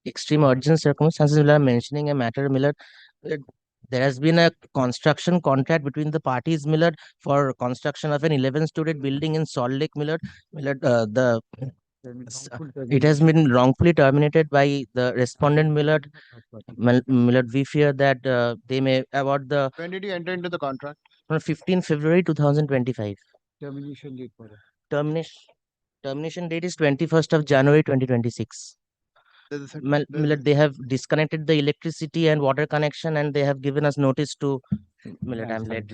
extreme urgent circumstances, Miller, mentioning a matter, Miller. uh, There has been a construction contract between the parties, Miller, for construction of an 11-story building in Salt Lake, Miller. Miller, it has been wrongfully terminated by the respondent, Miller. Miller, we fear that they may award the When did you enter into the contract? on 15 February 2025. Termination date for it. Termination termination date is 21st of January 2026. Miller, they have disconnected the electricity and water connection, and they have given us notice to. Miller, I'm late.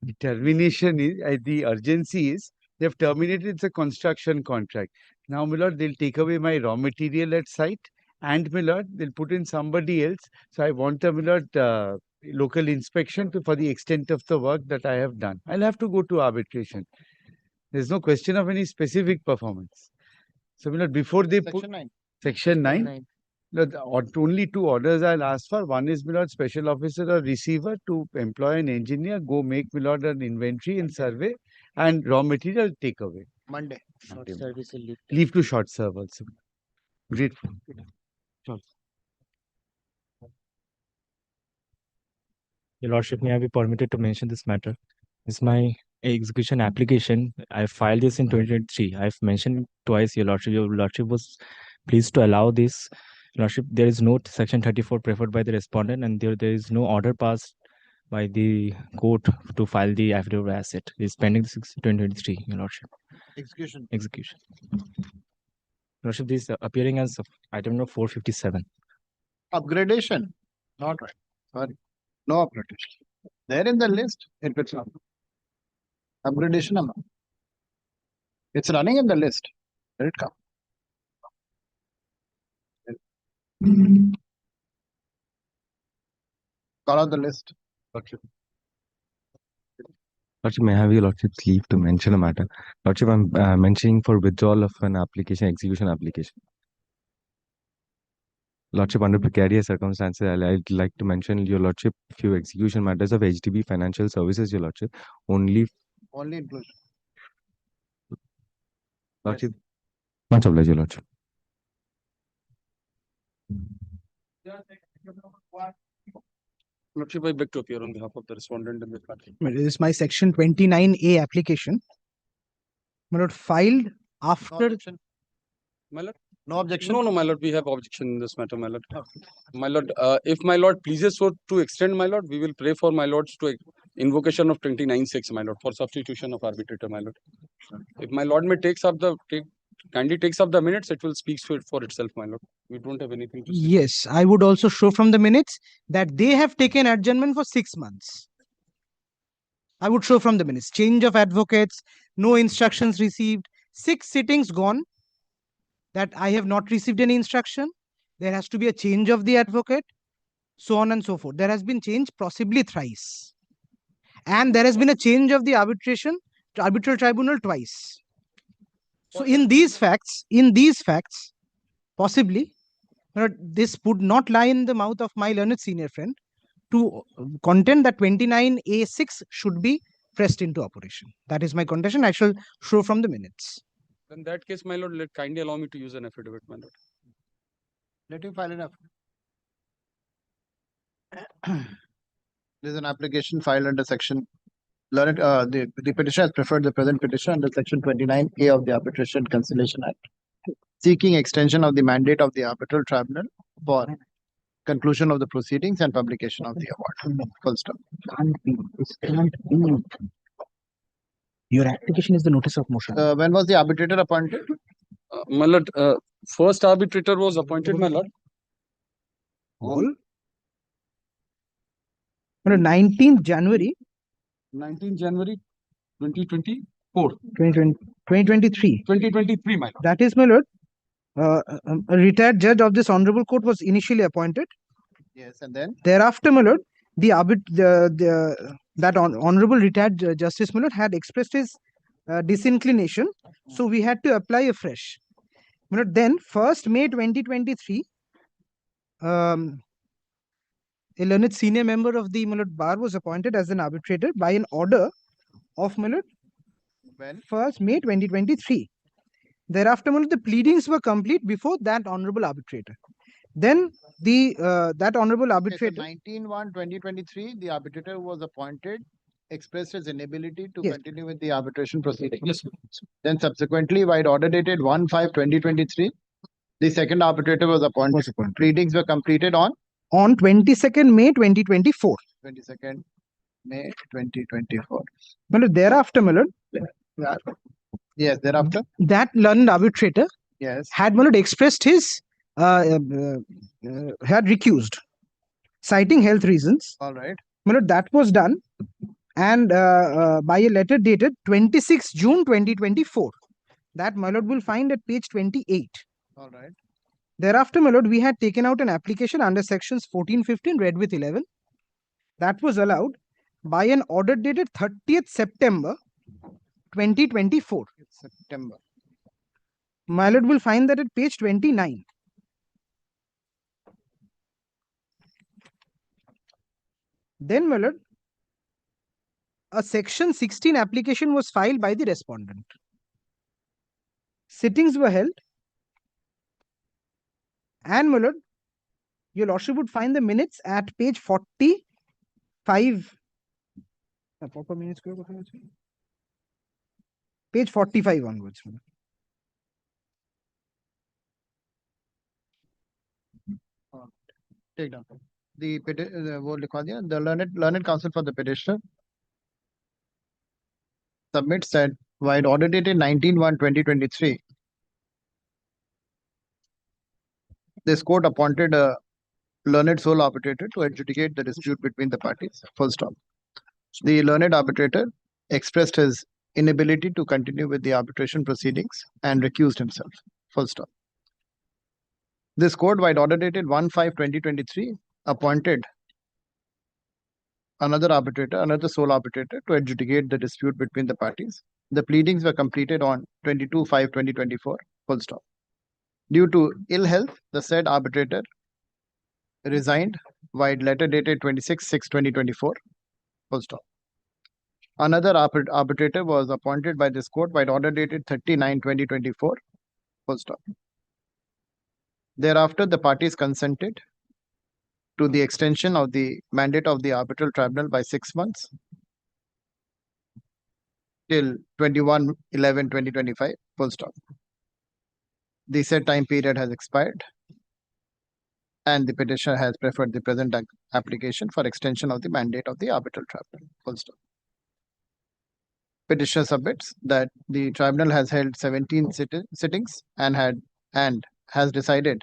The termination is, the urgency is, they have terminated the construction contract. Now, my lord, they'll take away my raw material at site, and my lord, they'll put in somebody else. So I want a, my lord, local inspection for the extent of the work that I have done. I'll have to go to arbitration. There's no question of any specific performance. So, my lord, before they put Section 9. Section 9, only two orders I'll ask for. One is, my lord, special officer or receiver to employ an engineer, go make, my lord, an inventory and survey, and raw material take away. Monday. Short service leave. Leave to short serve also. Grateful. Your Lordship, may I be permitted to mention this matter? It's my execution application. I filed this in 2023. I've mentioned twice, Your Lordship. Your Lordship was pleased to allow this. Your Lordship, there is no section 34 preferred by the respondent, and there is no order passed by the court to file the affidavit of asset. It's pending 2023, Your Lordship. Execution. Execution. Your Lordship, this is appearing as item number 457. Upgradation. Not right. Sorry. No upgradation. There in the list, it will come. Upgradation amount. It's running in the list. Let it come. Call out the list. Lordship, may I have your Lordship's leave to mention a matter? Lordship, I'm mentioning for withdrawal of an application, execution application. Lordship, under precarious circumstances, I'd like to mention, Your Lordship, few execution matters of HDB Financial Services, Your Lordship. Only inclusion. Lordship, much obliged, Your Lordship. Lordship, I beg to appear on behalf of the respondent in this matter. This is my section 29A application. My lord, filed No after. objection. My lord? No objection. No, my lord, we have objection in this matter, my lord. My lord, if my lord pleases so to extend, my lord, we will pray for my lords to invocation of 29(6), my lord, for substitution of arbitrator, my lord. If my lord may kindly takes up the minutes, it will speak for itself, my lord. We don't have anything to say. Yes, I would also show from the minutes that they have taken adjournment for 6 months. I would show from the minutes. Change of advocates, no instructions received, 6 sittings gone, that I have not received any instruction. There has to be a change of the advocate, so on and so forth. There has been change possibly thrice. And there has been a change of the arbitral tribunal twice. So in these facts, possibly, this would not lie in the mouth of my learned senior friend to contend that 29A6 should be pressed into operation. That is my contention. I shall show from the minutes. In that case, my lord, kindly allow me to use an affidavit, my lord. Let him file an affidavit. There is an application filed under section. The petitioner has preferred the present petition under section 29A of the Arbitration Conciliation Act, seeking extension of the mandate of the arbitral tribunal for conclusion of the proceedings and publication of the award. Full stop. This can't be. Your application is the notice of motion. When was the arbitrator appointed? My lord, first arbitrator was appointed, my lord. All? 19th January 19th January 2024. 2023. 2023, my lord. That is, my lord, a retired judge of this honorable court was initially appointed. Yes, and then? Thereafter, my lord, that honorable retired justice, my lord, had expressed his disinclination. So we had to apply afresh. My lord, then 1st May 2023, a learned senior member of the bar was appointed as an arbitrator by an order of when? 1st May 2023. Thereafter, the pleadings were complete before that honorable arbitrator. Then the that honorable Okay, so arbitrator, 19/1/2023, the arbitrator who was appointed expressed his inability to Yes. continue with the arbitration proceeding. Yes. Then subsequently, by order dated 1/5/2023, the second arbitrator was appointed. was appointed Pleadings were completed on on 22nd May 2024. 22nd May 2024. My lord, thereafter, my lord, Yes, thereafter. that learned arbitrator Yes. had, my lord, expressed his had recused, citing health reasons. All right. My lord, that was done, and by a letter dated 26 June 2024. That, my lord, will find at page 28. All right. Thereafter, my lord, we had taken out an application under sections 14, 15, read with 11. That was allowed by an order dated 30th September 2024. September. My lord will find that at page 29. Then, my lord, a section 16 application was filed by the respondent. Sittings were held, and, my lord, your lordship would find the minutes at page 45. Proper minutes, page 45 onwards. my lord. Take down. The learned counsel for the petitioner submits that while order dated 19/1/2023, this court appointed a learned sole arbitrator to adjudicate the dispute between the parties. Full stop. The learned arbitrator expressed his inability to continue with the arbitration proceedings and recused himself. Full stop. This court, while order dated 1/5/2023, appointed another sole arbitrator to adjudicate the dispute between the parties. The pleadings were completed on 22/5/2024. Full stop. Due to ill health, the said arbitrator resigned while letter dated 26/6/2024. Full stop. Another arbitrator was appointed by this court by order dated 30/9/2024. Full stop. Thereafter, the parties consented to the extension of the mandate of the arbitral tribunal by 6 months till 21/11/2025. Full stop. The said time period has expired, and the petitioner has preferred the present application for extension of the mandate of the arbitral tribunal. Full stop. Petitioner submits that the tribunal has held 17 sittings and has decided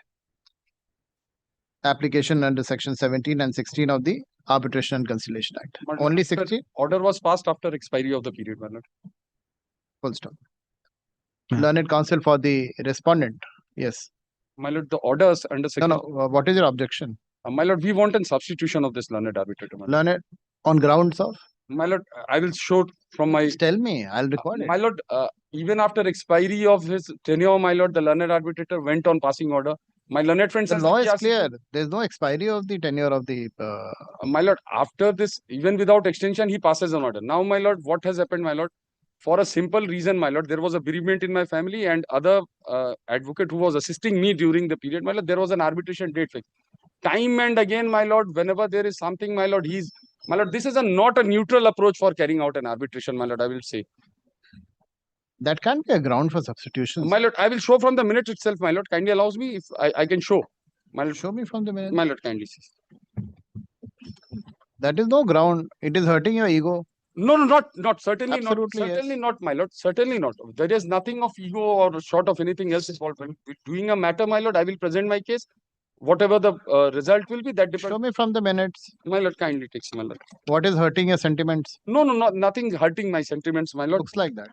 application under section 17 and 16 of the Arbitration and Conciliation Act. My lord, Only after- 16. Order was passed after expiry of the period, my lord. Full stop. Yeah. Learned counsel for the respondent. Yes. My lord, the orders under No, section. no. What is your objection? My lord, we want a substitution of this learned arbitrator. My lord. Learned on grounds of? My lord, I will show from my. Just tell me. I'll record it. My lord, even after expiry of his tenure, my lord, the learned arbitrator went on passing order. My learned friend The says law that is he has- clear. There's no expiry of the tenure of the. My lord, after this, even without extension, he passes an order. Now, my lord, what has happened, my lord? For a simple reason, my lord, there was a bereavement in my family, and other advocate who was assisting me during the period, my lord, there was an arbitration date fixed. Time and again, my lord, whenever there is something, my lord, my lord, this is not a neutral approach for carrying out an arbitration, my lord, I will say. That can be a ground for substitution. My lord, I will show from the minute itself, my lord. Kindly allows me if I can show. My lord, Show me from the minute. my lord, kindly see. That is no ground. It is hurting your ego. No, not certainly Absolutely, not. yes. Certainly not, my lord. Certainly not. There is nothing of ego or short of anything else involved. When doing a matter, my lord, I will present my case. Whatever the result will be, that depends. Show me from the minutes. My lord, kindly takes, my lord. What is hurting your sentiments? No, nothing hurting my sentiments, my lord. Looks like that.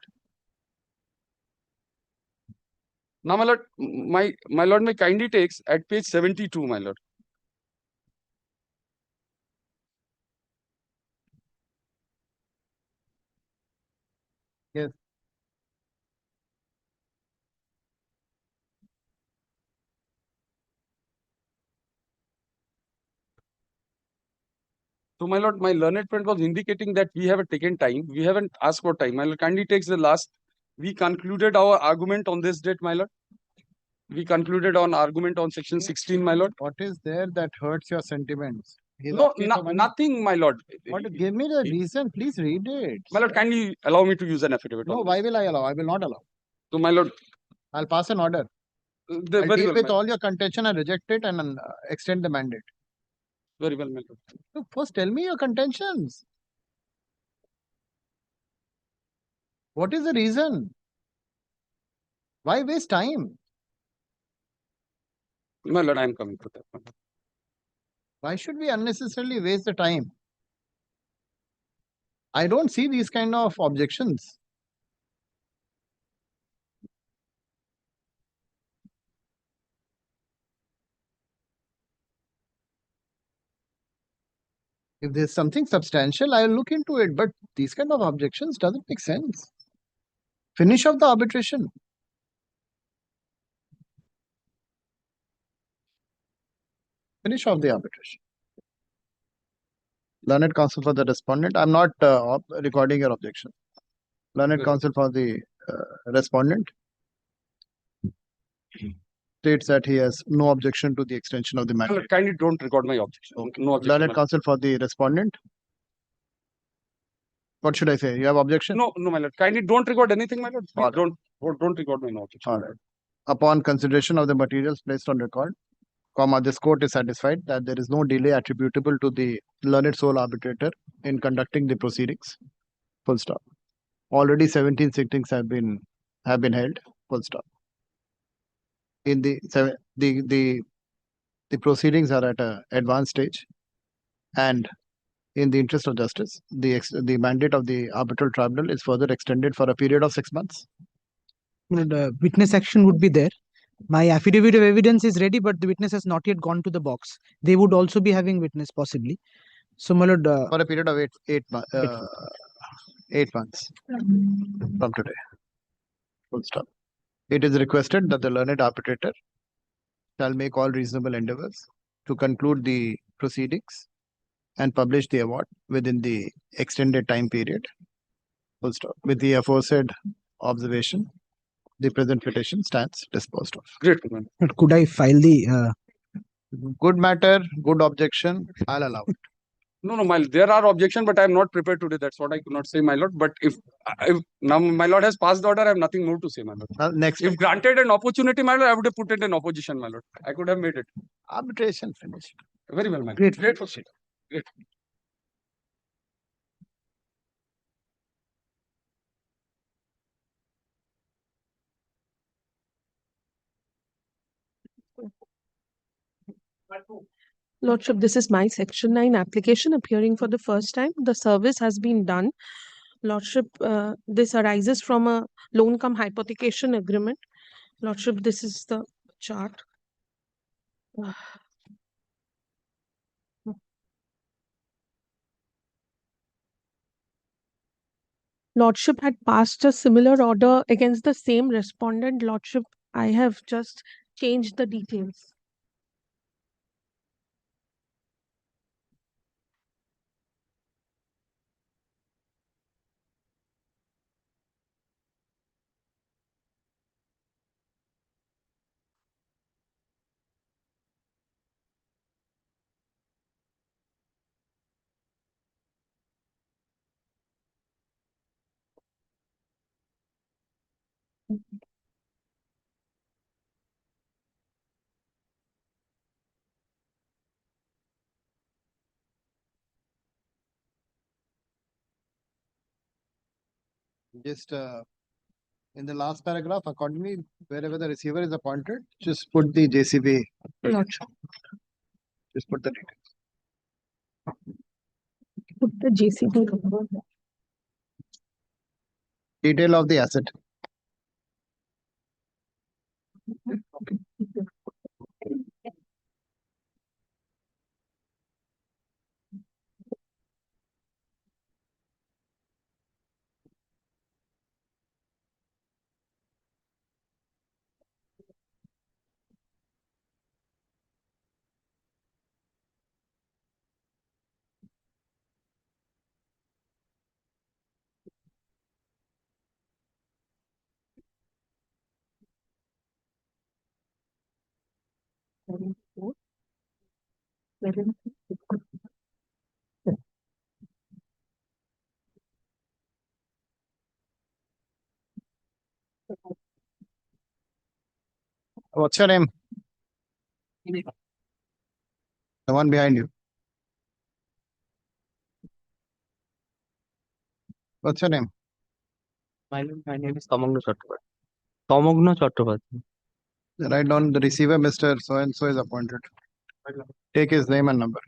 Now, my lord, my lord, may kindly takes at page 72, my lord. Yes. So, my lord, my learned friend was indicating that we have taken time. We haven't asked for time. My lord, kindly takes the last. We concluded our argument on this date, my lord. we concluded on argument on section 16, my lord. What is there that hurts your sentiments? He's No, asking for money. nothing, my lord. What? Give me the reason. Please read it. My lord, kindly allow me to use an affidavit. No, on why this. will I allow? I will not allow. So, my lord, I'll pass an order. I'll very deal well, with my lord. all your contention and reject it and extend the mandate. Very well, my lord. Look, first tell me your contentions. What is the reason? Why waste time? My lord, I am coming to that one. Why should we unnecessarily waste the time? I don't see these kind of objections. If there's something substantial, I'll look into it. But these kind of objections doesn't make sense. Finish off the arbitration. Finish off the arbitration. Learned counsel for the respondent. I'm not recording your objection. Learned Good. counsel for the respondent states that he has no objection to the extension of the My mandate. lord, kindly don't record my objection. No objection. Learned my lord. counsel for the respondent. What should I say? You have objection? No, my lord. Kindly don't record anything, my lord. Please All don't record my no objection. All right. Upon consideration of the materials placed on record, this court is satisfied that there is no delay attributable to the learned sole arbitrator in conducting the proceedings. Full stop. Already 17 sittings have been held. Full stop. In the proceedings are at an advanced stage, and in the interest of justice, the mandate of the arbitral tribunal is further extended for a period of 6 months. The witness action would be there. My affidavit of evidence is ready, but the witness has not yet gone to the box. They would also be having witness possibly. So, my lord, For a period of 8 months from today. Full stop. It is requested that the learned arbitrator shall make all reasonable endeavors to conclude the proceedings and publish the award within the extended time period. Full stop. With the aforesaid observation, the present petition stands disposed of. Great, my lord. could I file the Good matter, good objection, I'll allow it. No, my lord. There are objections, but I am not prepared today. That's what I could not say, my lord. But if now my lord has passed the order, I have nothing more to say, my lord. Next, If granted an opportunity, my lord, I would have put it in opposition, my lord. I could have made it. arbitration finished. Very well, my lord. Great. Great proceed. Great. Lordship, this is my Section 9 application appearing for the first time. The service has been done. Lordship, this arises from a loan cum hypothecation agreement. Lordship, this is the chart. Lordship had passed a similar order against the same respondent. Lordship, I have just changed the details. Just in the last paragraph, accordingly, wherever the receiver is appointed, just put the JCB. Lordship, Just put the details. put the JCB number. Detail of the asset. What's your name? The one behind you. What's your name? My name is Tamagno Chattopadhyay. Tamagno Chattopadhyay. Write down the receiver, Mr. So and so is appointed. Take his name and number.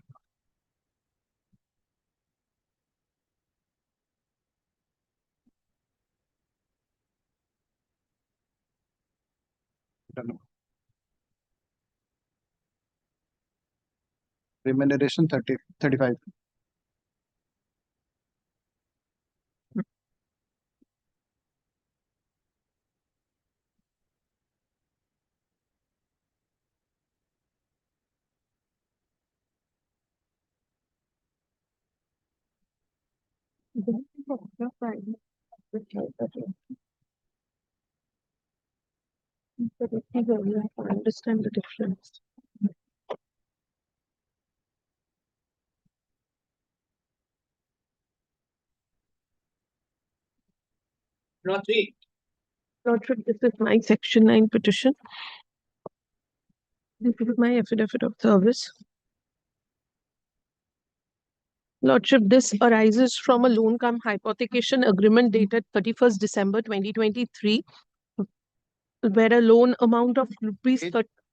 Remuneration 35. Understand the difference. Lordship, this is my Section 9 petition. This is my affidavit of service. Lordship, this arises from a loan cum hypothecation agreement dated 31st December 2023, where a loan amount of rupees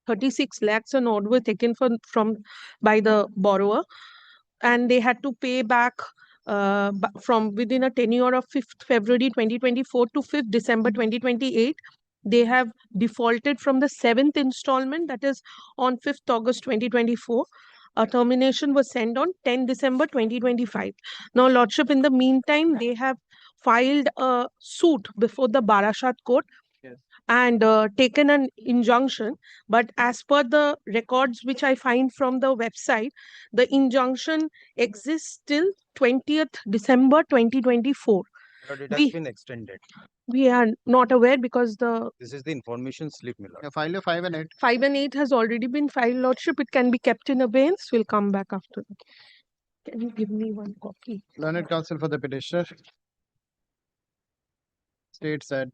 36 lakhs and odd were taken from by the borrower, and they had to pay back from within a tenure of 5th February 2024 to 5th December 2028. They have defaulted from the 7th installment, that is on 5th August 2024. A termination was sent on 10 December 2025. Now, Lordship, in the meantime, they have filed a suit before the Barashat court and taken an injunction. But as per the records which I find from the website, the injunction exists till 20th December 2024. But it We- has been extended. We are not aware because the This is the information slip, my lord. File your 5 and 8. 5 and 8 has already been filed, Lordship. It can be kept in abeyance. We'll come back after that. Can you give me one copy? Learned counsel for the petitioner states that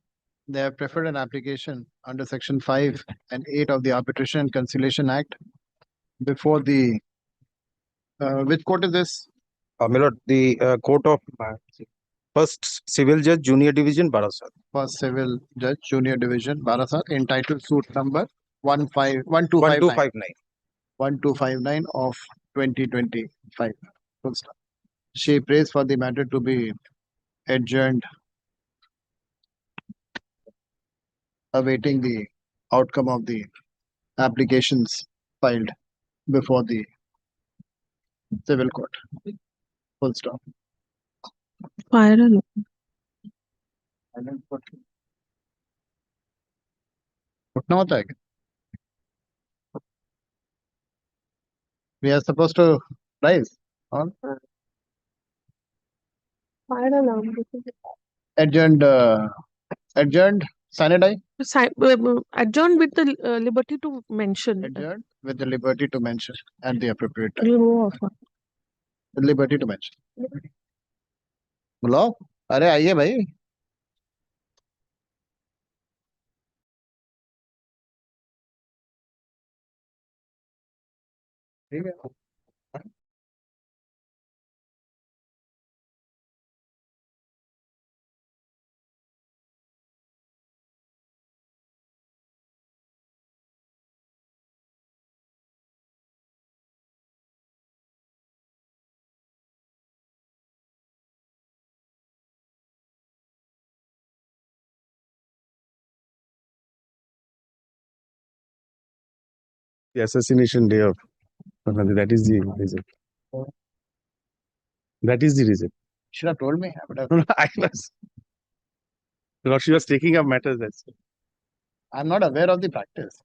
they have preferred an application under section 5 and 8 of the Arbitration and Conciliation Act before the which court is this? My lord, the court of First Civil Judge, Junior Division, Barasat. First Civil Judge, Junior Division, Barasat, entitled suit number 1259 1259 of 2025. Full stop. She prays for the matter to be adjourned, awaiting the outcome of the applications filed before the civil court. Full stop. Fire alarm. उठना होता है क्या? We are supposed to rise on Fire alarm. adjourned. Adjourned. Sanity. Adjourned with the liberty to mention. Adjourned with the liberty to mention at the appropriate time. Remove offer. With liberty to mention. बुलाओ अरे आइए भाई ठीक है The assassination day of that is the reason. That is the reason. should have told me. I would have. I was. Lord, she was taking up matters. That's I'm not aware of the practice.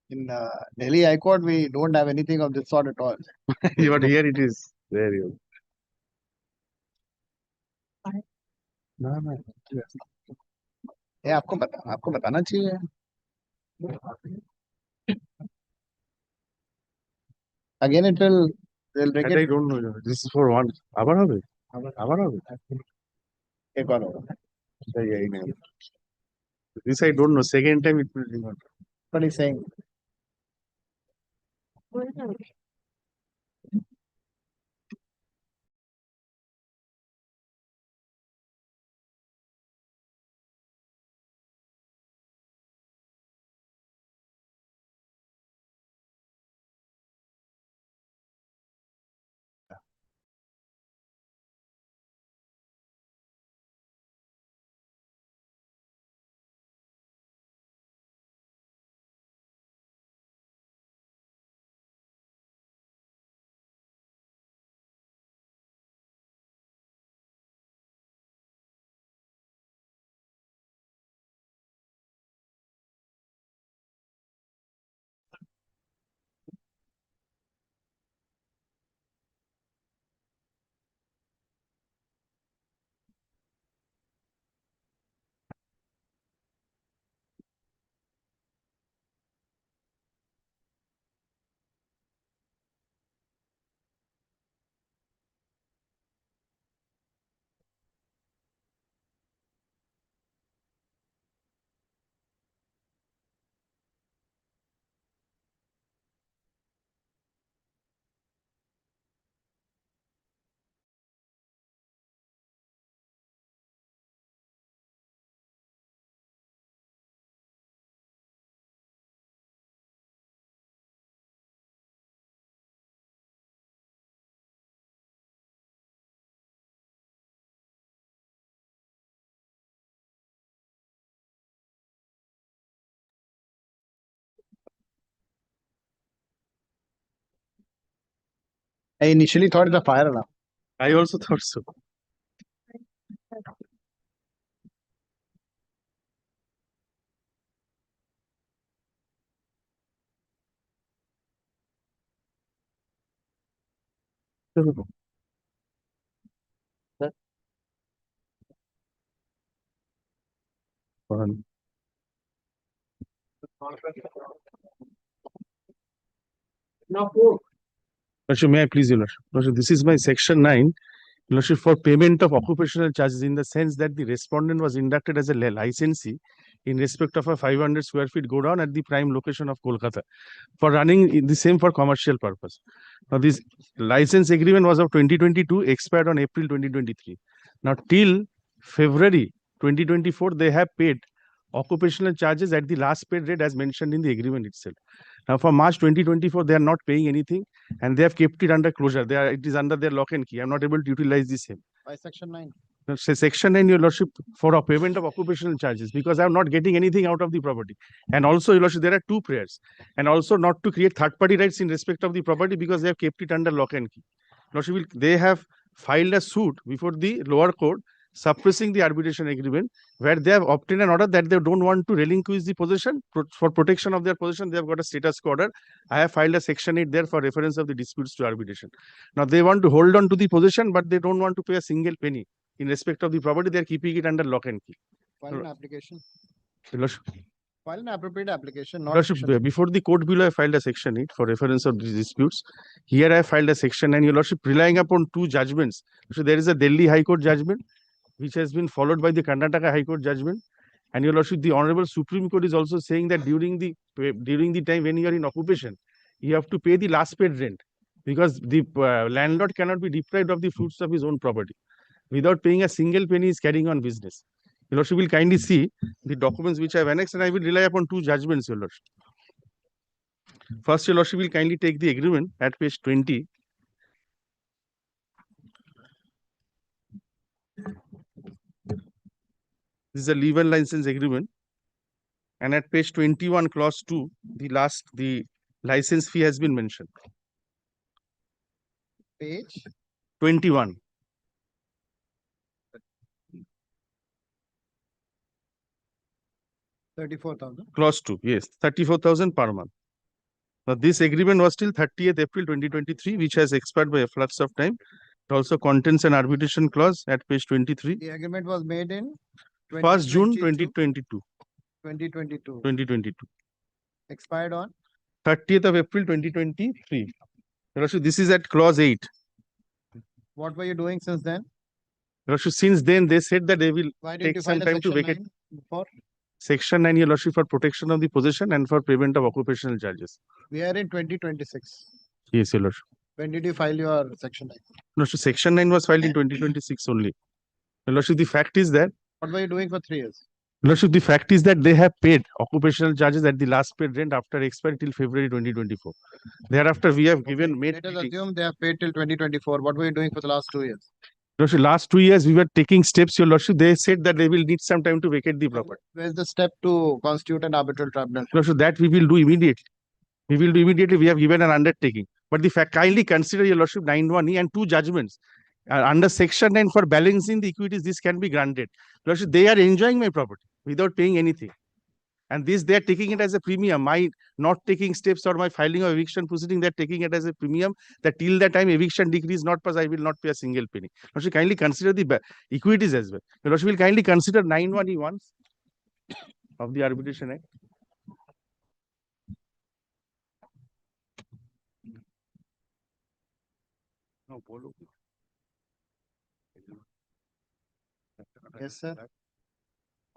In Delhi High Court, we don't have anything of this sort at all. but here it is. There you. ये आपको बताना चाहिए Again, they'll break That I it. don't know. This is for one. আবার হবে? আবার হবে? একবার হবে। তাই এই না। This I don't know. Second time it will be not. What he's saying. I initially thought it's a fire alarm. I also thought so. One. Lordship, may I please, Your Lordship? Lordship, this is my section 9. Lordship, for payment of occupational charges in the sense that the respondent was inducted as a licensee in respect of a 500 square feet godown at the prime location of Kolkata for running the same for commercial purpose. Now, this license agreement was of 2022, expired on April 2023. Now, till February 2024, they have paid occupational charges at the last paid rate as mentioned in the agreement itself. Now, for March 2024, they are not paying anything and they have kept it under closure. It is under their lock and key. I am not able to utilize the same. By section 9. Now, say section 9, Your Lordship, for a payment of occupational charges, because I am not getting anything out of the property. And also, Your Lordship, there are two prayers. And also not to create third-party rights in respect of the property because they have kept it under lock and key. Lordship, they have filed a suit before the lower court suppressing the arbitration agreement, where they have obtained an order that they don't want to relinquish the possession. For protection of their possession, they have got a status quo order. I have filed a section 8 there for reference of the disputes to arbitration. Now, they want to hold on to the possession, but they don't want to pay a single penny in respect of the property. They are keeping it under lock and key. File an application. Your Lordship, File an appropriate application. Not Lordship, section 9. before the court below, I filed a section 8 for reference of these disputes. Here I have filed a section 9, Your Lordship, relying upon two judgments. So there is a Delhi High Court judgment, which has been followed by the Karnataka High Court judgment. And Your Lordship, the Honorable Supreme Court is also saying that during the time when you are in occupation, you have to pay the last paid rent, because the landlord cannot be deprived of the fruits of his own property. Without paying a single penny, he is carrying on business. Your Lordship will kindly see the documents which I have annexed, and I will rely upon two judgments, Your Lordship. First, Your Lordship will kindly take the agreement at page 20. This is a leave and license agreement. And at page 21, clause 2, the license fee has been mentioned. Page 21. $34,000. Clause 2, yes, 34,000 per month. Now, this agreement was till 30th April 2023, which has expired by a flux of time. It also contains an arbitration clause at page 23. The agreement was made in 1st June 2022. 2022. 2022. 2022. Expired on 30th of April 2023. Your Lordship, this is at clause 8. what were you doing since then? Your Lordship, since then they said that they will Why didn't take you some file a time to section vacate 9 before? Section 9, Your Lordship, for protection of the possession and for payment of occupational charges. We are in 2026. Yes, Your Lordship. When did you file your section 9? Your Lordship, Section 9 was filed in 2026 only. Your Lordship, the fact is that What were you doing for 3 years? Your Lordship, the fact is that they have paid occupational charges at the last paid rent after expiry till February 2024. Thereafter, we have given made. Let us assume they have paid till 2024. What were you doing for the last 2 years? Your Lordship, last 2 years we were taking steps. Your Lordship, they said that they will need some time to vacate the property. Where's the step to constitute an arbitral tribunal? Your Lordship, that we will do immediately. We will do immediately. We have given an undertaking. But the fact, kindly consider, Your Lordship, 9(1)(e) and 2 judgments. Under Section 9 for balancing the equities, this can be granted. Your Lordship, they are enjoying my property without paying anything. And this, they are taking it as a premium. My not taking steps or my filing of eviction proceeding, they're taking it as a premium that till the time eviction decree is not passed, I will not pay a single penny. Your Lordship, kindly consider the equities as well. Your Lordship will kindly consider 9(1)(e)(1) of the Arbitration Act. No, Polo. Yes, sir.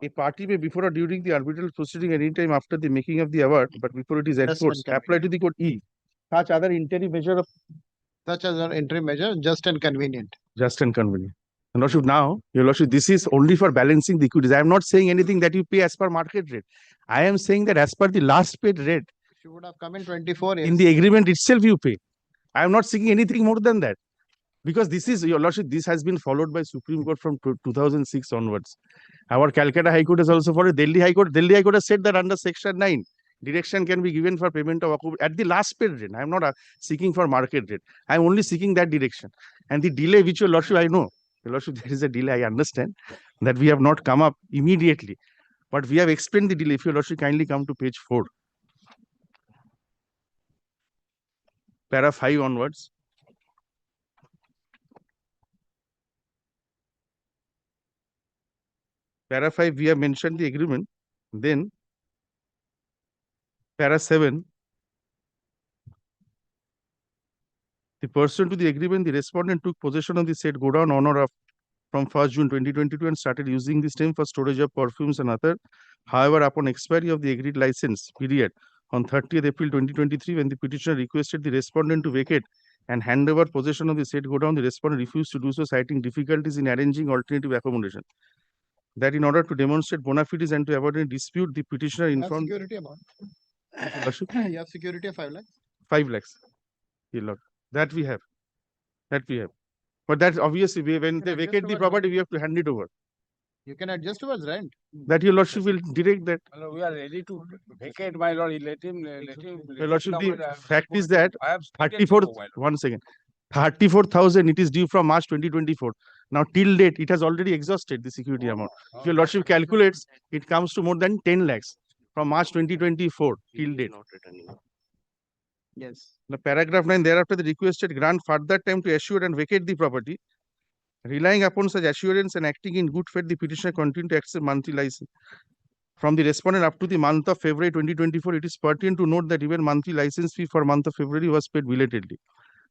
A party may before or during the arbitral proceeding any time after the making of the award, but before it is enforced, apply to the court E. Such other interim measure of Such as an interim measure, just and convenient. just and convenient. Your Lordship, now, Your Lordship, this is only for balancing the equities. I am not saying anything that you pay as per market rate. I am saying that as per the last paid rate, If you would have come in 24 years. in the agreement itself you pay. I am not seeking anything more than that. Because this is, Your Lordship, this has been followed by Supreme Court from 2006 onwards. Our Calcutta High Court has also followed. Delhi High Court has said that under Section 9, direction can be given for payment of at the last paid rate. I am not seeking for market rate. I am only seeking that direction. And the delay which Your Lordship, I know, Your Lordship, there is a delay. I understand that we have not come up immediately. But we have explained the delay. If Your Lordship kindly come to page 4. Para 5 onwards. Para 5, we have mentioned the agreement. Then, para 7, the pursuant to the agreement, the respondent took possession of the said godown on or from 1st June 2022 and started using the same for storage of perfumes and other. However, upon expiry of the agreed license period on 30th April 2023, when the petitioner requested the respondent to vacate and hand over possession of the said godown, the respondent refused to do so, citing difficulties in arranging alternative accommodation. That in order to demonstrate bona fides and to avoid any dispute, the petitioner informed. Security amount. You have security of 5 lakhs. 5 lakhs. Your Lord. That we have. That we have. But that's obviously when they vacate the property, we have to hand it over. You can adjust towards rent. That Your Lordship will direct that. We are ready to vacate, my lord. Let him. Your Lordship, the fact is that 34, 1 second. 34,000 it is due from March 2024. Now till date, it has already exhausted the security amount. If Your Lordship calculates, it comes to more than 10 lakhs from March 2024 till date. Yes. The paragraph 9, thereafter the requested grant further time to assure and vacate the property. Relying upon such assurance and acting in good faith, the petitioner continued to accept monthly license. From the respondent up to the month of February 2024, it is pertinent to note that even monthly license fee for month of February was paid belatedly.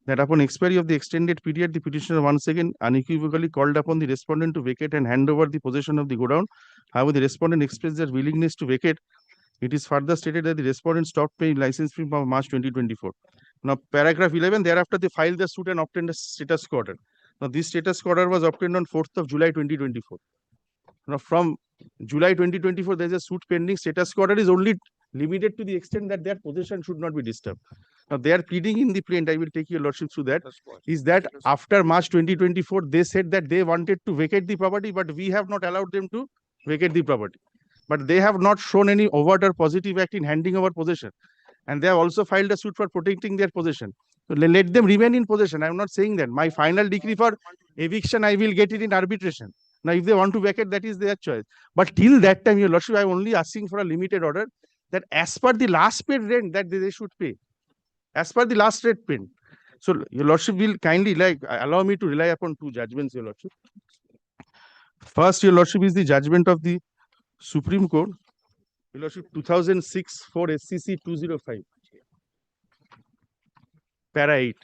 That upon expiry of the extended period, the petitioner once again unequivocally called upon the respondent to vacate and hand over the possession of the godown. However, the respondent expressed their willingness to vacate. It is further stated that the respondent stopped paying license fee from March 2024. Now, paragraph 11, thereafter they filed the suit and obtained a status quo order. Now, this status quo order was obtained on 4th of July 2024. Now, from July 2024, there is a suit pending. Status quo order is only limited to the extent that their possession should not be disturbed. Now, they are pleading in the plaint, I will take Your Lordship through that, is that after March 2024, they said that they wanted to vacate the property, but we have not allowed them to vacate the property. But they have not shown any overt or positive act in handing over possession. And they have also filed a suit for protecting their possession. So let them remain in possession. I am not saying that. My final decree for eviction, I will get it in arbitration. Now, if they want to vacate, that is their choice. But till that time, Your Lordship, I am only asking for a limited order that as per the last paid rent that they should pay. As per the last rate paid. So, Your Lordship will kindly allow me to rely upon 2 judgments, Your Lordship. First, Your Lordship, is the judgment of the Supreme Court Your Lordship, 2006 for SCC 205. Para 8.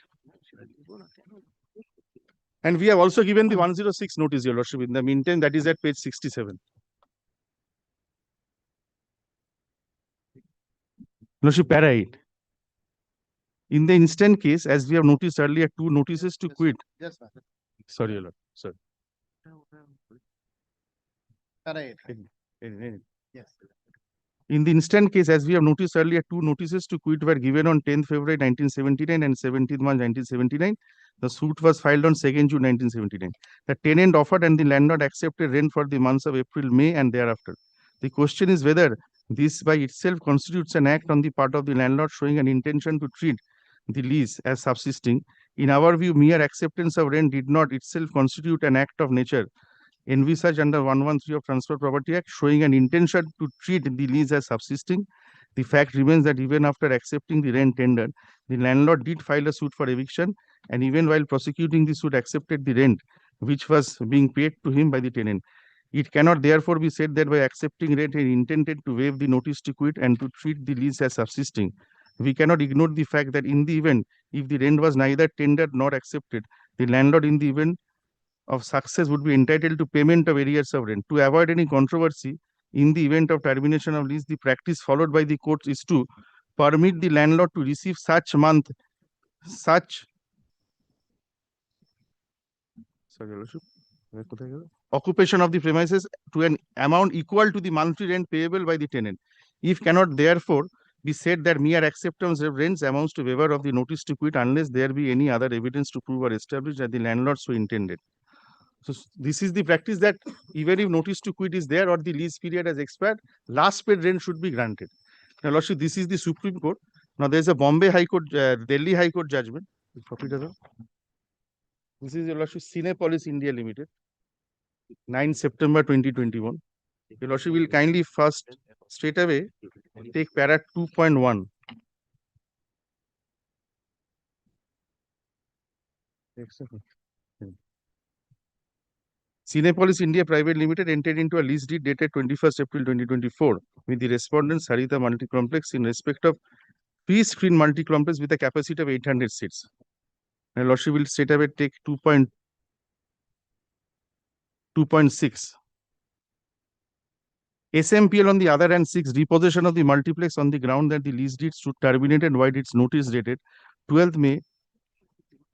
And we have also given the 106 notice, Your Lordship, in the meantime, that is at page 67. Lordship, para 8. In the instant case, as we have noticed earlier, 2 notices to quit. Yes, ma'am. Sorry, Your Lord. Sorry. Para 8. Yes. In the instant case, as we have noticed earlier, 2 notices to quit were given on 10th February 1979 and 17th March 1979. The suit was filed on 2nd June 1979. The tenant offered and the landlord accepted rent for the months of April, May, and thereafter. The question is whether this by itself constitutes an act on the part of the landlord showing an intention to treat the lease as subsisting. In our view, mere acceptance of rent did not itself constitute an act of nature envisaged under 113 of Transfer Property Act, showing an intention to treat the lease as subsisting. The fact remains that even after accepting the rent tendered, the landlord did file a suit for eviction, and even while prosecuting the suit, accepted the rent which was being paid to him by the tenant. It cannot therefore be said that by accepting rent, he intended to waive the notice to quit and to treat the lease as subsisting. We cannot ignore the fact that in the event, if the rent was neither tendered nor accepted, the landlord in the event of success would be entitled to payment of arrears of rent. To avoid any controversy, in the event of termination of lease, the practice followed by the courts is to permit the landlord to receive such occupation of the premises to an amount equal to the monthly rent payable by the tenant. If cannot therefore be said that mere acceptance of rents amounts to waiver of the notice to quit unless there be any other evidence to prove or establish that the landlord so intended. So this is the practice that even if notice to quit is there or the lease period has expired, last paid rent should be granted. Now, Lordship, this is the Supreme Court. Now, there is a Bombay High Court, Delhi High Court judgment. This is Your Lordship, Cinepolis India Limited, 9 September 2021. Your Lordship will kindly first straight away take para 2.1. Cinepolis India Private Limited entered into a lease deed dated 21st April 2024 with the respondent Sarita Multi-Complex in respect of free-screen multi-complex with a capacity of 800 seats. Now, Lordship will straight away take 2.6. SMPL on the other hand seeks repossession of the multiplex on the ground that the lease deed should terminate and void its notice dated 12th May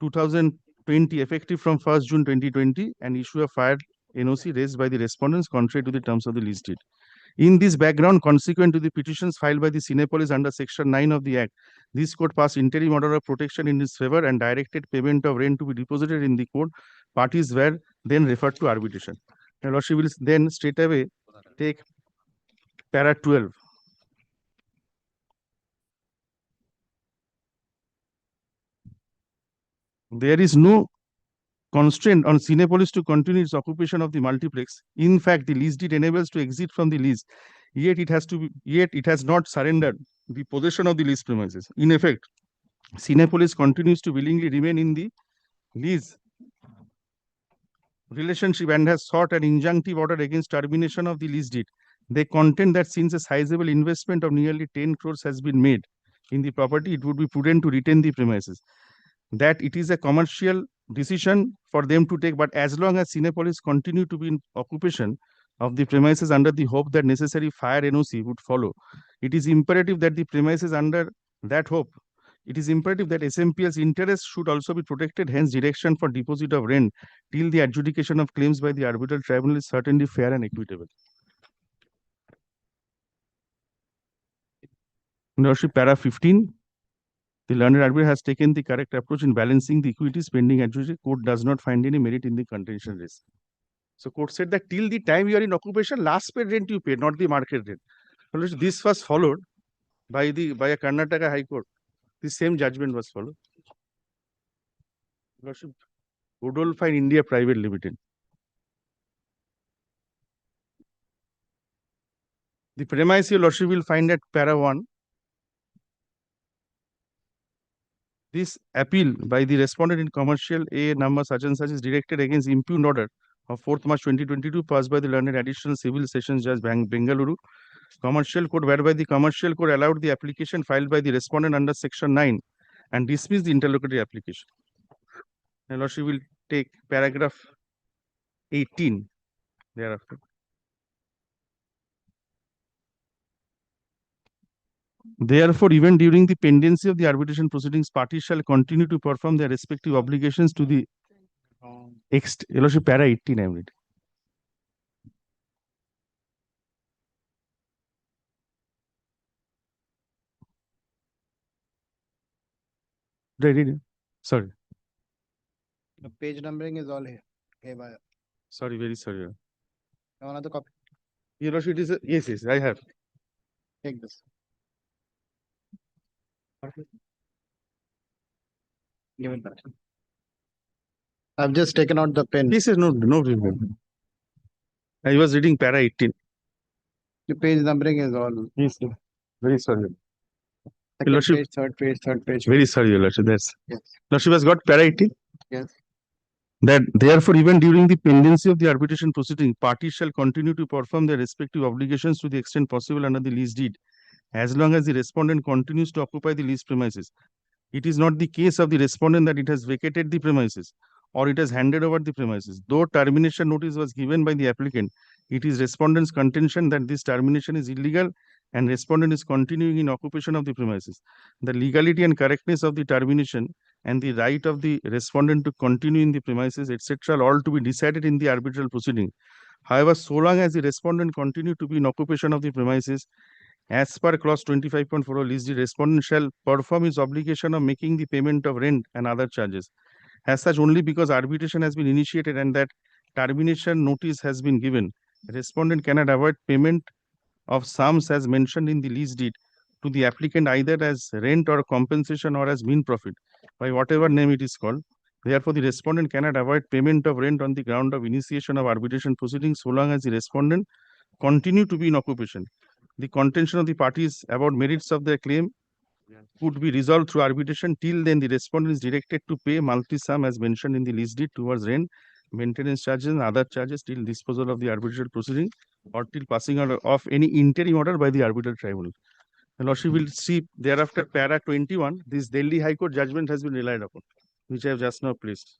2020 effective from 1st June 2020 and issue a filed NOC raised by the respondents contrary to the terms of the lease deed. In this background, consequent to the petitions filed by the Cinepolis under Section 9 of the Act, this court passed interim order of protection in its favor and directed payment of rent to be deposited in the court. Parties were then referred to arbitration. Now, Lordship will then straight away take para 12. There is no constraint on Cinepolis to continue its occupation of the multiplex. In fact, the lease deed enables to exit from the lease, yet it has not surrendered the possession of the lease premises. In effect, Cinepolis continues to willingly remain in the lease relationship and has sought an injunctive order against termination of the lease deed. They contend that since a sizable investment of nearly 10 crores has been made in the property, it would be prudent to retain the premises. That it is a commercial decision for them to take, but as long as Cinepolis continue to be in occupation of the premises under the hope that necessary fire NOC would follow, it is imperative that the premises under that hope, it is imperative that SMPL's interests should also be protected. Hence, direction for deposit of rent till the adjudication of claims by the arbitral tribunal is certainly fair and equitable. Lordship, para 15. The learned arbitrator has taken the correct approach in balancing the equities pending adjudication. Court does not find any merit in the contention risk. So court said that till the time you are in occupation, last paid rent you pay, not the market rent. This was followed by a Karnataka High Court. The same judgment was followed. Lordship, Godolphin India Private Limited. The premise your Lordship will find at para 1. This appeal by the respondent in commercial A number such and such is directed against impugned order of 4th March 2022 passed by the learned additional civil sessions judge Bengaluru commercial code, whereby the commercial code allowed the application filed by the respondent under section 9 and dismiss the interlocutory application. And Lordship will take paragraph 18 thereafter. Therefore, even during the pendency of the arbitration proceedings, parties shall continue to perform their respective obligations to the Your Lordship, para 18 I am reading. Sorry. The page numbering is all here. Okay, bye. Sorry, very sorry. Another copy. Your Lordship, it is yes, I have. Take this. Give it back. I've just taken out the pen. This is no problem. I was reading para 18. The page numbering is all. Yes, sir. Very sorry. Second Lordship- page, third page. Very sorry, Your Lordship. That's Yes. Lordship has got para 18. Yes. That therefore, even during the pendency of the arbitration proceeding, parties shall continue to perform their respective obligations to the extent possible under the lease deed, as long as the respondent continues to occupy the lease premises. It is not the case of the respondent that it has vacated the premises or it has handed over the premises. Though termination notice was given by the applicant, it is respondent's contention that this termination is illegal and respondent is continuing in occupation of the premises. The legality and correctness of the termination and the right of the respondent to continue in the premises, etc., are all to be decided in the arbitral proceeding. However, so long as the respondent continue to be in occupation of the premises, as per clause 25.4 of lease deed, respondent shall perform his obligation of making the payment of rent and other charges. As such, only because arbitration has been initiated and that termination notice has been given, respondent cannot avoid payment of sums as mentioned in the lease deed to the applicant either as rent or compensation or as mean profit, by whatever name it is called. Therefore, the respondent cannot avoid payment of rent on the ground of initiation of arbitration proceedings so long as the respondent continue to be in occupation. The contention of the parties about merits of their claim could be resolved through arbitration. Till then, the respondent is directed to pay monthly sum as mentioned in the lease deed towards rent, maintenance charges, and other charges till disposal of the arbitral proceeding or till passing out of any interim order by the arbitral tribunal. The Lordship will see thereafter para 21. This Delhi High Court judgment has been relied upon, which I have just now placed.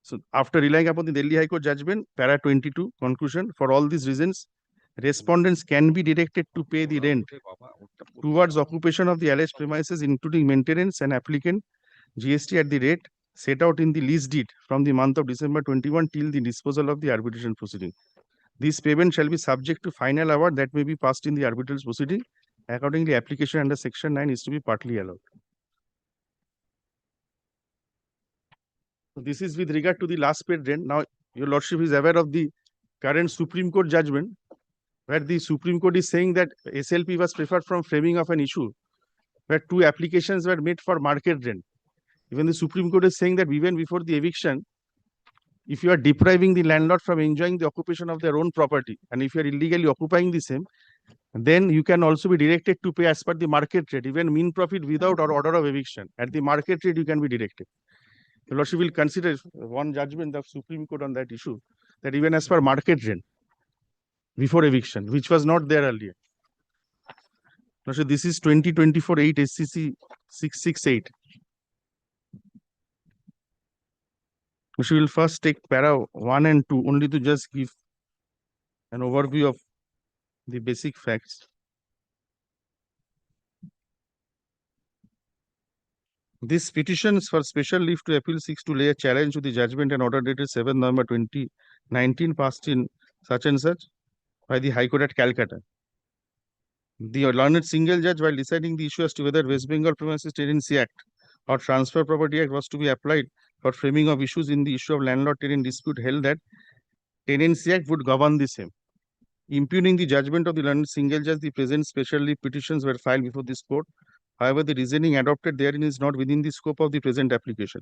So after relying upon the Delhi High Court judgment, para 22 conclusion, for all these reasons, respondents can be directed to pay the rent towards occupation of the alleged premises, including maintenance and applicant GST at the rate set out in the lease deed from the month of December 21 till the disposal of the arbitration proceeding. This payment shall be subject to final award that may be passed in the arbitral proceeding. Accordingly, application under section 9 is to be partly allowed. So this is with regard to the last paid rent. Now, your Lordship is aware of the current Supreme Court judgment, where the Supreme Court is saying that SLP was preferred from framing of an issue where two applications were made for market rent. Even the Supreme Court is saying that even before the eviction, if you are depriving the landlord from enjoying the occupation of their own property, and if you are illegally occupying the same, then you can also be directed to pay as per the market rate, even mean profit without or order of eviction. At the market rate, you can be directed. The Lordship will consider one judgment of Supreme Court on that issue, that even as per market rent, before eviction, which was not there earlier. Lordship, this is 2024-8 SCC 668. We will first take para 1 and 2 only to just give an overview of the basic facts. This petitions for special leave to appeal seeks to lay a challenge to the judgment and order dated 7 November 2019 passed in such and such by the High Court at Calcutta. The learned single judge, while deciding the issue as to whether West Bengal Premises Tenancy Act or Transfer Property Act was to be applied for framing of issues in the issue of landlord-tenant dispute, held that Tenancy Act would govern the same. Impugning the judgment of the learned single judge, the present special leave petitions were filed before this court. However, the reasoning adopted therein is not within the scope of the present application.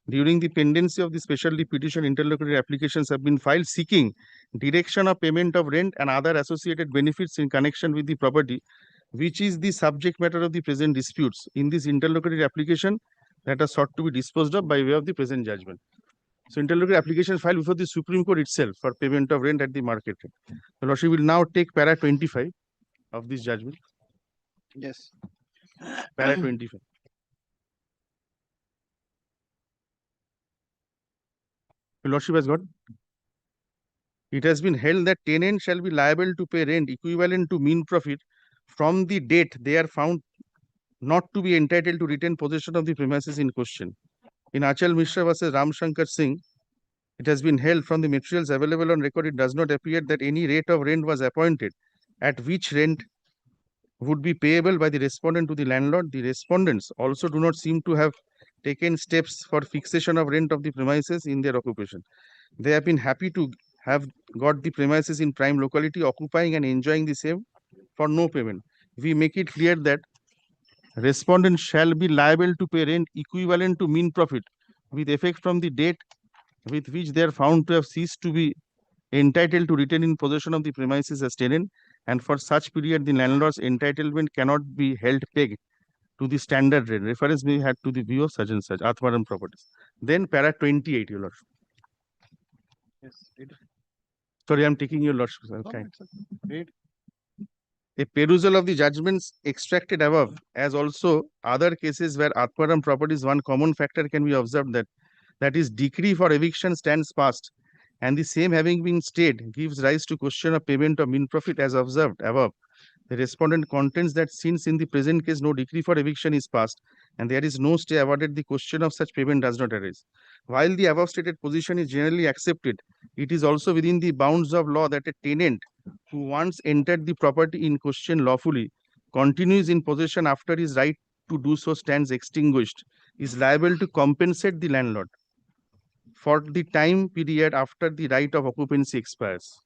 During the pendency of the special leave petition, interlocutory applications have been filed seeking direction of payment of rent and other associated benefits in connection with the property, which is the subject matter of the present disputes. In this interlocutory application, that are sought to be disposed of by way of the present judgment. So interlocutory application filed before the Supreme Court itself for payment of rent at the market rate. Your Lordship will now take para 25 of this judgment. Yes. Para 25. Your Lordship has got. It has been held that tenant shall be liable to pay rent equivalent to mean profit from the date they are found not to be entitled to retain possession of the premises in question. In Achal Mishra versus Ram Shankar Singh, it has been held from the materials available on record, it does not appear that any rate of rent was appointed at which rent would be payable by the respondent to the landlord. The respondents also do not seem to have taken steps for fixation of rent of the premises in their occupation. They have been happy to have got the premises in prime locality, occupying and enjoying the same for no payment. We make it clear that respondent shall be liable to pay rent equivalent to mean profit with effect from the date with which they are found to have ceased to be entitled to retain in possession of the premises as tenant, and for such period the landlord's entitlement cannot be held pegged to the standard rate. Reference may be had to the view of such and such Athmaram properties. Then para 28, your lordship. Yes. Sorry, I'm taking your lordship. Okay. Read. A perusal of the judgments extracted above, as also other cases where Athmaram properties, one common factor can be observed that is decree for eviction stands past, and the same having been stayed gives rise to question of payment of mean profit as observed above. The respondent contends that since in the present case no decree for eviction is passed and there is no stay awarded, the question of such payment does not arise. While the above stated position is generally accepted, it is also within the bounds of law that a tenant who once entered the property in question lawfully continues in possession after his right to do so stands extinguished, is liable to compensate the landlord for the time period after the right of occupancy expires.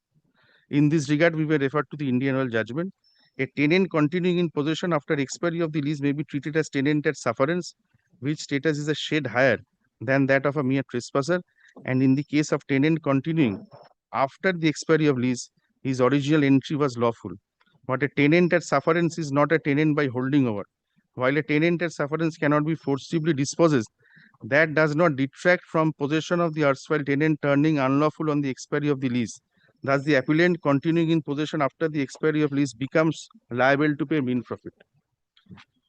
In this regard, we may refer to the Indian Oil judgment. A tenant continuing in possession after expiry of the lease may be treated as tenant at sufferance, which status is a shade higher than that of a mere trespasser. And in the case of tenant continuing after the expiry of lease, his original entry was lawful. But a tenant at sufferance is not a tenant by holding over. While a tenant at sufferance cannot be forcibly dispossessed, that does not detract from possession of the erstwhile tenant turning unlawful on the expiry of the lease. Thus, the appellant continuing in possession after the expiry of lease becomes liable to pay mean profit.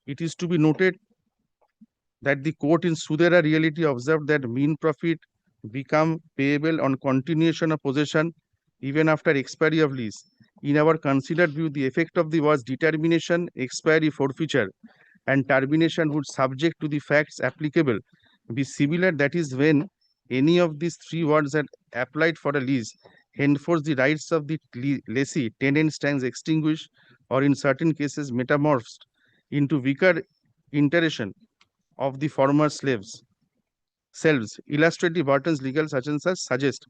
It is to be noted that the court in Sudera reality observed that mean profit become payable on continuation of possession even after expiry of lease. In our considered view, the effect of the words determination, expiry, forfeiture, and termination would subject to the facts applicable be similar. That is, when any of these three words are applied for a lease, henceforth the rights of the lessee tenant stands extinguished, or in certain cases metamorphosed into weaker iteration of the former selves. Illustrative Burton's legal such and such suggest.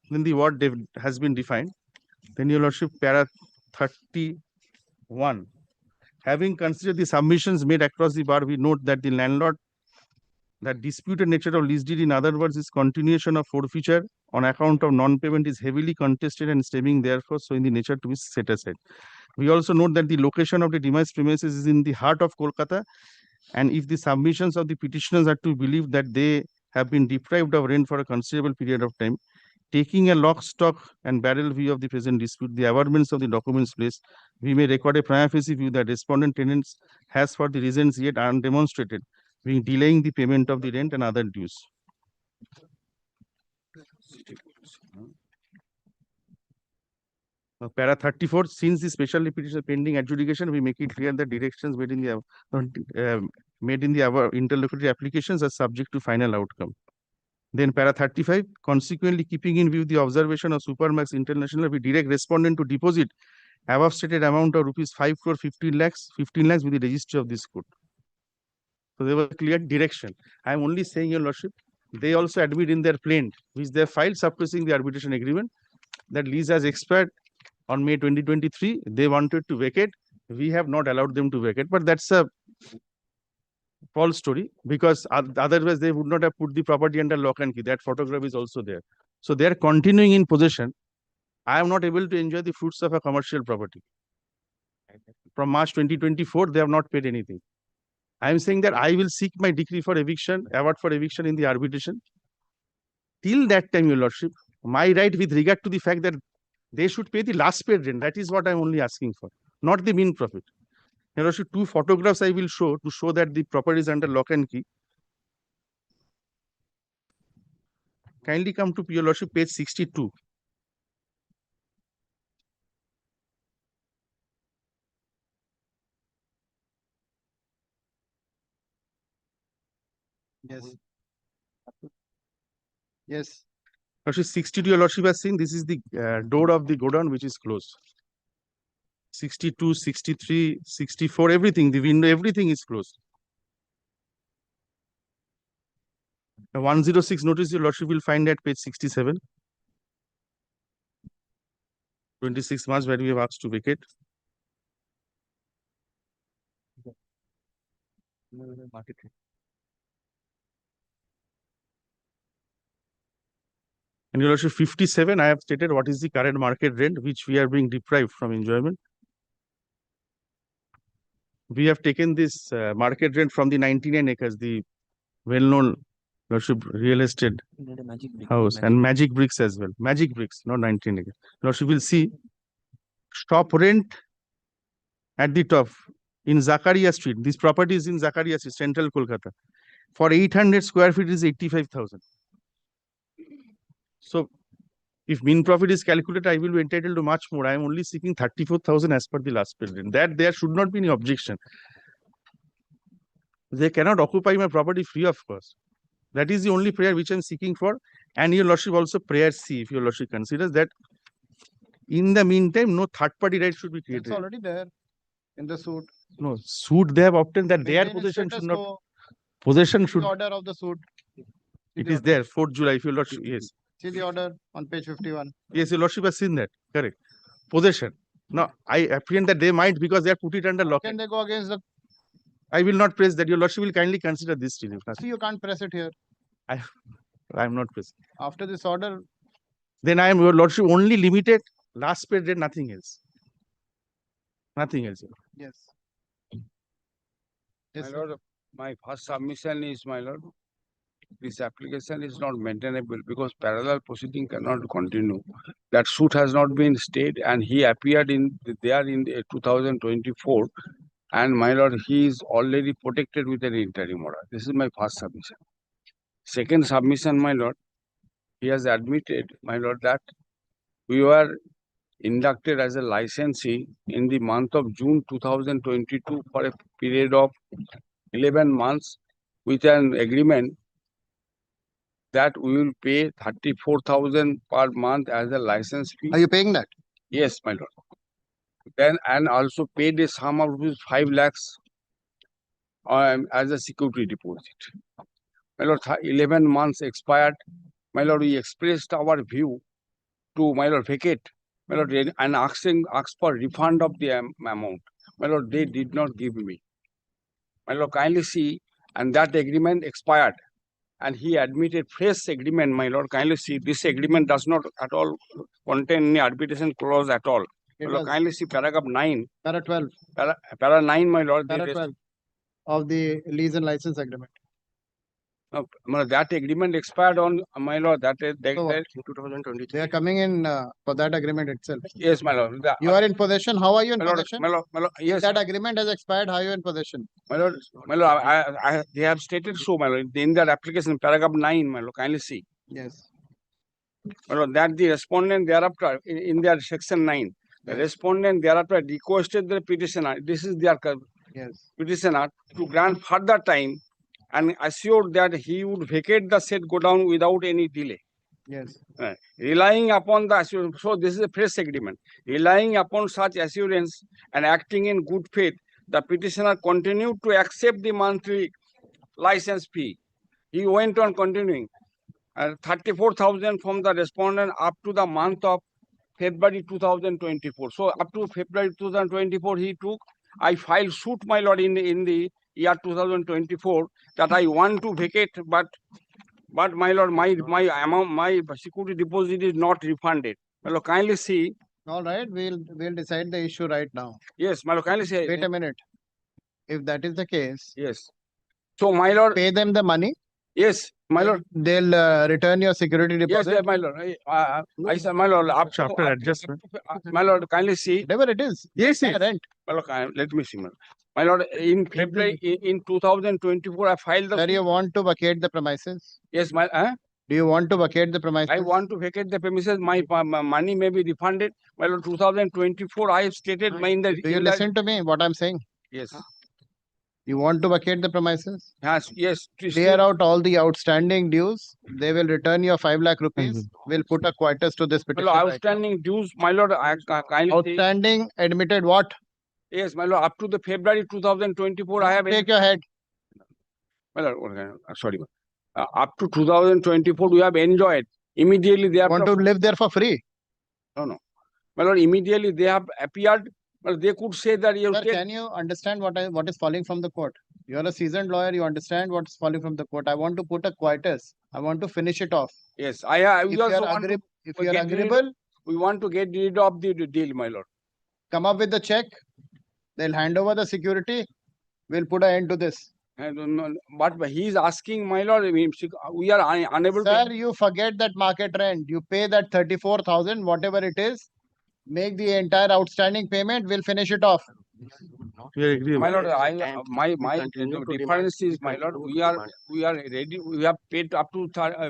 Then the word has been defined. Then your lordship, para 31. Having considered the submissions made across the bar, we note that the landlord, that disputed nature of lease deed, in other words, is continuation of forfeiture on account of non-payment, is heavily contested and stemming therefore so in the nature to be set aside. We also note that the location of the demised premises is in the heart of Kolkata, and if the submissions of the petitioners are to believe that they have been deprived of rent for a considerable period of time, taking a lock, stock, and barrel view of the present dispute, the averments of the documents placed, we may record a prima facie view that respondent tenants has, for the reasons yet undemonstrated, been delaying the payment of the rent and other dues. Para 34, since the special petition pending adjudication, we make it clear that directions made in the our interlocutory applications are subject to final outcome. Then para 35, consequently keeping in view the observation of Supermax International, we direct respondent to deposit above stated amount of rupees 5 crore 15 lakhs with the registry of this court. So there was a clear direction. I am only saying, your lordship, they also admit in their plaint, which they filed suppressing the arbitration agreement, that lease has expired on May 2023. They wanted to vacate. We have not allowed them to vacate, but that's a false story, because otherwise they would not have put the property under lock and key. That photograph is also there. So they are continuing in possession. I am not able to enjoy the fruits of a commercial property. From March 2024, they have not paid anything. I am saying that I will seek my decree for eviction, award for eviction in the arbitration. till that time, your lordship, my right with regard to the fact that they should pay the last paid rent, that is what I'm only asking for, not the mean profit. Your lordship, two photographs I will show to show that the property is under lock and key. Kindly come to your lordship, page 62. Yes. Yes. Lordship, 62, your lordship has seen, this is the door of the godown which is closed. 62, 63, 64, everything, the window, everything is closed. Now 106 notice, your lordship will find at page 67. 26 March, where we have asked to vacate. Market rate. And your lordship, 57, I have stated what is the current market rent which we are being deprived from enjoyment. We have taken this market rent from the 99 acres, the well-known lordship real estate house, and magic bricks as well. Magic bricks, not 19 acres. Lordship will see shop rent at the top in Zakaria Street. This property is in Zakaria Street, Central Kolkata. For 800 square feet is 85,000. So if mean profit is calculated, I will be entitled to much more. I am only seeking 34,000 as per the last paid rent. That there should not be any objection. They cannot occupy my property free of cost. That is the only prayer which I am seeking for. And your lordship also prayer C, if your lordship considers that in the meantime, no third party right should be created. It's already there in the suit. No, suit they have obtained that their Maintain possession status should not, quo. possession See should, the order of the suit. See it the is order. there, 4th July, if your lordship, yes. See the order on page 51. Yes, your lordship has seen that, correct. Possession. Now, I apprehend that they might because they have put it under lock. Can they go against the? I will not press that. Your lordship will kindly consider this relief. See, you can't press it here. I am not pressing. After this order, Then I am, your lordship, only limited last paid rate, nothing else. Nothing else. yes. My Yes, sir. lord, my first submission is, my lord, this application is not maintainable because parallel proceeding cannot continue. That suit has not been stayed and he appeared in there in 2024. And my lord, he is already protected with an interim order. This is my first submission. Second submission, my lord, he has admitted, my lord, that we were inducted as a licensee in the month of June 2022 for a period of 11 months with an agreement that we will pay 34,000 per month as a license fee. Are you paying that? Yes, my lord. Then and also paid a sum of rupees 5 lakhs as a security deposit. My lord, 11 months expired. My lord, we expressed our view to my lord vacate. My lord, and asked for refund of the amount. My lord, they did not give me. My lord, kindly see, and that agreement expired. And he admitted fresh agreement, my lord. Kindly see, this agreement does not at all contain any arbitration clause at all. It My lord, does. kindly see paragraph 9. Para 12. Para 9, my lord. Para 12 of the lease and license agreement. My lord, that agreement expired on, my lord, that is, So what? 2023. They are coming in for that agreement itself. yes, my lord. You are in possession. How are you in my lord, possession? my lord, yes, That agreement has expired. How are you in possession? my lord, they have stated so, my lord, in their application, paragraph 9, my lord, kindly see. Yes. My lord, that the respondent thereafter, in their section 9, the Yes. respondent thereafter requested the petitioner, this is their Yes. petitioner, to grant further time and assured that he would vacate the said godown without any delay. Yes. Relying upon the assurance, so this is a fresh agreement. Relying upon such assurance and acting in good faith, the petitioner continued to accept the monthly license fee. He went on continuing. 34,000 from the respondent up to the month of February 2024. So up to February 2024, he took. I filed suit, my lord, in the year 2024 that I want to vacate, but my lord, my amount, my security deposit is not refunded. My lord, kindly see. All right. We'll decide the issue right now. Yes, my lord, kindly see. Wait a minute. If that is the case, Yes. So my lord, pay them the money Yes, my lord. They'll return your security Yes, deposit. yes, my lord. I said, my lord, After adjustment. my lord, kindly see. Whatever it is. Yes, yes. Rent. My lord, let me see, my lord. My lord, in February, in 2024, I filed the. Sir, you want to vacate the premises? Yes, my. Do you want to vacate the premises? I want to vacate the premises. My money may be refunded. My lord, 2024, I have stated my in the. Do you listen to me? What I'm saying? Yes. You want to vacate the premises? Yes. Yes. Clear out all the outstanding dues. They will return your 5 lakh rupees. We'll put a quietus to this My petition. lord, right now. outstanding dues, my lord, I kindly. Outstanding admitted what? Yes, my lord, up to the February 2024, I have. Take your head. My lord, sorry. Up to 2024, we have enjoyed. Immediately they have. Want to live there for free? No. My lord, immediately they have appeared. But they could say that you Sir, can you understand what is falling from the court? You are a seasoned lawyer. You understand what's falling from the court. I want to put a quietus. I want to finish it off. Yes, If you are agreeable, we want to get rid of the deal, my lord. come up with the check. They'll hand over the security. We'll put an end to this. But he is asking, my lord, we are unable Sir, to. you forget that market rent. You pay that 34,000, whatever it is. Make the entire outstanding payment. We'll finish it off. We agree. My lord, my difference is, my lord, we are ready. We have paid up to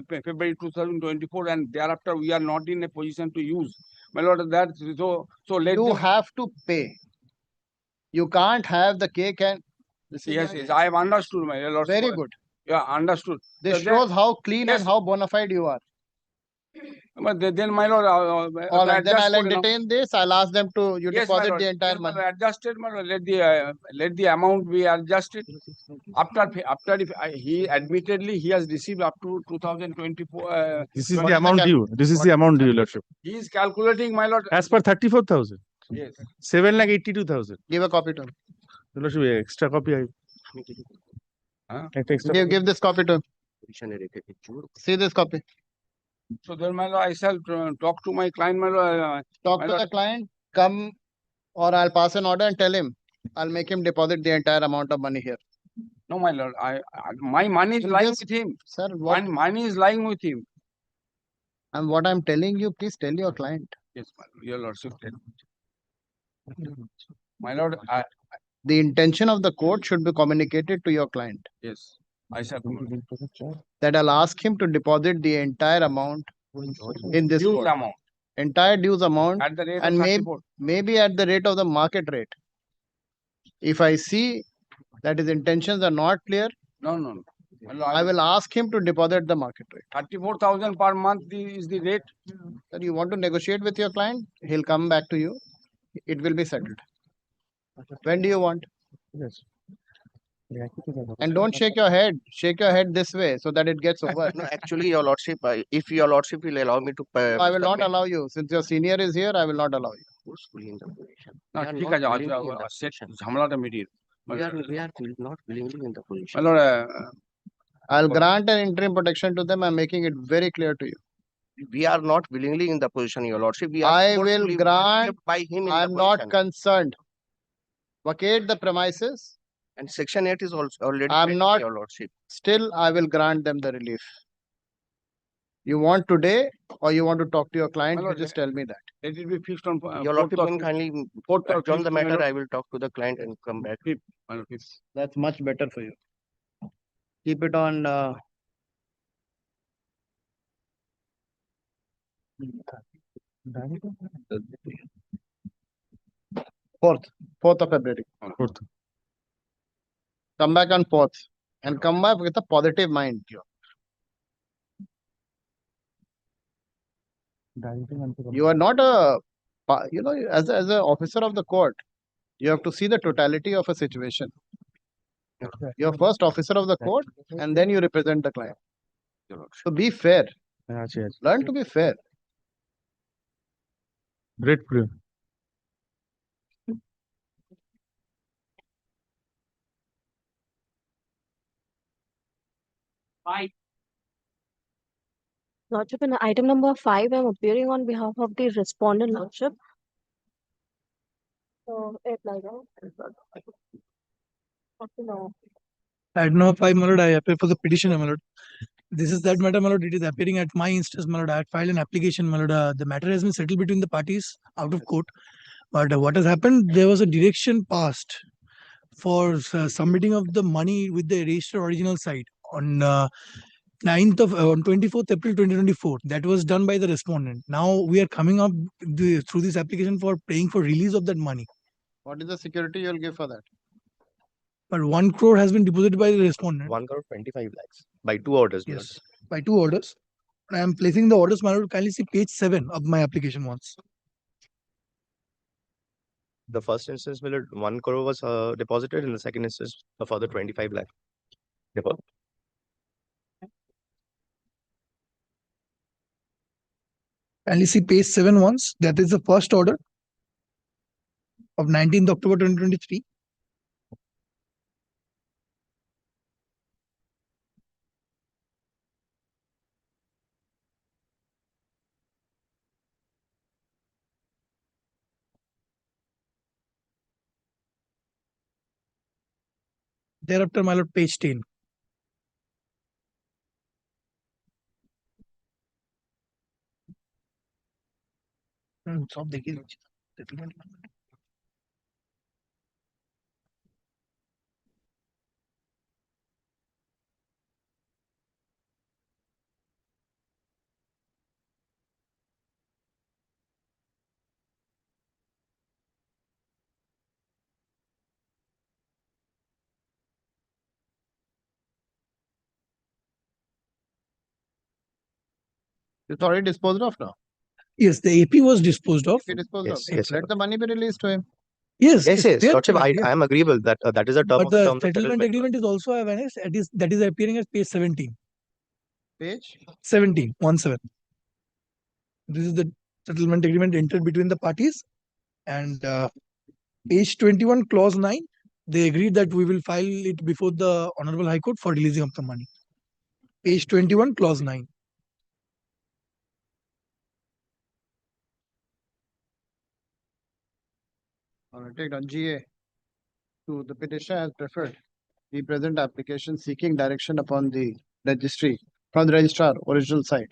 February 2024, and thereafter we are not in a position to use. My lord, that so let You have to pay. You can't have the cake and. Yes, I have understood, my lord. Very good. Yeah, understood. This shows how clean and how bona fide you are. But then, my lord, All right, then I'll entertain this. I'll ask them to deposit the entire money. Adjusted, my lord, let the amount be adjusted. He admittedly he has received up to 2024. This is the amount due. This is the amount due, Lordship. He is calculating, my lord. As per 34,000. Yes. 7,82,000. Give a copy to him. Lordship, extra copy. Give this copy to him. See this copy. So then, my lord, I shall talk to my client, my lord. Talk to the client. Come, or I'll pass an order and tell him. I'll make him deposit the entire amount of money here. No, my lord. My money is lying with him. Sir, what? My money is lying with him. And what I'm telling you, please tell your client. Yes, my lord. Your lordship. My lord, the intention of the court should be communicated to your client. Yes, I shall. That I'll ask him to deposit the entire amount in this dues court. amount. Entire dues amount At the rate and of maybe at the rate of the market rate. If I see that his intentions are not clear, no. I will ask him to deposit the market rate. 34,000 per month is the rate. Sir, you want to negotiate with your client? He'll come back to you. It will be settled. When do you want? Yes. And don't shake your head. Shake your head this way so that it gets over. No, actually, your lordship, if your lordship will allow me to pay. I will not allow you. Since your senior is here, I will not allow you. Forcefully in the position. No, We are ठीक not है, willingly in the position. झमला meeting. We are not willingly in the position. My lord, I'll grant an interim protection to them. I'm making it very clear to you. We are not willingly in the position, your lordship. We are I will forcefully grant. kept by him in I'm the not position. concerned. Vacate the premises. And Section 8 is also already I'm paid, not. your lordship. Still, I will grant them the relief. You want today or you want to talk to your client? My You lord, just tell me that. let it be fixed on. Your lordship can kindly adjourn the my matter. lord. I will talk to the client and come back. My lord, fifth. That's much better for you. Keep it on. Fourth of February. Fourth. Come back on 4th and come back with a positive mind. You are not as an officer of the court, you have to see the totality of a situation. You're first officer of the court and then you represent the client. So be fair. Learn to be fair. Great prayer. Lordship, in item number 5, I'm appearing on behalf of the respondent, Lordship. So, it like that. Item number 5, my lord, I appear for the petitioner, my lord. This is that matter, my lord. It is appearing at my instance, my lord. I had filed an application, my lord. The matter has been settled between the parties out of court. But what has happened, there was a direction passed for submitting of the money with the registered original site on 24th April 2024. That was done by the respondent. Now we are coming up through this application for paying for release of that money. What is the security you'll give for that? But 1 crore has been deposited by the respondent. 1 crore 25 lakhs by 2 orders. my lord. Yes, by 2 orders. I am placing the orders, my lord. Kindly see page 7 of my application once. The first instance, my lord, 1 crore was deposited. In the second instance, a further 25 lakh deposit. Kindly see page 7 once. That is the first order of 19th October 2023. Thereafter, my lord, page 10. सब देखिए settlement. It's already disposed of now. Yes, the AP was disposed of. He disposed Yes, of. yes, Let the money be released to him. Yes, Yes, yes, there, Lordship, yes. I am agreeable that that is a term But of the terms of settlement settlement. agreement is also a annexed. That is appearing as page 17. Page 17, 17. This is the settlement agreement entered between the parties. And page 21, clause 9, they agreed that we will file it before the Honorable High Court for releasing of the money. Page 21, clause 9. All right, take down GA. To the petitioner has preferred the present application seeking direction upon the registry from the registrar original site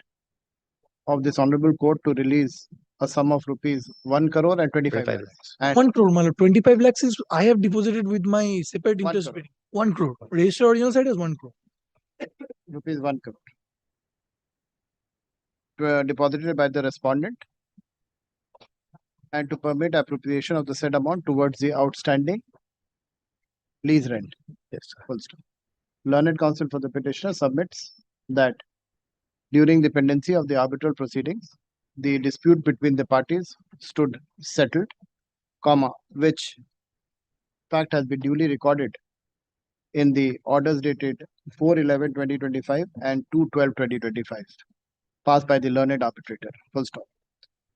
of this honorable court to release a sum of rupees 1 crore and 25 25 lakhs. And 1 crore, my lord. 25 lakhs is I have deposited with my separate 1 interest crore. rate. 1 crore. Registered original side is 1 crore. rupees 1 crore. Deposited by the respondent and to permit appropriation of the said amount towards the outstanding lease rent. Yes, sir. Full stop. Learned counsel for the petitioner submits that during the pendency of the arbitral proceedings, the dispute between the parties stood settled, comma, which fact has been duly recorded in the orders dated 4/11/2025 and 2/12/2025, passed by the learned arbitrator. Full stop.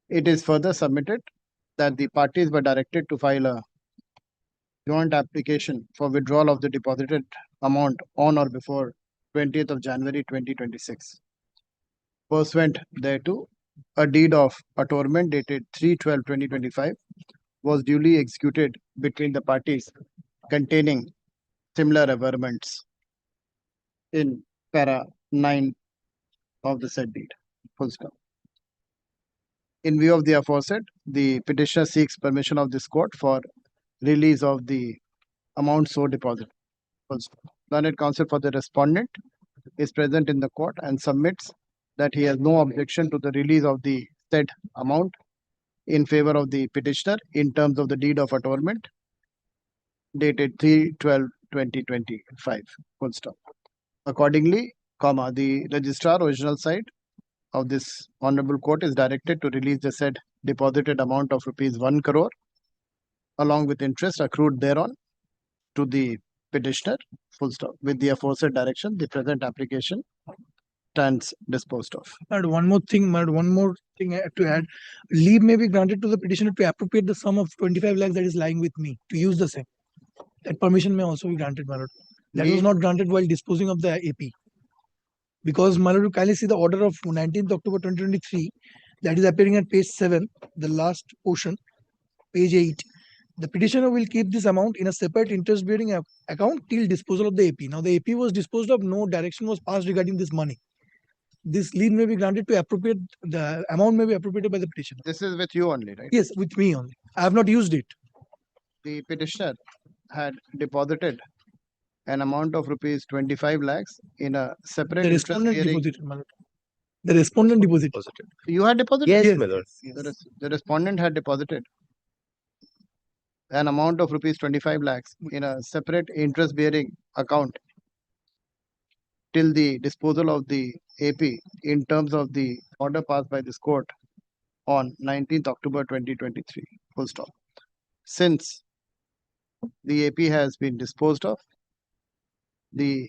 It is further submitted that the parties were directed to file a joint application for withdrawal of the deposited amount on or before 20th of January 2026. Pursuant thereto, a deed of attornment dated 3/12/2025 was duly executed between the parties containing similar averments in para 9 of the said deed. Full stop. In view of the aforesaid, the petitioner seeks permission of this court for release of the amount so deposited. Full stop. Learned counsel for the respondent is present in the court and submits that he has no objection to the release of the said amount in favor of the petitioner in terms of the deed of attornment dated 3/12/2025. Full stop. Accordingly, comma, the registrar original side of this honorable court is directed to release the said deposited amount of rupees 1 crore along with interest accrued thereon to the petitioner. Full stop. With the aforesaid direction, the present application stands disposed of. And one more thing I have to add. Leave may be granted to the petitioner to appropriate the sum of 25 lakhs that is lying with me to use the same. That permission may also be granted, my lord. That was not granted while disposing of the AP. Because, my lord, you kindly see the order of 19th October 2023 that is appearing at page 7, the last portion, page 8. The petitioner will keep this amount in a separate interest-bearing account till disposal of the AP. Now, the AP was disposed of, no direction was passed regarding this money. This lien may be granted to appropriate, the amount may be appropriated by the petitioner. This is with you only, right? Yes, with me only. I have not used it. The petitioner had deposited an amount of rupees 25 lakhs in a separate The interest respondent bearing. deposited, my lord. The respondent deposited. You had deposited? Yes, my lord. The respondent had deposited an amount of rupees 25 lakhs in a separate interest bearing account till the disposal of the AP in terms of the order passed by this court on 19th October 2023. Full stop. Since the AP has been disposed of, the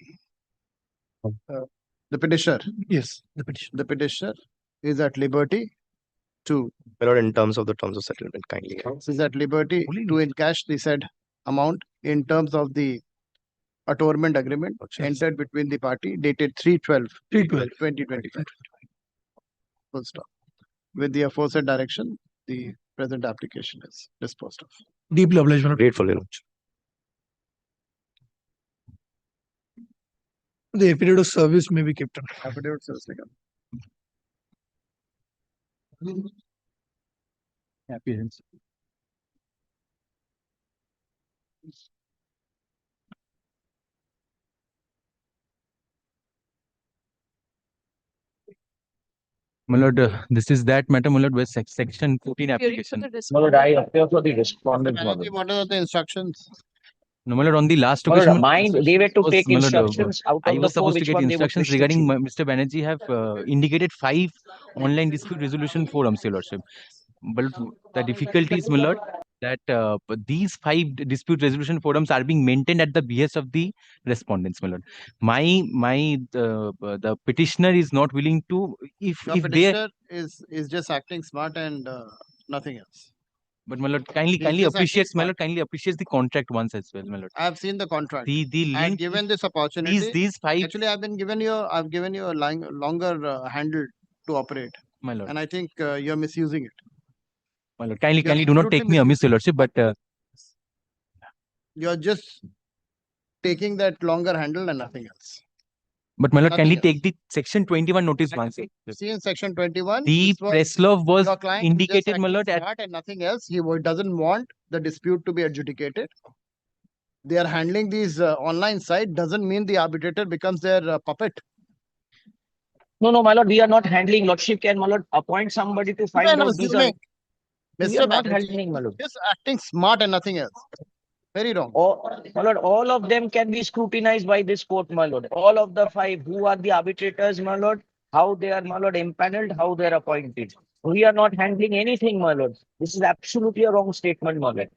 petitioner, Yes, the petitioner. the petitioner is at liberty to My lord, in terms of the terms of settlement, kindly. is at liberty to encash the said amount in terms of the atonement agreement entered between the party dated 3/12/2025. Full stop. With the aforesaid direction, the present application is disposed of. Deeply obliged, my lord. Grateful, your lordship. The affidavit of service may be kept on. Affidavit of service legal. Appearance. My lord, this is that matter, my lord, where section 14 application. My lord, I appear for the respondent, my Banerjee, lord. what are the instructions? No, my lord, on the last My lord, occasion, mine, they were to was, take my lord, instructions out I of the was four, supposed to which get one they would instructions wish to regarding choose. Mr. Banerjee have indicated 5 online dispute resolution forums, your lordship. But the difficulty is, my lord, that these 5 dispute resolution forums are being maintained at the behest of the respondents, my lord. The petitioner is not willing to, Your if they, petitioner is just acting smart and nothing else. but my lord, kindly He's just acting appreciates, my smart. lord, kindly appreciates the contract once as well, my lord. I have seen the contract. The I had link, given this opportunity. these 5, Actually, I've given you a longer handle to operate, my lord. and I think you're misusing it. My lord, kindly You're do not absolutely take me amiss, your lordship, but You're just taking that longer handle and nothing else. my lord, Nothing kindly else. take the section 21 notice once. See in section 21, The this was press law was your client indicated, just my acting lord, at smart and nothing else. He doesn't want the dispute to be adjudicated. They are handling these online site doesn't mean the arbitrator becomes their puppet. No, no, my lord, we are not handling. Lordship can, my lord, appoint somebody to find When out these are. assuming, We are Mr. not Banerjee, handling, my lord. just acting smart and nothing else. Very wrong. My lord, all of them can be scrutinized by this court, my lord. All of the 5, who are the arbitrators, my lord, how they are, my lord, empaneled, how they are appointed. We are not handling anything, my lord. This is absolutely a wrong statement, my lord.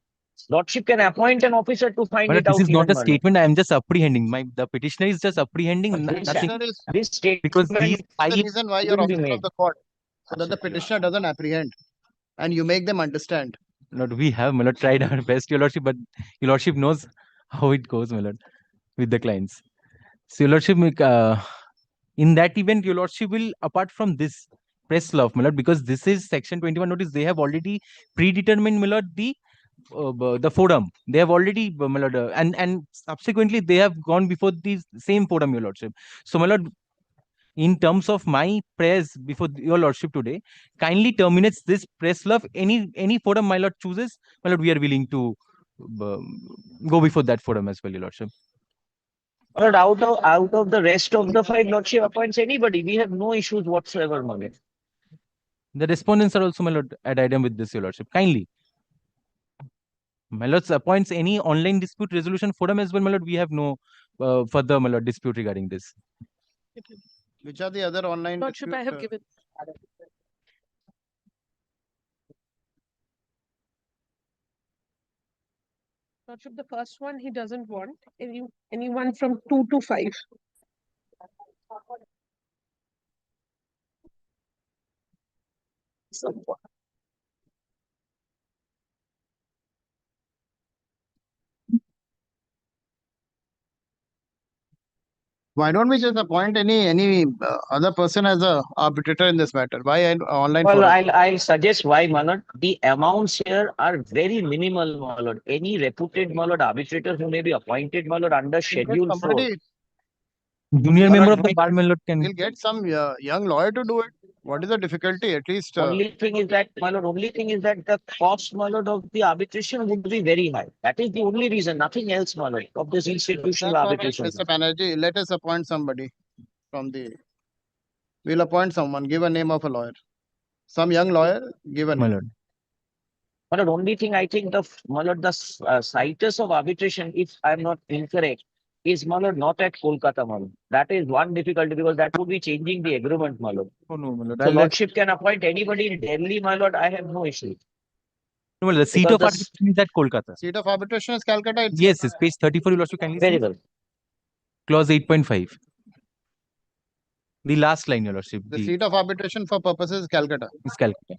Lordship can appoint an officer to find my lord, it this out is not even, a my lord. statement. I am just apprehending. The petitioner is just apprehending This, nothing, this statement because these The 5, reason why you're will be officer of made. the court, so that the petitioner doesn't apprehend and you make them understand. Lord, we have, my lord, tried our best, your lordship, but your lordship knows how it goes, my lord, with the clients. So, your lordship, in that event, your lordship will, apart from this press law, my lord, because this is section 21 notice, they have already predetermined, my lord, the forum. They have already, my lord, and subsequently they have gone before the same forum, your lordship. So, my lord, in terms of my prayers before your lordship today, kindly terminates this press law. Any forum my lord chooses, my lord, we are willing to go before that forum as well, your lordship. My lord, out of the rest of the 5, lordship appoints anybody. We have no issues whatsoever, my lord. The respondents are also, my lord, at item with this, your lordship. Kindly, my lord, appoints any online dispute resolution forum as well, my lord. We have no further, my lord, dispute regarding this. Which are the other online Lordship, I have dispute, given. Lordship, the first one he doesn't want anyone from 2 to 5. Why don't we just appoint any other person as a arbitrator in this matter? Why an online Well, forum? I'll suggest why, my lord. The amounts here are very minimal, my lord. Any reputed, my lord, arbitrator who may be appointed, my lord, under Schedule 4. Somebody, Junior member of the we'll bar, my lord, can. get some young lawyer to do it. What is the difficulty? At least Only thing is that, my lord, only thing is that the cost, my lord, of the arbitration would be very high. That is the only reason, nothing else, my lord, of this institutional that's all right, arbitration. Mr. Banerjee, let us appoint somebody from the. We'll appoint someone. Give a name of a lawyer. Some young lawyer. Give a My name. lord. My lord, only thing I think my lord, the citus of arbitration, if I'm not incorrect, is, my lord, not at Kolkata, my lord. That is one difficulty because that would be changing the agreement, my lord. Oh, no, my lord. So lordship can appoint anybody in Delhi, my lord. I have no issue. No, my lord, the seat Because of the arbitration is at Kolkata. Seat of arbitration is Calcutta. It's Yes, it's page 34, your lordship, kindly very see. well. Clause 8.5. The last line, your lordship. the seat of arbitration for purposes is Calcutta. Is Calcutta.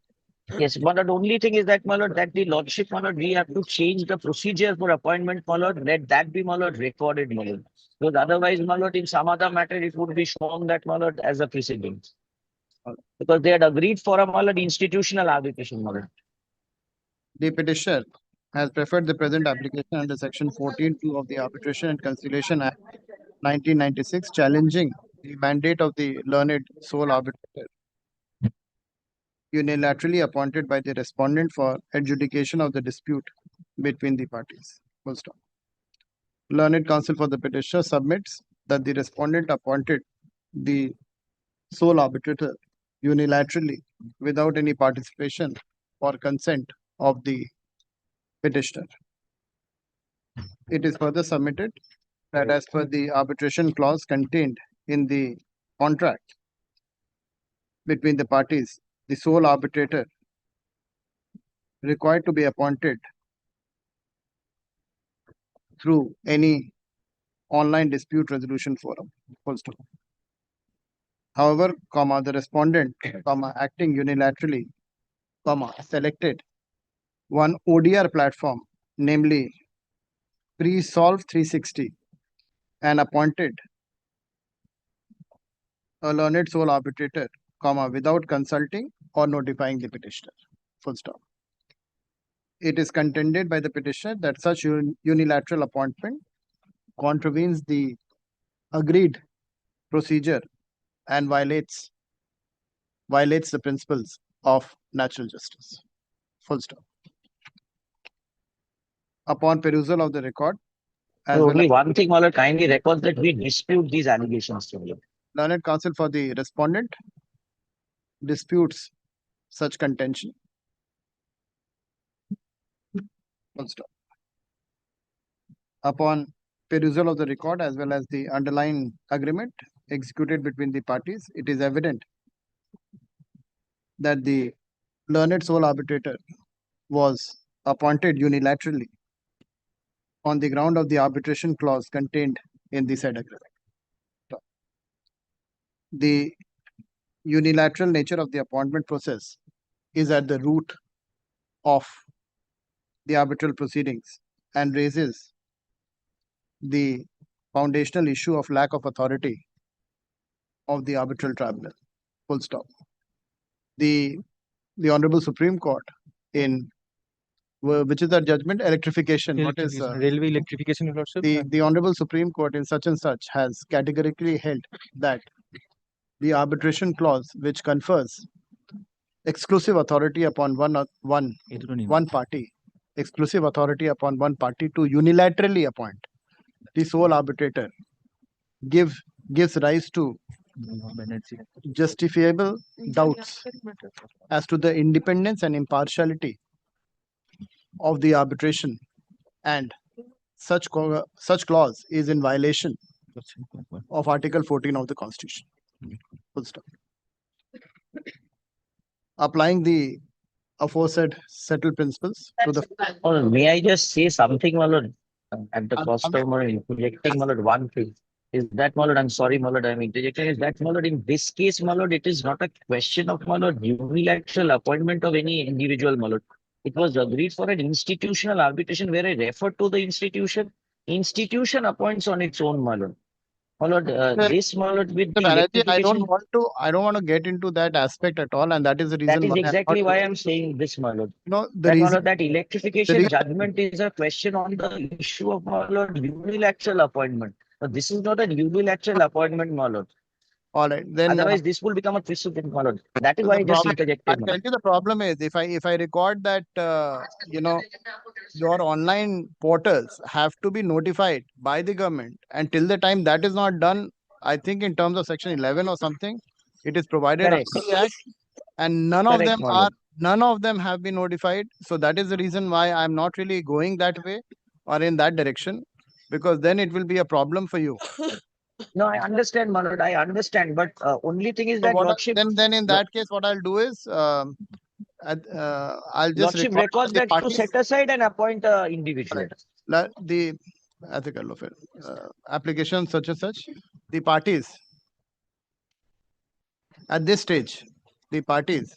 Yes, but the only thing is that, my lord, that the lordship, my lord, we have to change the procedure for appointment, my lord. Let that be, my lord, recorded, my lord. Because otherwise, my lord, in some other matter, it would be shown that, my lord, as a precedent. Because they had agreed for a, my lord, institutional arbitration, my lord. The petitioner has preferred the present application under Section 14(2) of the Arbitration and Conciliation Act 1996, challenging the mandate of the learned sole arbitrator unilaterally appointed by the respondent for adjudication of the dispute between the parties. Full stop. Learned counsel for the petitioner submits that the respondent appointed the sole arbitrator unilaterally without any participation or consent of the petitioner. It is further submitted that as per the arbitration clause contained in the contract between the parties, the sole arbitrator required to be appointed through any online dispute resolution forum. Full stop. However, the respondent, acting unilaterally, selected one ODR platform, namely Pre-Solve 360, and appointed a learned sole arbitrator, without consulting or notifying the petitioner. Full stop. It is contended by the petitioner that such unilateral appointment contravenes the agreed procedure and violates the principles of natural justice. Full stop. Upon perusal of the record, So only one thing, my lord, kindly record that we dispute these allegations, my lord. learned counsel for the respondent disputes such contention. Full stop. Upon perusal of the record as well as the underlying agreement executed between the parties, it is evident that the learned sole arbitrator was appointed unilaterally on the ground of the arbitration clause contained in the said agreement. The unilateral nature of the appointment process is at the root of the arbitral proceedings and raises the foundational issue of lack of authority of the arbitral tribunal. Full stop. The Honorable Supreme Court in which is that judgment? Electrification. What is railway electrification, your lordship? the Honorable Supreme Court in such and such has categorically held that the arbitration clause, which confers exclusive authority upon one party, exclusive authority upon one party to unilaterally appoint the sole arbitrator, gives rise to justifiable doubts as to the independence and impartiality of the arbitration, and such clause is in violation of Article 14 of the Constitution. Full stop. Applying the aforesaid settled principles to the. Oh, may I just say something, my lord, at the cost of, my lord, interjecting, my lord, one thing. Is that, my lord, I'm sorry, my lord, I'm interjecting. Is that, my lord, in this case, my lord, it is not a question of, my lord, unilateral appointment of any individual, my lord. It was agreed for an institutional arbitration where I referred to the institution. Institution appoints on its own, my lord. My lord, Sir, this, my lord, with Mr. the Banerjee, I electrification, don't want to get into that aspect at all, and that is the that reason is why I'm exactly not why doing I'm saying this, my lord. You know, the That, my reason lord, that the electrification reason judgment is a question on the issue of, my lord, unilateral appointment. But this is not a unilateral appointment, my lord. all right, then Otherwise, this will become a precedent, my lord. That is the why I just problem, interjected, I'll my tell lord. you the problem is if I record that your online portals have to be notified by the government, and till the time that is not done, I think in terms of section 11 or something, it is provided under Correct. the act, and none of Correct, them my lord. have been notified. So that is the reason why I'm not really going that way or in that direction, because then it will be a problem for you. No, I understand, my lord. I understand. But only thing is So that, lordship, then in that case, what I'll do is I'll just lordship record records the that to parties, set aside and appoint a individual. the ethical of it, application such and such, the parties at this stage, the parties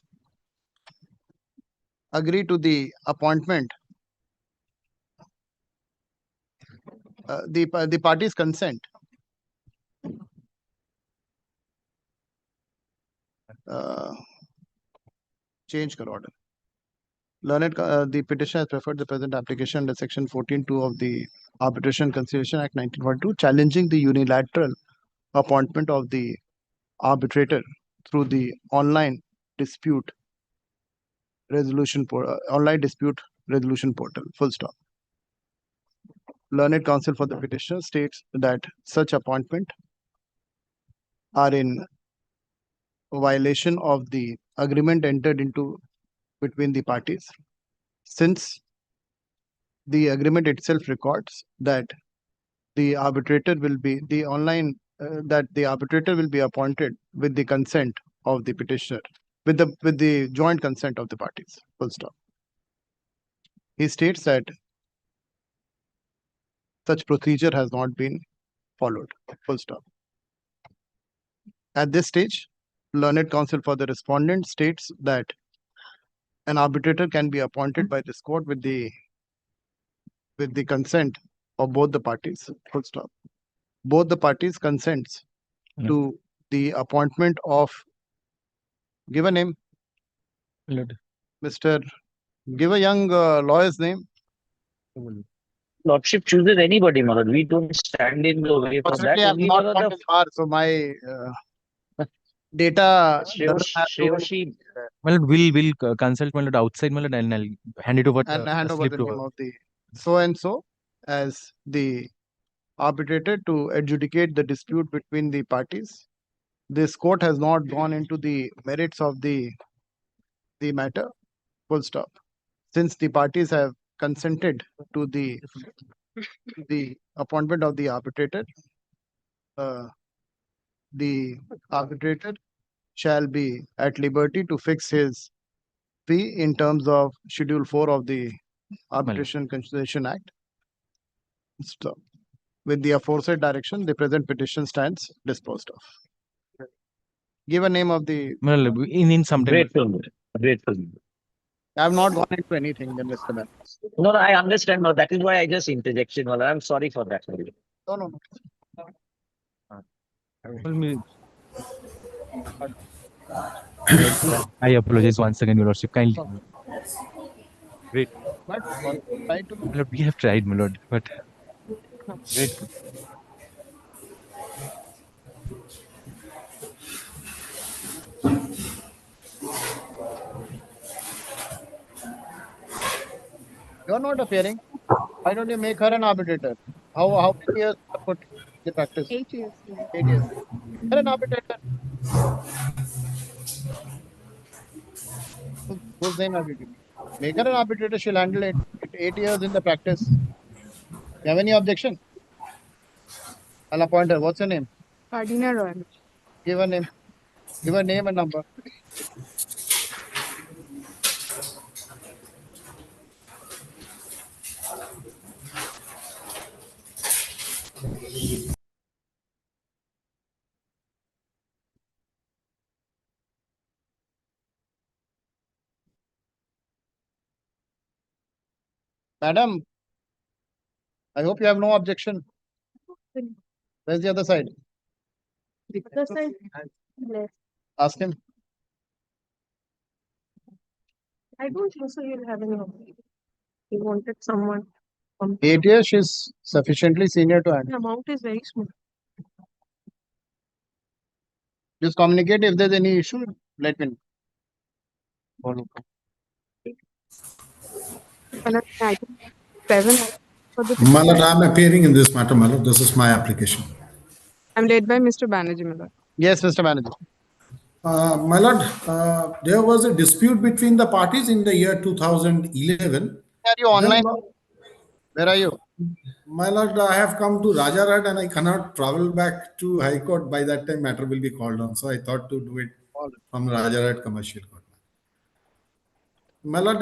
agree to the appointment, the parties consent. Change कर order. The petition has preferred the present application under section 14(2) of the Arbitration Conciliation Act 1942, challenging the unilateral appointment of the arbitrator through the online dispute resolution portal. Full stop. Learned counsel for the petitioner states that such appointment are in violation of the agreement entered into between the parties, since the agreement itself records that the arbitrator will be appointed with the consent of the petitioner, with the joint consent of the parties. Full stop. He states that such procedure has not been followed. Full stop. At this stage, learned counsel for the respondent states that an arbitrator can be appointed by this court with the consent of both the parties. Full stop. Both the parties consents to the appointment of, give a name, Mr. Give a young lawyer's name. Lordship chooses anybody, my lord. We don't stand in the way for that. Fortunately, I'm Only, not my lord, from the the bar, so my data doesn't have to she Well, we'll consult my lord outside, my lord, and I'll hand it over. and hand over slip the to name her. of the so and so as the arbitrator to adjudicate the dispute between the parties. This court has not gone into the merits of the matter. Full stop. Since the parties have consented to the appointment of the arbitrator, the arbitrator shall be at liberty to fix his fee in terms of Schedule 4 of the Arbitration Conciliation Act. Stop. With the aforesaid direction, the present petition stands disposed of. Give a name of the. Well, in some time. grateful. Grateful. I have not gone into anything, Mr. Man. No, I understand. No, that is why I just interjection. Well, I'm sorry for that. No. Well, I apologize once again, Your Lordship. Kindly. Great. But try to. My lord, we have tried, my lord, but grateful. You're not appearing. Why don't you make her an arbitrator? How many years put the practice? 8 years. 8 years. Her an arbitrator. Whose name have you given? Make her an arbitrator. She'll handle it. 8 years in the practice. You have any objection? I'll appoint her. What's her name? Cardina Royal. Give her name. Give her name and number. Madam, I hope you have no objection. Where's the other side? Other side. Ask him. I don't think so you'll have any option. He wanted someone. 8 years, she's sufficiently senior to The handle. amount is very small. Just communicate if there's any issue, let me know. Item 7 for the My lord, I am appearing in this matter, my lord. This is my application. I'm led by Mr. Banerjee, my lord. Yes, Mr. Manager. My lord, there was a dispute between the parties in the year 2011. Are you online? Where are you? My lord, I have come to Rajarat and I cannot travel back to High Court. By that time, matter will be called on. So I thought to do it from Rajarat Commercial Court. My lord,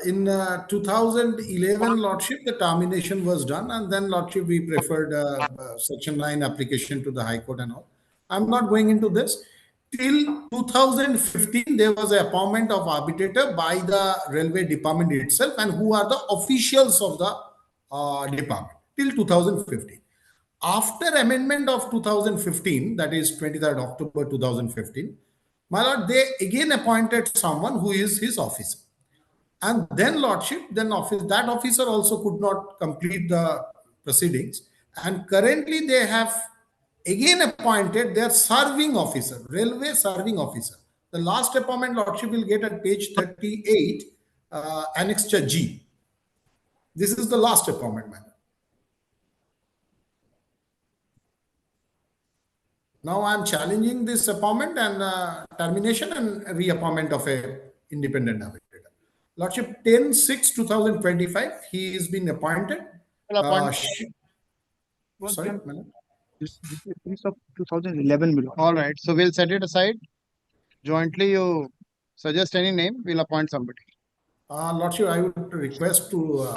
in 2011, Lordship, the termination was done, and then Lordship, we preferred Section 9 application to the High Court and all. I'm not going into this. Till 2015, there was an appointment of arbitrator by the Railway Department itself, and who are the officials of the department till 2015. After amendment of 2015, that is 23rd October 2015, my lord, they again appointed someone who is his officer. And then Lordship, then that officer also could not complete the proceedings. And currently they have again appointed their serving officer, railway serving officer. The last appointment, Lordship, will get at page 38, annexure G. This is the last appointment, madam. Now I am challenging this appointment and termination and reappointment of a independent arbitrator. Lordship, 10/6/2025, he has been appointed. Sorry, madam. This is of 2011. All right. So we'll set it aside. Jointly, you suggest any name, we'll appoint somebody. Lordship, I would request to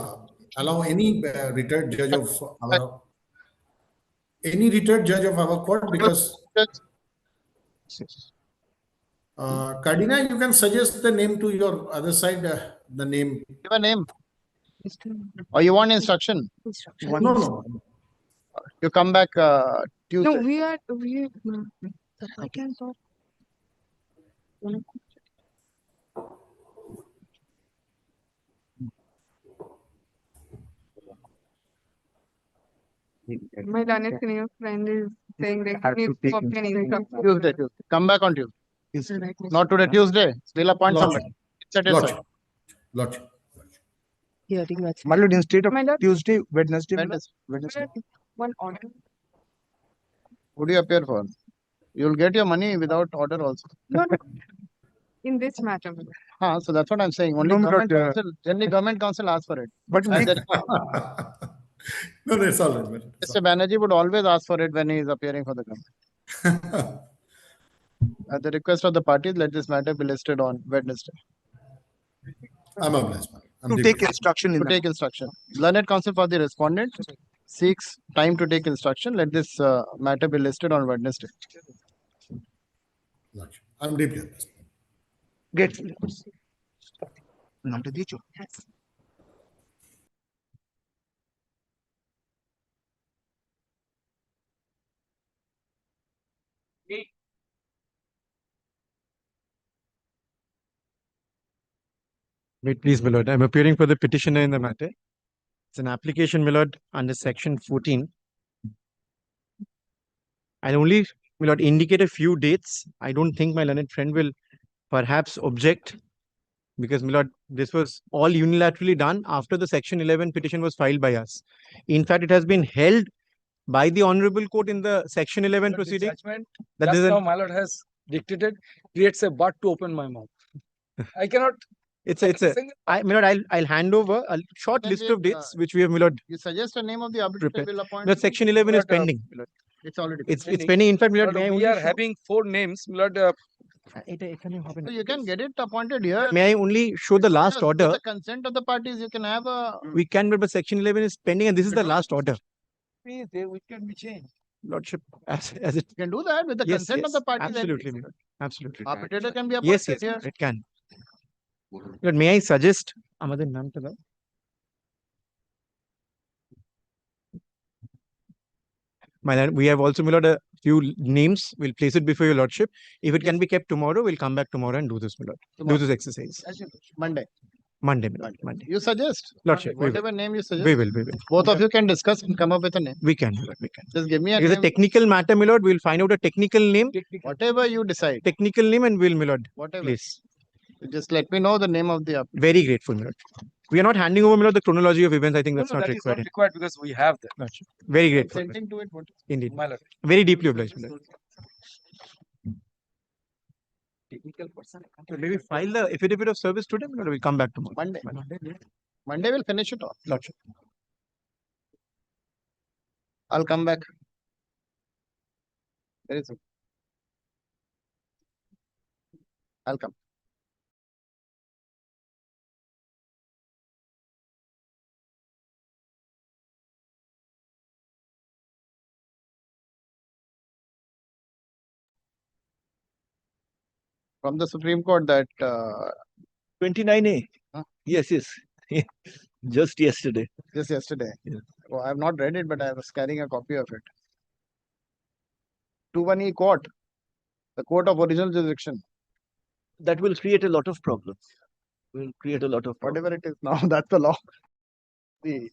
allow any retired judge of our court, because Cardina, you can suggest the name to your other side, the name. Give a name. Or you want instruction? No. You come back Tuesday. No, we I can talk. My learned senior friend is saying that he needs to obtain instruction. Tuesday. Come back on Tuesday. Not today, Tuesday. We'll appoint somebody. Set it aside. Lordship. My lord, instead of My lord. Tuesday, Wednesday. One order. Who do you appear for? You'll get your money without order also. No. In this matter. So that's what I'm saying. Only No, government but, council, generally government council asks for it. But And then No, it's all right, madam. Mr. Banerjee would always ask for it when he is appearing for the government. At the request of the parties, let this matter be listed on Wednesday. I'm obliged, madam. to take instruction in To take instruction. Learned counsel for the respondent seeks time to take instruction. Let this matter be listed on Wednesday. Lordship, I'm deeply obliged. Get নামটা দিয়েছো? Wait, please, my lord. I'm appearing for the petitioner in the matter. It's an application, my lord, under section 14. I'll only, my lord, indicate a few dates. I don't think my learned friend will perhaps object, because, my lord, this was all unilaterally done after the section 11 petition was filed by us. In fact, it has been held by the honorable court in the section 11 proceeding. Judgment That just is now my lord has dictated creates a but to open my mouth. I cannot. My lord, I'll hand over a short list of dates which we have, my lord. You suggest a name of the arbitrator, Prepared. will appoint. No, section 11 is But, pending. my lord. It's already. It's pending. In fact, my lord, Lord, may I we only are show- having 4 names, my lord. So you can get it appointed here. May I only show the last Yes, order? with the consent of the parties, you can have a. We can, but section 11 is pending, and this is the last order. Which can be changed. Lordship, as it. You can do that with the Yes, consent of the parties. absolutely, my lord. Absolutely. Arbitrator can be Yes, appointed yes, here. it can. Lord, may I suggest আমাদের নামটা দাও? My lord, we have also, my lord, a few names. We'll place it before your lordship. If it can be kept tomorrow, we'll come back tomorrow and do this, my lord. Tomorrow. Do this exercise. Monday. Monday, my lord. Monday. You suggest? Lordship, we will. Whatever name you suggest. We will. Both of you can discuss and come up with a name. We can, my lord. We can. Just give me a It is a name. technical matter, my lord. We'll find out a technical name. Whatever you decide. Technical name and we'll, my lord. Whatever. Please. Just let me know the name of the Very grateful, my lord. We are not handing over, my lord, the chronology of events. I think that's No, not that is required. not required because we have that. Lordship. Very grateful. Consenting to it. What? Indeed. My lord. Very deeply obliged, my lord. Technical person. So maybe file the affidavit of service today, my lord. We'll come back tomorrow. Monday. Monday we'll finish it off. Lordship. I'll come back. Very soon. I'll come. From the Supreme Court that 29A. Huh? Yes. Just yesterday. just yesterday. Yeah. Oh, I have not read it, but I was carrying a copy of it. 21E court, the court of original jurisdiction. That will create a lot of problems. Will create a lot of problems. Whatever it is now, that's the law. The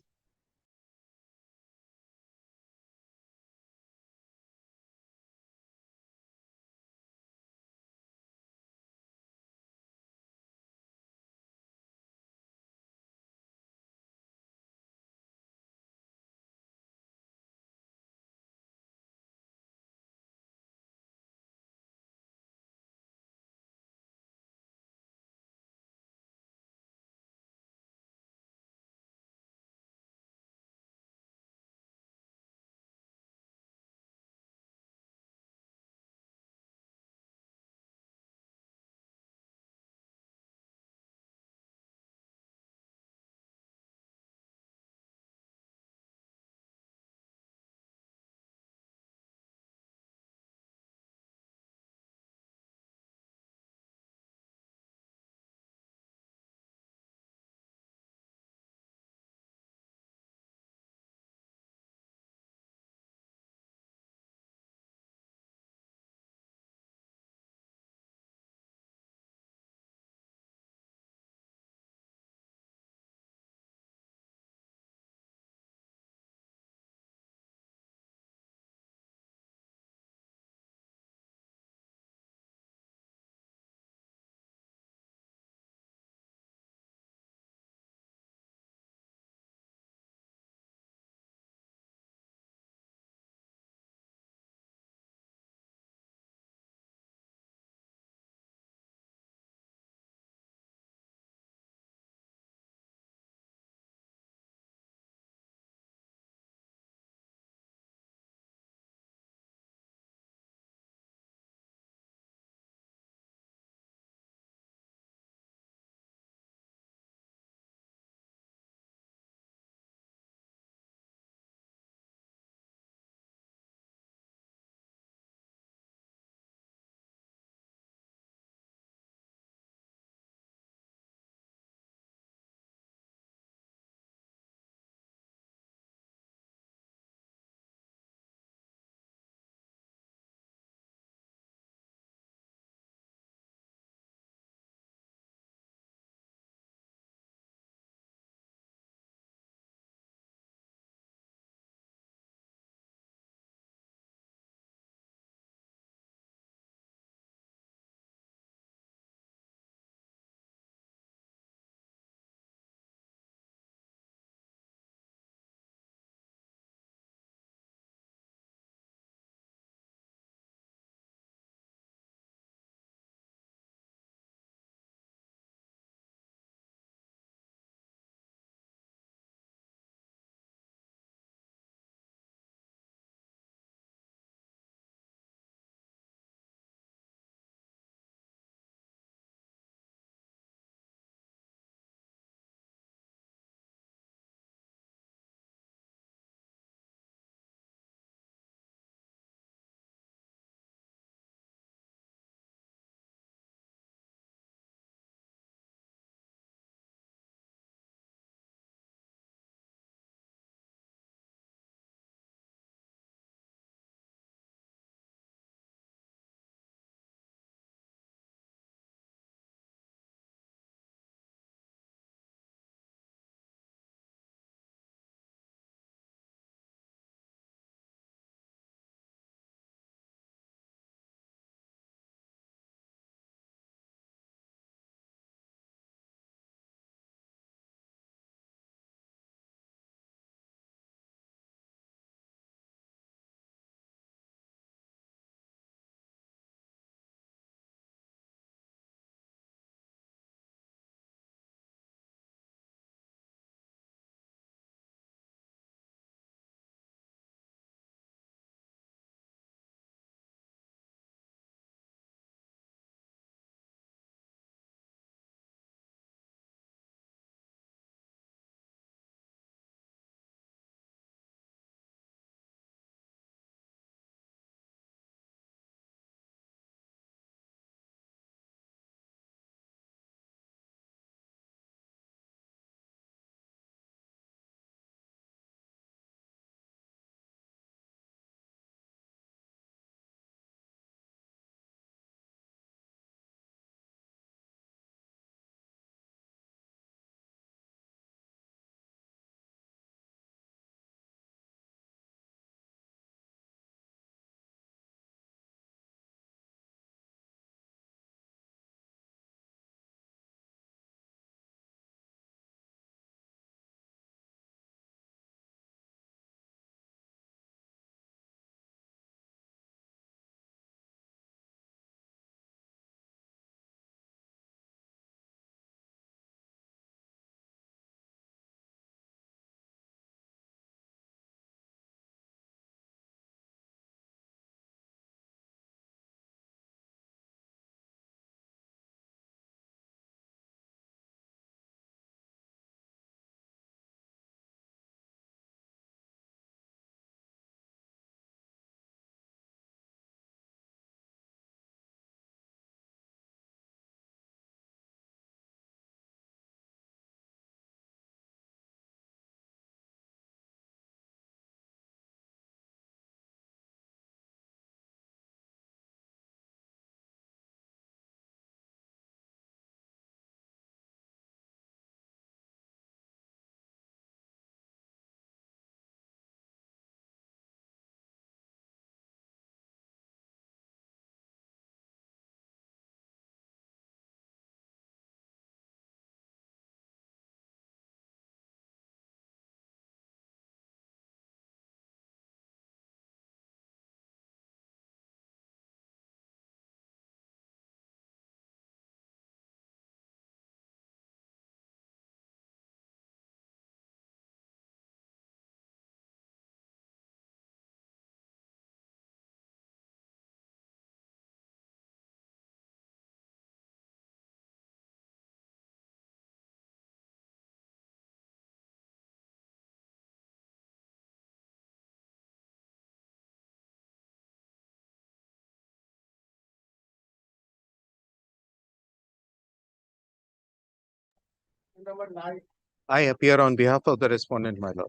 I appear on behalf of the respondent, my lord.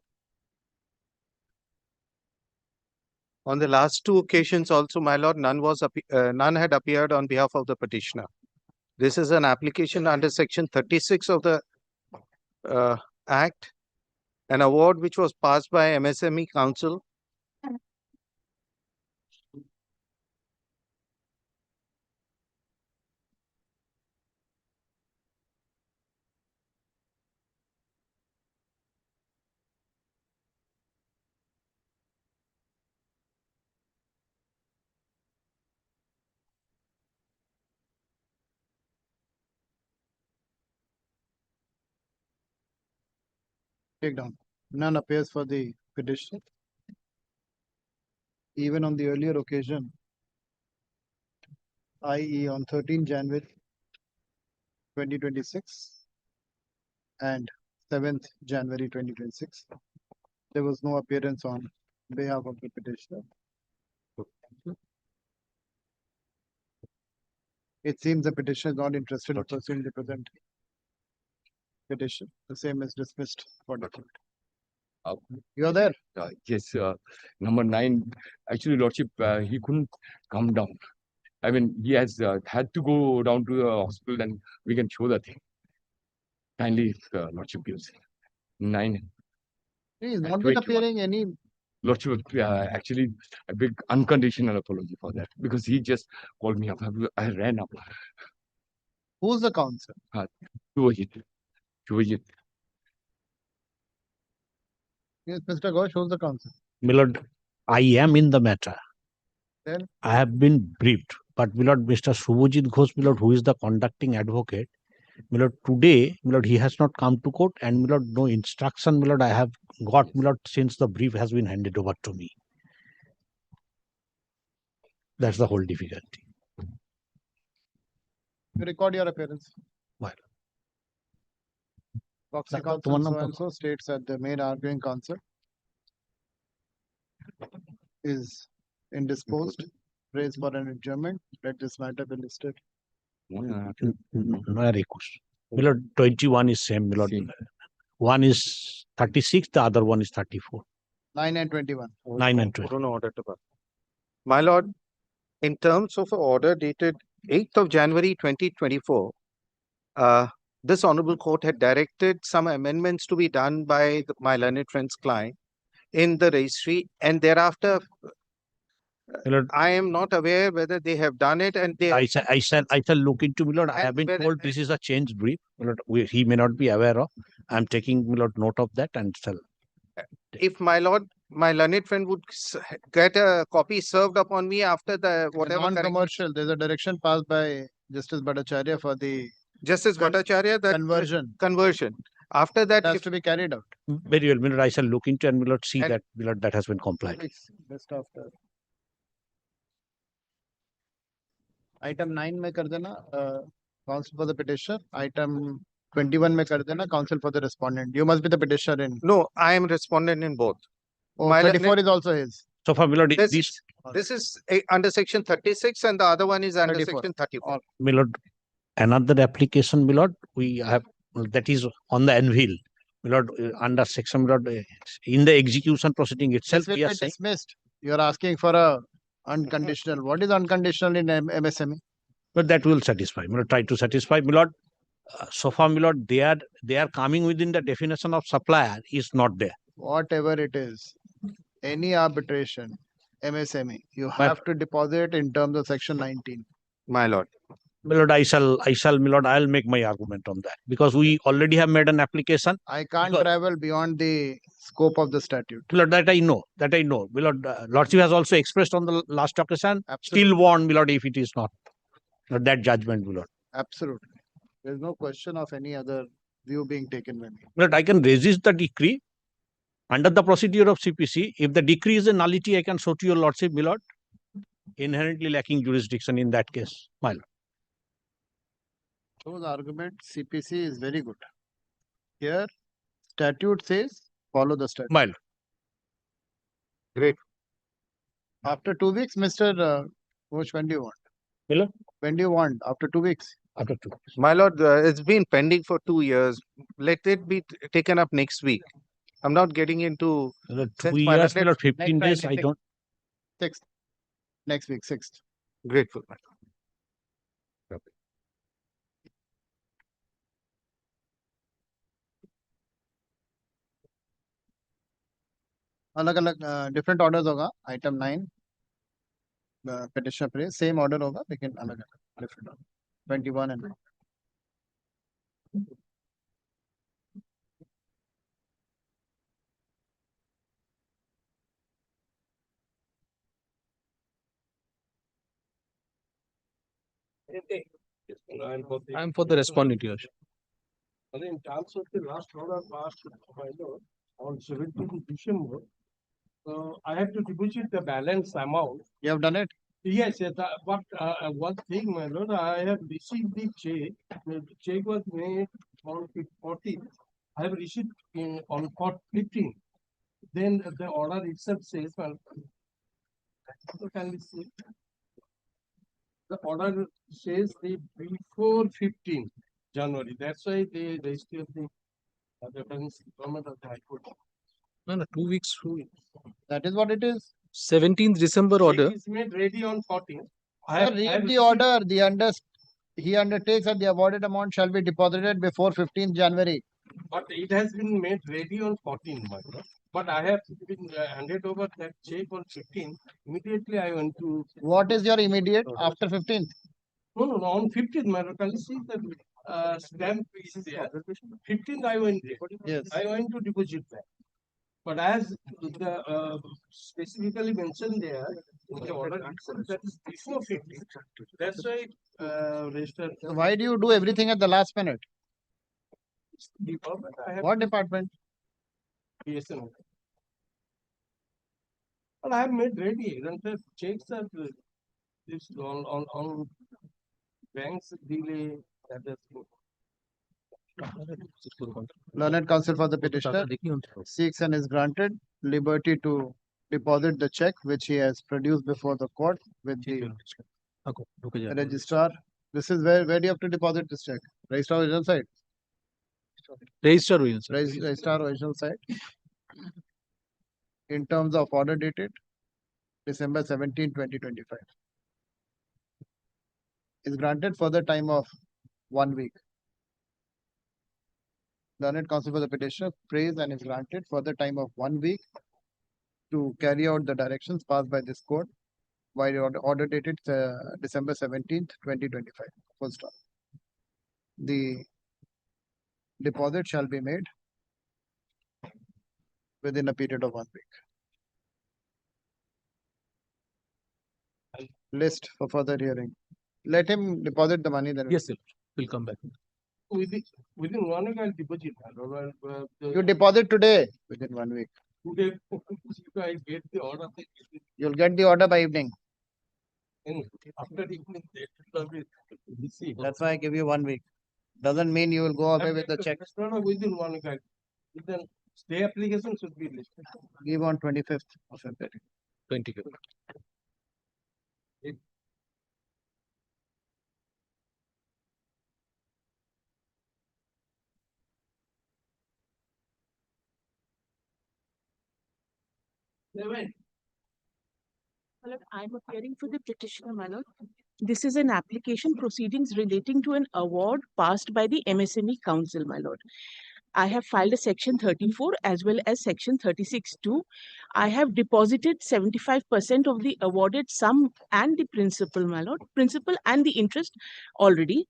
On the last two occasions also, my lord, none had appeared on behalf of the petitioner. This is an application under section 36 of the Act, an award which was passed by MSME Council. Take down. None appears for the petition. Even on the earlier occasion, i.e. on 13 January 2026 and 7th January 2026, there was no appearance on behalf of the petitioner. It seems the petitioner is not interested in pursuing the present petition. The same is dismissed for document. You are there? Yes, number 9. Actually, Lordship, he couldn't come down. I mean, he has had to go down to the hospital, and we can show the thing. Kindly, if Lordship gives 9. He is not been appearing any. Lordship, actually, a big unconditional apology for that, because he just called me up. I ran up. Who's the counsel? Shubhajit. Yes, Mr. Ghosh, who's the counsel? Milord, I am in the matter. Then? I have been briefed, but Milord, Mr. Shubhajit Ghosh, Milord, who is the conducting advocate, Milord, today, Milord, he has not come to court, and Milord, no instruction, Milord, I have got, Milord, since the brief has been handed over to me. That's the whole difficulty. You record your appearance. Well. Proxy counsel so-and-so states that the main arguing counsel is indisposed, prays for an adjournment. Let this matter be listed. No request. Milord, 21 is same, Milord. One is 36, the other one is 34. 9 and 21. 9 and 20. My lord, in terms of an order dated 8th of January 2024, this honorable court had directed some amendments to be done by my learned friend's client in the registry, and thereafter I am not aware whether they have done it, and they I shall look into, Milord. I have been told this is a changed brief. Milord, he may not be aware of. I am taking, Milord, note of that and shall. If my lord, my learned friend would get a copy served upon me after the whatever. Non-commercial. There's a direction passed by Justice Bhattacharya for the Justice Bhattacharya that conversion. After that, it has to be carried out. Very well, Milord. I shall look into and Milord see that, Milord, that has been complied. Best after. Item 9 में कर देना counsel for the petitioner. Item 21 में कर देना counsel for the respondent. You must be the petitioner in. No, I am respondent in both. Oh, 34 is also his. So far, Milord, this is under section 36 and the other one is under section 34. Milord, another application, Milord, we have, that is on the anvil. Milord, under section, Milord, in the execution proceeding itself, This we will are be saying. dismissed. You are asking for a unconditional. What is unconditional in MSME? But that will satisfy. Milord, try to satisfy. Milord, so far, Milord, they are coming within the definition of supplier is not there. Whatever it is, any arbitration, MSME, you have to deposit in terms of section 19. My lord. Milord, I shall, Milord, I'll make my argument on that because we already have made an application. I can't travel beyond the scope of the statute. Milord, that I know. Milord, Lordship has also expressed on the last occasion, still warned, Milord, if it is not. That judgment, Milord. Absolutely. There's no question of any other view being taken by me. Milord, I can resist the decree under the procedure of CPC. If the decree is a nullity, I can show to your Lordship, Milord, inherently lacking jurisdiction in that case, my lord. Those arguments, CPC is very good. Here, statute says follow the statute. My lord. Great. After 2 weeks, Mr. Ghosh, when do you want? Milord? When do you want? After 2 weeks? After 2. My lord, it's been pending for 2 years. Let it be taken up next week. I'm not getting into. Milord, 2 Since my years, lord, Milord, 15 next days, I Friday, don't. 6th. Next week, 6th. Grateful, my lord. अलग-अलग different orders होगा. Item 9 petitioner praise same order होगा लेकिन अलग-अलग different order. 21 and 9. I'm for the respondent here. In terms of the last order passed on 17th December, I have to deposit the balance amount. You have done it? Yes, yes. But one thing, my lord, I have received the check. The check was made on 14th. I have received on 15th. Then the order itself says, well, can we see? The order says the before 15th January. That's why they registered the reference government of the High Court. No, 2 weeks. That is what it is. 17th December order. Check is made ready on 14th. Sir, read the order. He undertakes that the awarded amount shall be deposited before 15th January. But it has been made ready on 14th, my lord. But I have been handed over that check on 15th. Immediately I went to. What is your immediate after 15th? No, on 15th, my lord. Can you see the stamp is there? 15th I went there. Yes. I went to deposit that. But as the specifically mentioned there, in the order itself, that is before 15th. That's why registered. So why do you do everything at the last minute? Department, I have What department? PSN. But I have made ready. And the checks are this on banks delay. That is good. Learned counsel for the petitioner seeks and is granted liberty to deposit the check which he has produced before the court with the registrar. This is where do you have to deposit this check? Registrar original side? Registrar original side. Registrar original side. In terms of order dated December 17, 2025. Is granted for the time of 1 week. Learned counsel for the petitioner prays and is granted for the time of 1 week to carry out the directions passed by this court by order dated December 17th, 2025. Full stop. The deposit shall be made within a period of 1 week. List for further hearing. Let him deposit the money. Then yes, sir. We'll come back. Within 1 week, I'll deposit. You deposit today within 1 week. Today, I get the order. You'll get the order by evening. After evening, it will be received. That's why I give you 1 week. Doesn't mean you will go away with the check. No, within 1 week. Then stay application should be listed. Give on 25th of February. 25th. My lord, I'm appearing for the petitioner, my lord. This is an application proceedings relating to an award passed by the MSME Council, my lord. I have filed a section 34 as well as section 36(2). I have deposited 75% of the awarded sum and the principal, my lord, principal and the interest already.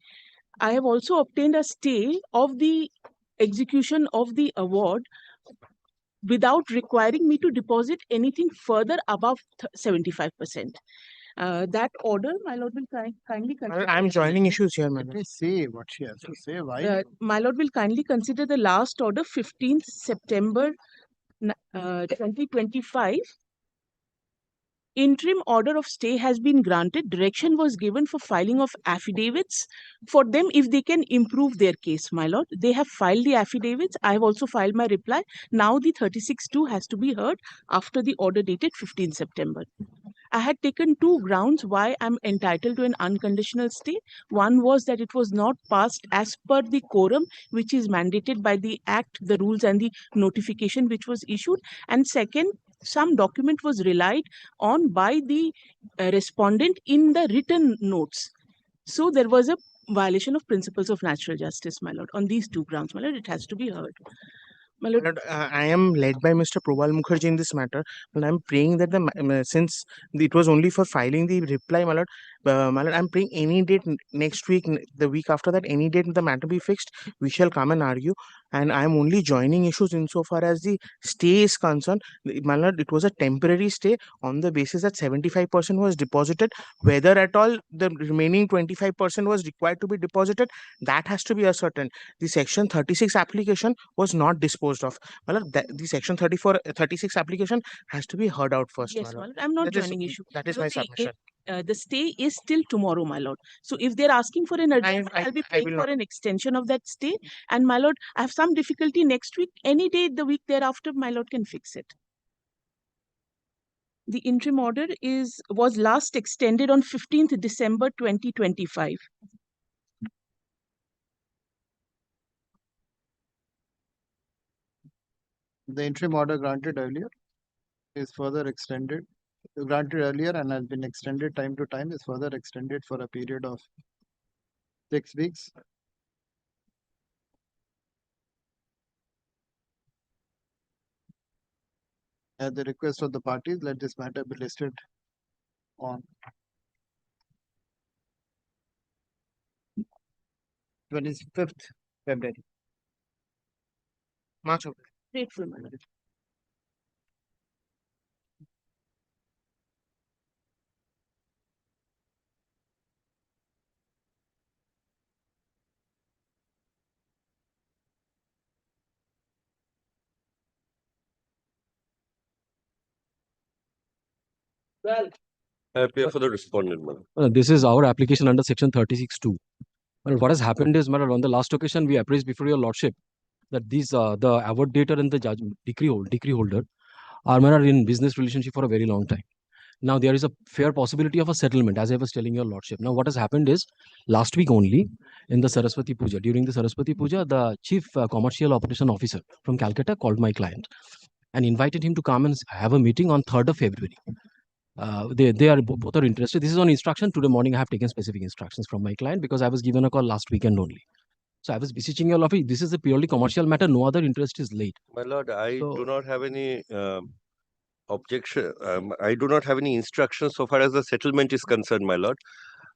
I have also obtained a stay of the execution of the award without requiring me to deposit anything further above 75%. That order, my lord, will kindly consider. I'm joining issues here, my lord. Let me see what she has to say. Why? My lord will kindly consider the last order, 15th September 2025. Interim order of stay has been granted. Direction was given for filing of affidavits for them if they can improve their case, my lord. They have filed the affidavits. I have also filed my reply. Now the 36(2) has to be heard after the order dated 15th September. I had taken two grounds why I'm entitled to an unconditional stay. One was that it was not passed as per the quorum, which is mandated by the Act, the rules, and the notification which was issued. And second, some document was relied on by the respondent in the written notes. So there was a violation of principles of natural justice, my lord. On these two grounds, my lord, it has to be heard. My lord, I am led by Mr. Probal Mukherjee in this matter, and I'm praying that since it was only for filing the reply, my lord, I'm praying any date next week, the week after that, any date the matter be fixed, we shall come and argue. And I'm only joining issues insofar as the stay is concerned. My lord, it was a temporary stay on the basis that 75% was deposited. Whether at all the remaining 25% was required to be deposited, that has to be ascertained. The Section 36 application was not disposed of. The Section 36 application has to be heard out first. yes, my lord, I'm not joining issue. That is My my lord, submission. the stay is till tomorrow, my lord. So if they're asking for an adjournment, I'll be praying for an extension of that stay. And my lord, I have some difficulty next week. Any day the week thereafter, my lord can fix it. The interim order was last extended on 15th December 2025. The interim order granted earlier is further extended. Granted earlier and has been extended time to time is further extended for a period of 6 weeks. At the request of the parties, let this matter be listed on 25th February. Much of Grateful, my lord. I appear for the respondent, madam. This is our application under section 36(2). Well, what has happened is, madam, on the last occasion, we appraised before your lordship that these the award dater and the decree holder are madam, in business relationship for a very long time. Now there is a fair possibility of a settlement, as I was telling your lordship. Now what has happened is, last week only, in the Saraswati Puja, during the Saraswati Puja, the chief commercial operation officer from Calcutta called my client and invited him to come and have a meeting on 3rd of February. They are both are interested. This is on instruction. Today morning, I have taken specific instructions from my client because I was given a call last weekend only. So I was beseeching your office. This is a purely commercial matter. No other interest is laid. My lord, I do not have any objection. I do not have any instructions so far as the settlement is concerned, my lord.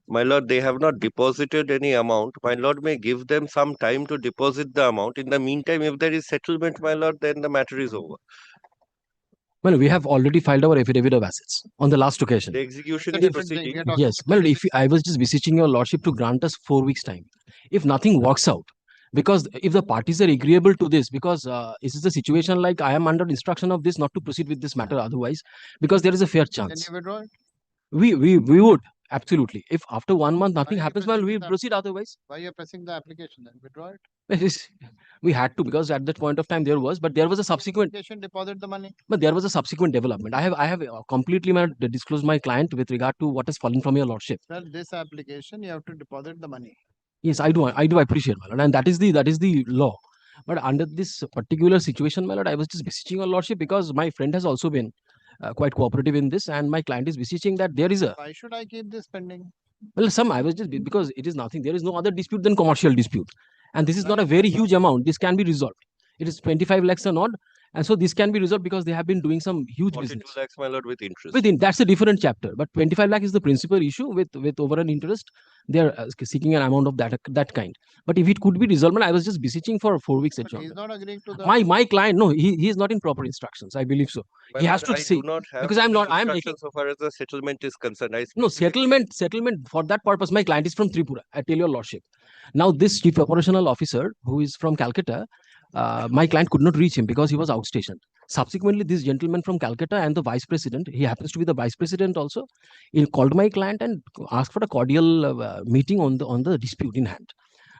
My lord, they have not deposited any amount. My lord may give them some time to deposit the amount. In the meantime, if there is settlement, my lord, then the matter is over. Well, we have already filed our affidavit of assets on the last occasion. The execution is proceeding. Yes, well, if I was just beseeching your lordship to grant us 4 weeks time, if nothing works out, because if the parties are agreeable to this, because this is a situation like I am under instruction of this not to proceed with this matter otherwise, because there is a fair chance. Can you withdraw it? We would absolutely. If after 1 month nothing happens, well, we will proceed otherwise. Why you are pressing the application then? Withdraw it. We had to, because at that point of time there was, but there was a subsequent. Application, deposit the money. But there was a subsequent development. I have completely disclosed my client with regard to what has fallen from your lordship. Sir, this application you have to deposit the money. Yes, I do appreciate, my lord, and that is the law. But under this particular situation, my lord, I was just beseeching your lordship because my friend has also been quite cooperative in this, and my client is beseeching that there is a. Why should I keep this pending? Well, I was just because it is nothing. There is no other dispute than commercial dispute, and this is not a very huge amount. This can be resolved. It is 25 lakhs and odd, and so this can be resolved because they have been doing some huge 42 business. lakhs, my lord, with interest. That's a different chapter. But 25 lakh is the principal issue with over an interest. They are seeking an amount of that kind. But if it could be resolved, I was just beseeching for 4 weeks adjournment. He's not agreeing to the. My client, no, he is not in proper instructions. I believe so. My He has lord, to I say do not have because I'm not. I'm instructions making so far as the settlement is concerned. no settlement for that purpose. My client is from Tripura. I tell your lordship. Now this chief operational officer who is from Calcutta, my client could not reach him because he was outstationed. Subsequently, this gentleman from Calcutta and the vice president, he happens to be the vice president also, he called my client and asked for a cordial meeting on the dispute in hand.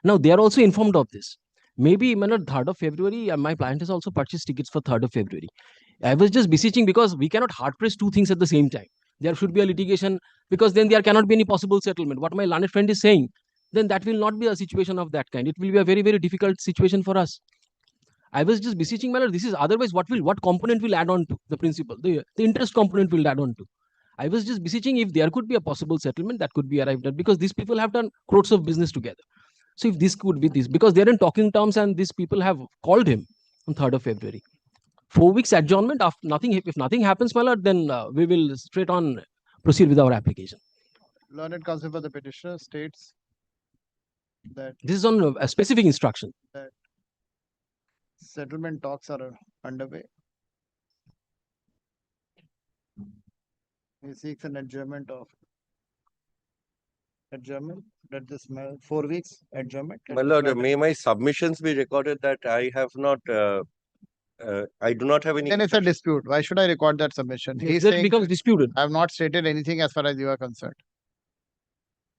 Now they are also informed of this. Maybe 3rd of February, my client has also purchased tickets for 3rd of February. I was just beseeching because we cannot hard press two things at the same time. There should be a litigation, because then there cannot be any possible settlement. What my learned friend is saying, then that will not be a situation of that kind. It will be a very, very difficult situation for us. I was just beseeching, my lord, this is otherwise what component will add on to the principal? The interest component will add on to. I was just beseeching if there could be a possible settlement that could be arrived at, because these people have done crores of business together. So if this could be this, because they're in talking terms and these people have called him on 3rd of February. 4 weeks adjournment. After nothing, if nothing happens, my lord, then we will straight on proceed with our application. Learned counsel for the petitioner states that this is on a specific instruction. That settlement talks are underway. He seeks an adjournment that this 4 weeks adjournment. My lord, may my submissions be recorded that I have not, I do not have any. Then it's a dispute. Why should I record that submission? Yes, He's that saying becomes disputed. I have not stated anything as far as you are concerned.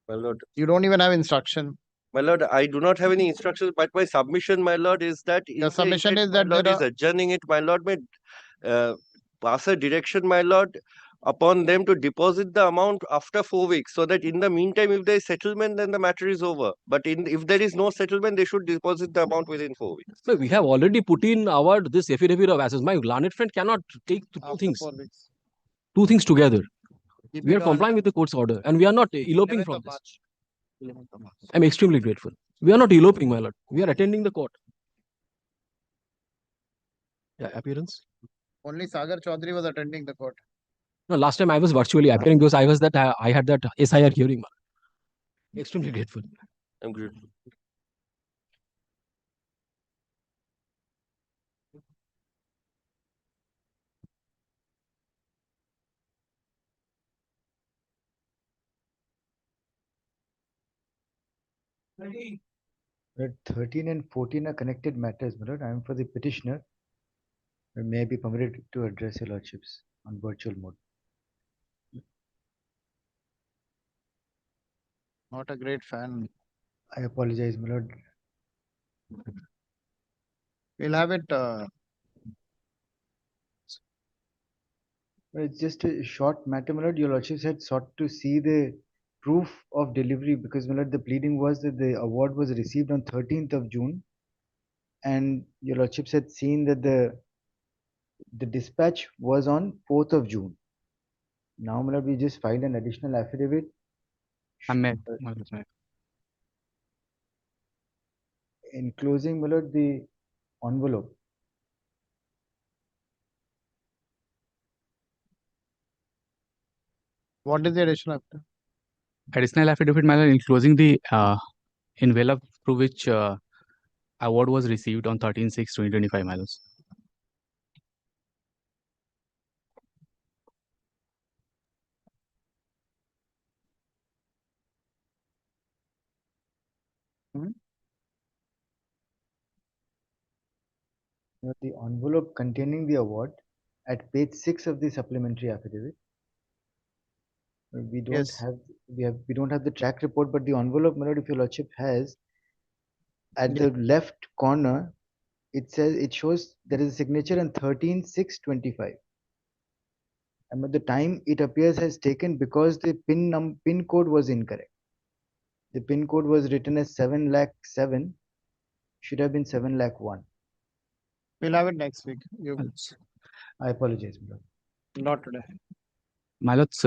My lord, you don't even have instruction. My lord, I do not have any instructions, but my submission, my lord, is that Your submission is that my lord there is are adjourning it. My lord may pass a direction, my lord, upon them to deposit the amount after 4 weeks, so that in the meantime, if there is settlement, then the matter is over. But if there is no settlement, they should deposit the amount within 4 weeks. So we have already put in our this affidavit of assets. My learned friend cannot take two things. 4 weeks. Two things together. Keep We it are on complying with the court's order, and we are not eloping 11th from of this. March. 11th of March. I'm extremely grateful. We are not eloping, my lord. We are attending the court. Yeah, appearance. Only Sagar Chaudhary was attending the court. No, last time I was virtually appearing because I was that I had that SIR hearing. Extremely grateful. I'm grateful. But 13 and 14 are connected matters, my lord. I am for the petitioner. May I be permitted to address your lordships on virtual mode? Not a great fan. I apologize, my lord. We'll have it. It's just a short matter, my lord. Your lordships had sought to see the proof of delivery because, my lord, the pleading was that the award was received on 13th of June, and your lordships had seen that the dispatch was on 4th of June. Now, my lord, we just filed an additional affidavit. Enclosing, my lord, the envelope. What is the additional affidavit? Additional affidavit, my lord, enclosing the envelope through which award was received on 13/6/2025, my lord. The envelope containing the award at page 6 of the supplementary affidavit. We don't have we don't have the track report, but the envelope, my lord, if your lordship has, at the left corner, it shows there is a signature on 13/6/25. And at the time it appears has taken because the pin code was incorrect. The pin code was written as 7,07,000, should have been 7,01,000. We'll have it next week. I apologize, my lord. Not today. My lords,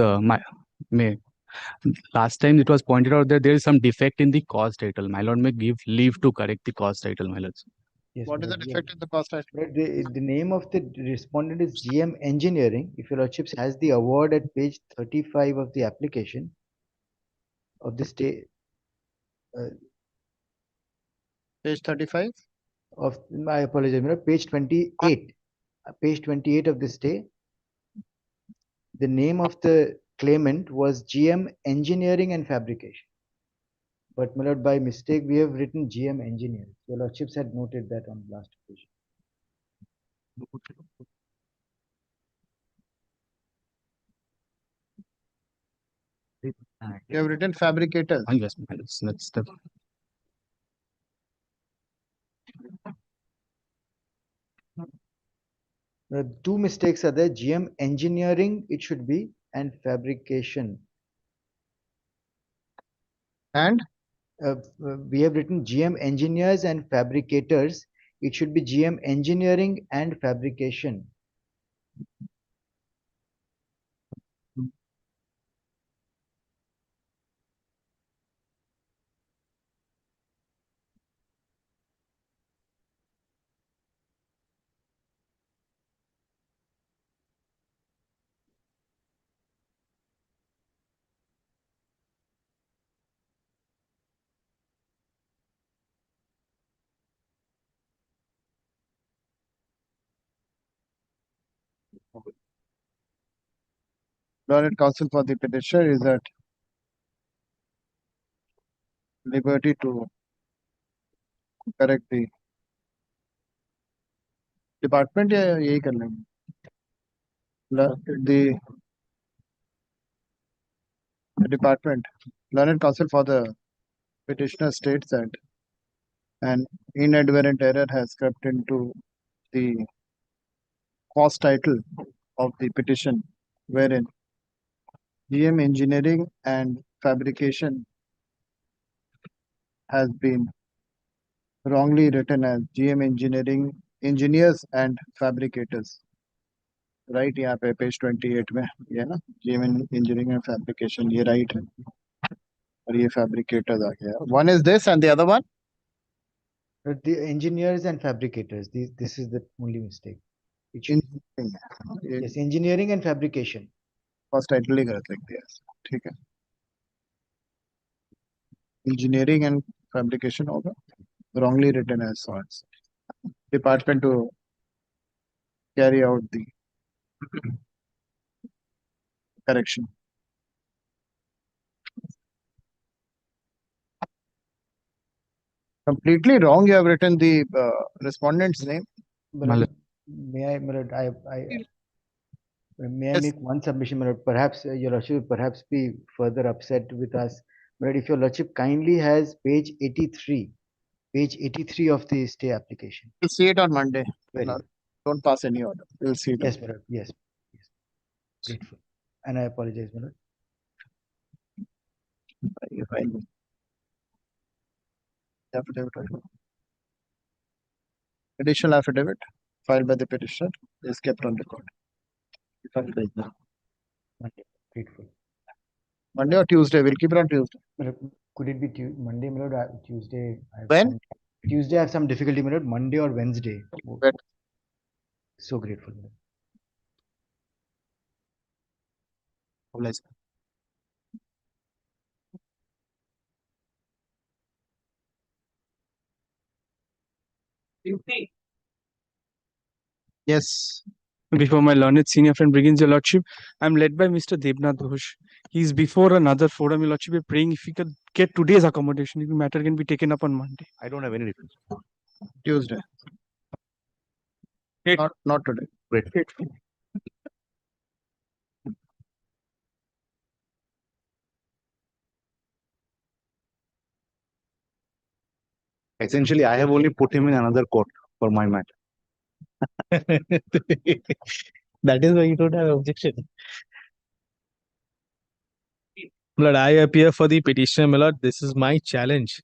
last time it was pointed out that there is some defect in the cause title. My lord may give leave to correct the cause title, my lords. Yes, What is the defect in the cost title? The name of the respondent is GM Engineering. If your lordships has the award at page 35 of the application of the state. Page 35? Of my apologies, page 28. Page 28 of the stay. The name of the claimant was GM Engineering and Fabrication. But my lord, by mistake, we have written GM Engineering. Your lordships had noted that on last occasion. You have written fabricators. Yes, my lords. That's the. Two mistakes are there. GM Engineering, it should be, and fabrication. And we have written GM engineers and fabricators. It should be GM engineering and fabrication. learned counsel for the petitioner is at liberty to correct the department या यही कर लेंगे the department learned counsel for the petitioner states that an inadvertent error has crept into the cause title of the petition wherein GM engineering and fabrication has been wrongly written as GM engineers and fabricators. Right यहाँ पे page 28 में ये ना GM engineering and fabrication ये right है और ये fabricators आ गया. One is this and the other one? The engineers and fabricators. This is the only mistake. Yes, engineering and fabrication. First title ही गलत लिख दिया ठीक है. Engineering and fabrication होगा wrongly written as sorts. Department to carry out the correction. Completely wrong. You have written the respondent's name. May I make one submission, my lord? Perhaps your lordship will perhaps be further upset with us. But if your lordship kindly has page 83 of the stay application. We'll see it on Monday. Very No, good. don't pass any order. We'll see it. Yes, my lord. Yes. Grateful. And I apologize, my lord. Affidavit. Additional affidavit filed by the petitioner is kept on record. Monday. Grateful. Monday or Tuesday? We'll keep it on Tuesday. Could it be Monday, my lord? Tuesday? When? Tuesday I have some difficulty, my lord. Monday or Wednesday? So grateful. Oblige. Yes. Before my learned senior friend begins, your lordship, I'm led by Mr. Devnath Ghosh. He's before another forum, your lordship. We're praying if we could get today's accommodation, if the matter can be taken up on Monday. I don't have any difference. Tuesday. Not today. Great. Essentially, I have only put him in another court for my matter. That is why you don't have objection. My lord, I appear for the petitioner, my lord. This is my challenge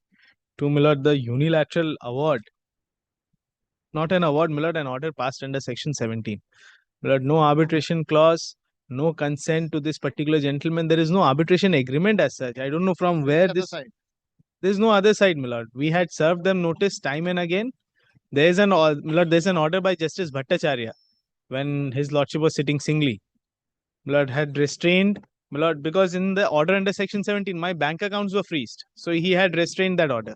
to, my lord, the unilateral award. Not an award, my lord, an order passed under section 17. My lord, no arbitration clause, no consent to this particular gentleman. There is no arbitration agreement as such. I don't know from where this. There's no other side, my lord. We had served them notice time and again. There's an order by Justice Bhattacharya when his lordship was sitting singly. My lord had restrained, my lord, because in the order under section 17, my bank accounts were freezed. So he had restrained that order.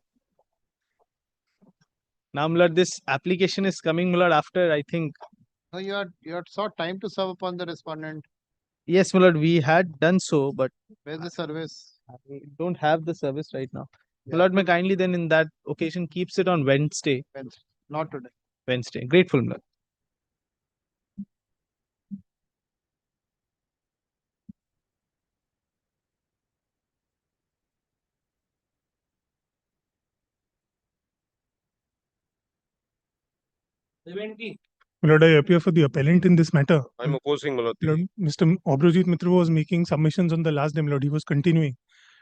Now, my lord, this application is coming, my lord, after, I think. No, you had sought time to serve upon the respondent. Yes, my lord, we had done so, but where's the service? I don't have the service right now. My lord, may kindly then in that occasion keeps it on Wednesday. Wednesday, not today. Wednesday. Grateful, my lord. My lord, I appear for the appellant in this matter. I'm opposing, my lord. Lord, Mr. Obrojit Mitra was making submissions on the last day, my lord. He was continuing.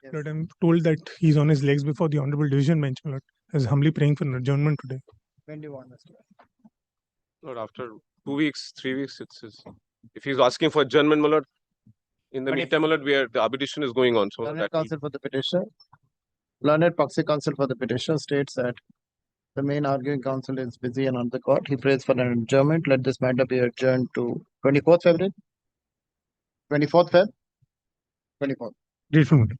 Yes. Lord, I'm told that he's on his legs before the Honorable Division Bench, my lord. I was humbly praying for an adjournment today. When do you want us to? Lord, after 2 weeks, 3 weeks, if he's asking for adjournment, my lord, in the meantime, my lord, the arbitration is going on. So Learned that counsel for the petition. Learned proxy counsel for the petition states that the main arguing counsel is busy and on the court. He prays for an adjournment. Let this matter be adjourned to 24th February. 24th Feb. 24th. Grateful, my lord.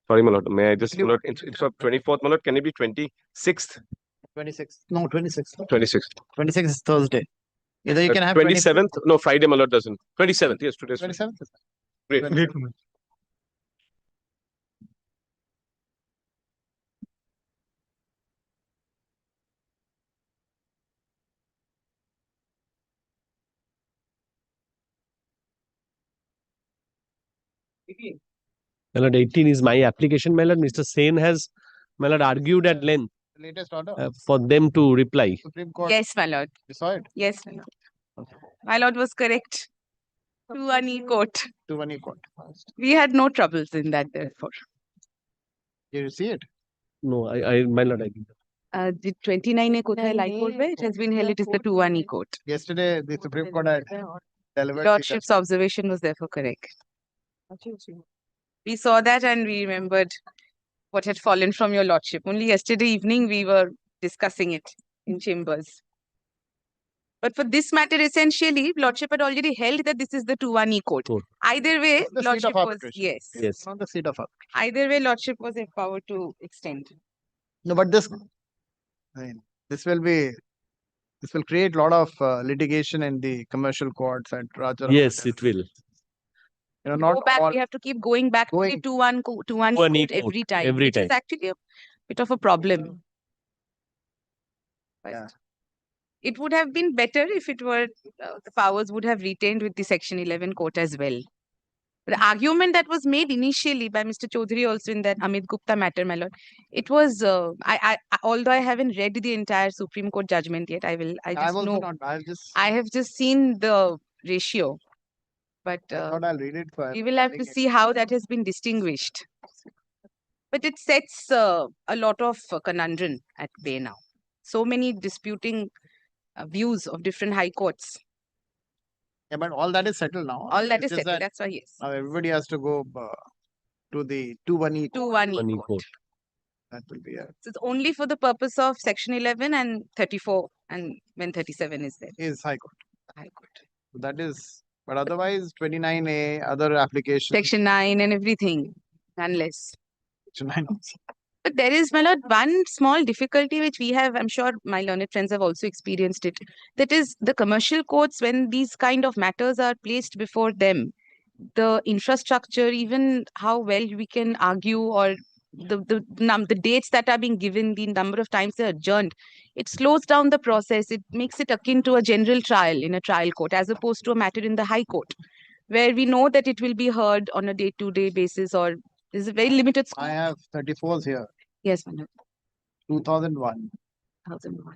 Sorry, my lord. May I just, my lord, instead of 24th, my lord, can it be 26th? 26th. No, 26th. 26th. 26th is Thursday. Either you can have 27th. No, Friday, my lord doesn't. 27th. Yes, today's 27th. Great. Grateful, my lord. My lord, 18 is my application, my lord. Mr. Sen has, my lord, argued at length Latest order. for them to reply. Supreme Court. Yes, my lord. Decide. Yes, my lord. My lord was correct. 2-1 e-court. 2-1 e-court. We had no troubles in that, therefore. Did you see it? No, my lord, I did. The 29 e kotha hai High Court where it has been held, it is the 2-1 e-court. Yesterday, the Supreme Court had delivered. Lordship's observation was therefore correct. We saw that and we remembered what had fallen from your lordship. Only yesterday evening we were discussing it in chambers. But for this matter, essentially, lordship had already held that this is the 2-1 e-court. Either way, The seat lordship of was arbitration. yes. Yes. Not the seat of arbitration. Either way, lordship was empowered to extend. No, but this, I mean, this will create a lot of litigation in the commercial courts at Rajaram. Yes, it will. You know, not Go back, all. we have to keep going back to the 2-1 2-1 e-court e-court every time, every which is time. actually a bit of a problem. But Yeah. it would have been better if it were the powers would have retained with the Section 11 court as well. The argument that was made initially by Mr. Chaudhary also in that Amit Gupta matter, my lord, it was, although I haven't read the entire Supreme Court judgment yet, I just also know, not. I have just seen the ratio. But I thought I'll read it first. we will have to see how that has been distinguished. But it sets a lot of conundrum at bay now. So many disputing views of different high courts. Yeah, but all that is settled now. All that is It's just settled. That's why, yes. Now everybody has to go to the 2-1 e-court. 2-1 e-court. That will be So it's only for the purpose of Section 11 and 34 and when 37 is there. is High Court. High Court. So that is, but otherwise 29A, other applications. Section 9 and everything, unless. Section 9 also. But there is, my lord, one small difficulty which we have, I'm sure my learned friends have also experienced it. That is the commercial courts, when these kind of matters are placed before them, the infrastructure, even how well we can argue or the dates that are being given, the number of times they're adjourned, it slows down the process. It makes it akin to a general trial in a trial court as opposed to a matter in the High Court, where we know that it will be heard on a day-to-day basis or there's a very limited scope. I have 34s here. Yes, my lord. 2001. 2001.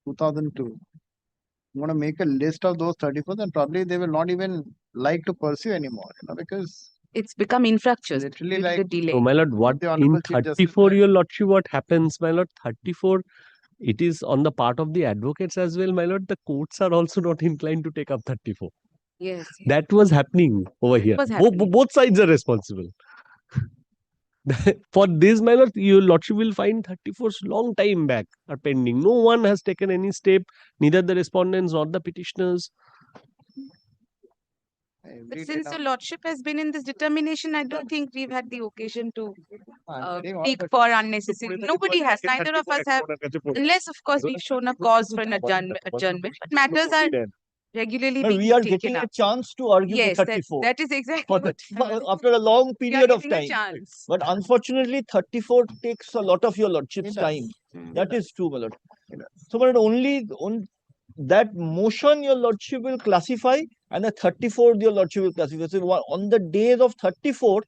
2002. I'm going to make a list of those 34s and probably they will not even like to pursue anymore, because it's become infractuous. Literally due to like the delay. So, my lord, what the in Honorable Chief Justice 34, your lordship, what happens, my lord? 34, it is on the part of the advocates as well, my lord. The courts are also not inclined to take up 34. Yes. That was happening over here. was happening. Both sides are responsible. For this, my lord, your lordship will find 34s long time back are pending. No one has taken any step, neither the respondents nor the petitioners. But since your lordship has been in this determination, I don't think we've had the occasion to speak for unnecessary. Nobody has. Neither of us have, unless of course we've shown a cause for an adjournment. But matters are regularly No, being we are taken getting up. a chance to argue Yes, the 34. that is exactly For what after a long we are period of getting a time. chance. But unfortunately, 34 takes a lot of your lordship's It does. time. That is true, my lord. So, my lord, only on that motion your lordship will classify, and the 34 your lordship will classify. So, on the days of 34,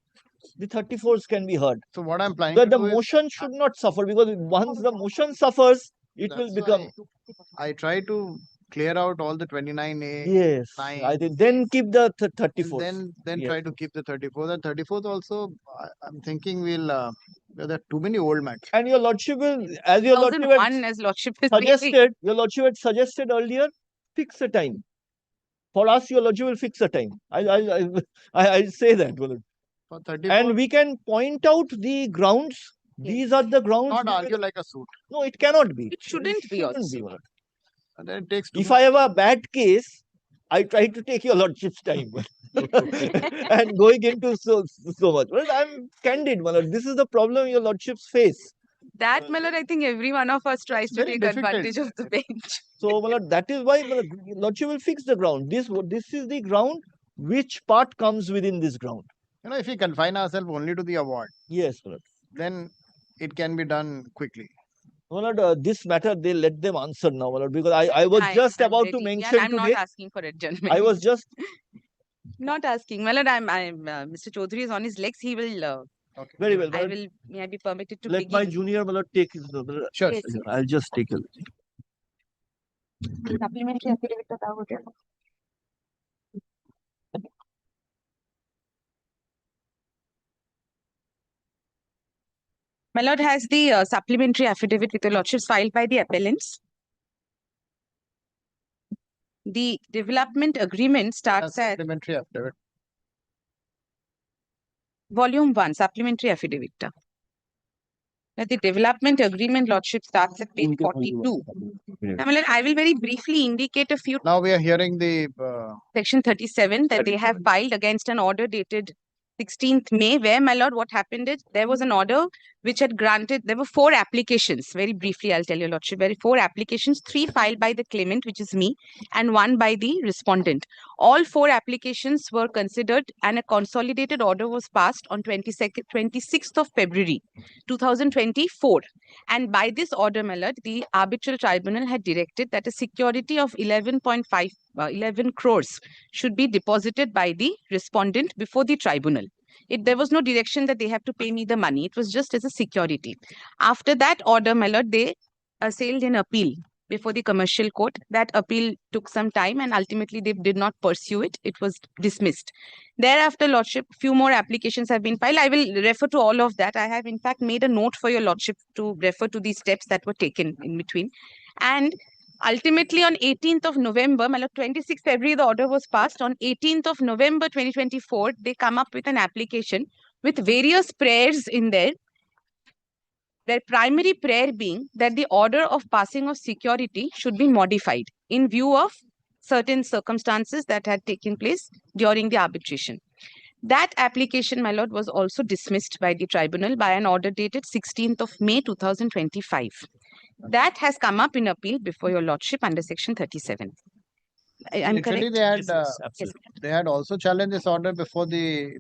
the 34s can be heard. So what I'm planning So to the do is, motion should not suffer, because once the motion suffers, it will that's become. why I try to clear out all the 29A, Yes, 9, I think then keep the and 34s. then Yes. try to keep the 34th. And 34th also, I'm thinking we'll there are too many old matches. And your lordship will, as your lordship had 2001 as lordship is saying. suggested, your lordship had suggested earlier, fix a time. For us, your lordship will fix a time. I'll say that. For 34th, And we can point out the grounds. These are the grounds. not we will- argue like a suit. No, it cannot be. It shouldn't be also. my lord. And then it takes too If much. I have a bad case, I try to take your lordship's time and going into so much. Well, I'm candid, my lord. This is the problem your lordships face. That, my lord, I think every one of us tries to Very take difficult. advantage of the bench. So, my lord, that is why my lord, lordship will fix the ground. This is the ground. Which part comes within this ground? You know, if we confine ourselves only to the award, Yes, my lord. then it can be done quickly. My lord, this matter, they let them answer now, my lord, because I was just I'm about to ready. mention I'm today. not asking for adjournment. I was just not asking. My lord, Mr. Chaudhary is on his legs. He will. very well. my I lord. will. May I be permitted to Let begin? my junior, my lord, take his. Sure. Yes. I'll just take it. Supplementary affidavit बता हो गया. My lord has the supplementary affidavit with the lordships filed by the appellants. The development agreement starts at Supplementary affidavit. volume 1, supplementary affidavit. That the development agreement lordship starts at page 42. Now, my lord, I will very briefly indicate a few. Now we are hearing the Section 37 that they have filed against an order dated 16th May, where, my lord, what happened is there was an order which had granted, there were 4 applications. Very briefly, I'll tell your lordship, 4 applications, 3 filed by the claimant, which is me, and 1 by the respondent. All 4 applications were considered and a consolidated order was passed on 26th of February, 2024. And by this order, my lord, the arbitral tribunal had directed that a security of 11 crores should be deposited by the respondent before the tribunal. There was no direction that they have to pay me the money. It was just as a security. After that order, my lord, they assailed an appeal before the commercial court. That appeal took some time and ultimately they did not pursue it. It was dismissed. Thereafter, lordship, few more applications have been filed. I will refer to all of that. I have in fact made a note for your lordship to refer to these steps that were taken in between. And ultimately, on 18th of November, 26th February, the order was passed. On 18th of November 2024, they come up with an application with various prayers in there. Their primary prayer being that the order of passing of security should be modified in view of certain circumstances that had taken place during the arbitration. That application, my lord, was also dismissed by the tribunal by an order dated 16th of May 2025. That has come up in appeal before your lordship under section 37. I'm actually correct? they had Yes. they had also challenged this order before the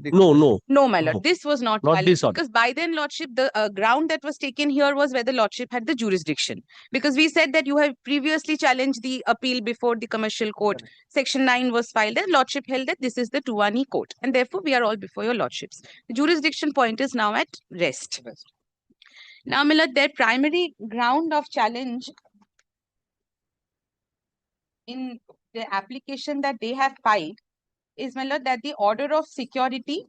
No, my lord. This was not Not valid this order. because by then, lordship, the ground that was taken here was whether lordship had the jurisdiction. Because we said that you have previously challenged the appeal before the commercial court. Section 9 was filed and lordship held that this is the Tuwani court. And therefore, we are all before your lordships. The jurisdiction point is now at rest. Now, my lord, their primary ground of challenge in the application that they have filed is, my lord, that the order of security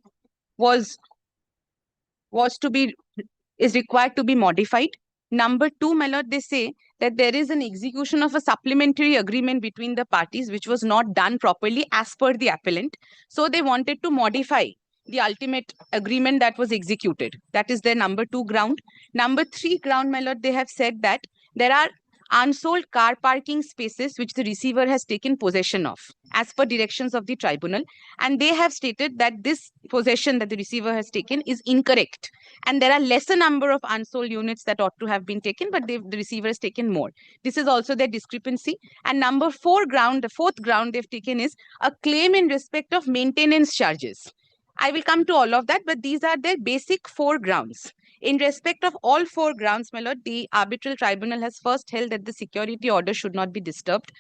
is required to be modified. Number 2, my lord, they say that there is an execution of a supplementary agreement between the parties which was not done properly as per the appellant. So they wanted to modify the ultimate agreement that was executed. That is their number 2 ground. Number 3 ground, my lord, they have said that there are unsold car parking spaces which the receiver has taken possession of as per directions of the tribunal, and they have stated that this possession that the receiver has taken is incorrect and there are lesser number of unsold units that ought to have been taken, but the receiver has taken more. This is also their discrepancy. And number 4 ground, the 4th ground they've taken is a claim in respect of maintenance charges. I will come to all of that, but these are their basic 4 grounds. In respect of all 4 grounds, my lord, the arbitral tribunal has first held that the security order should not be disturbed.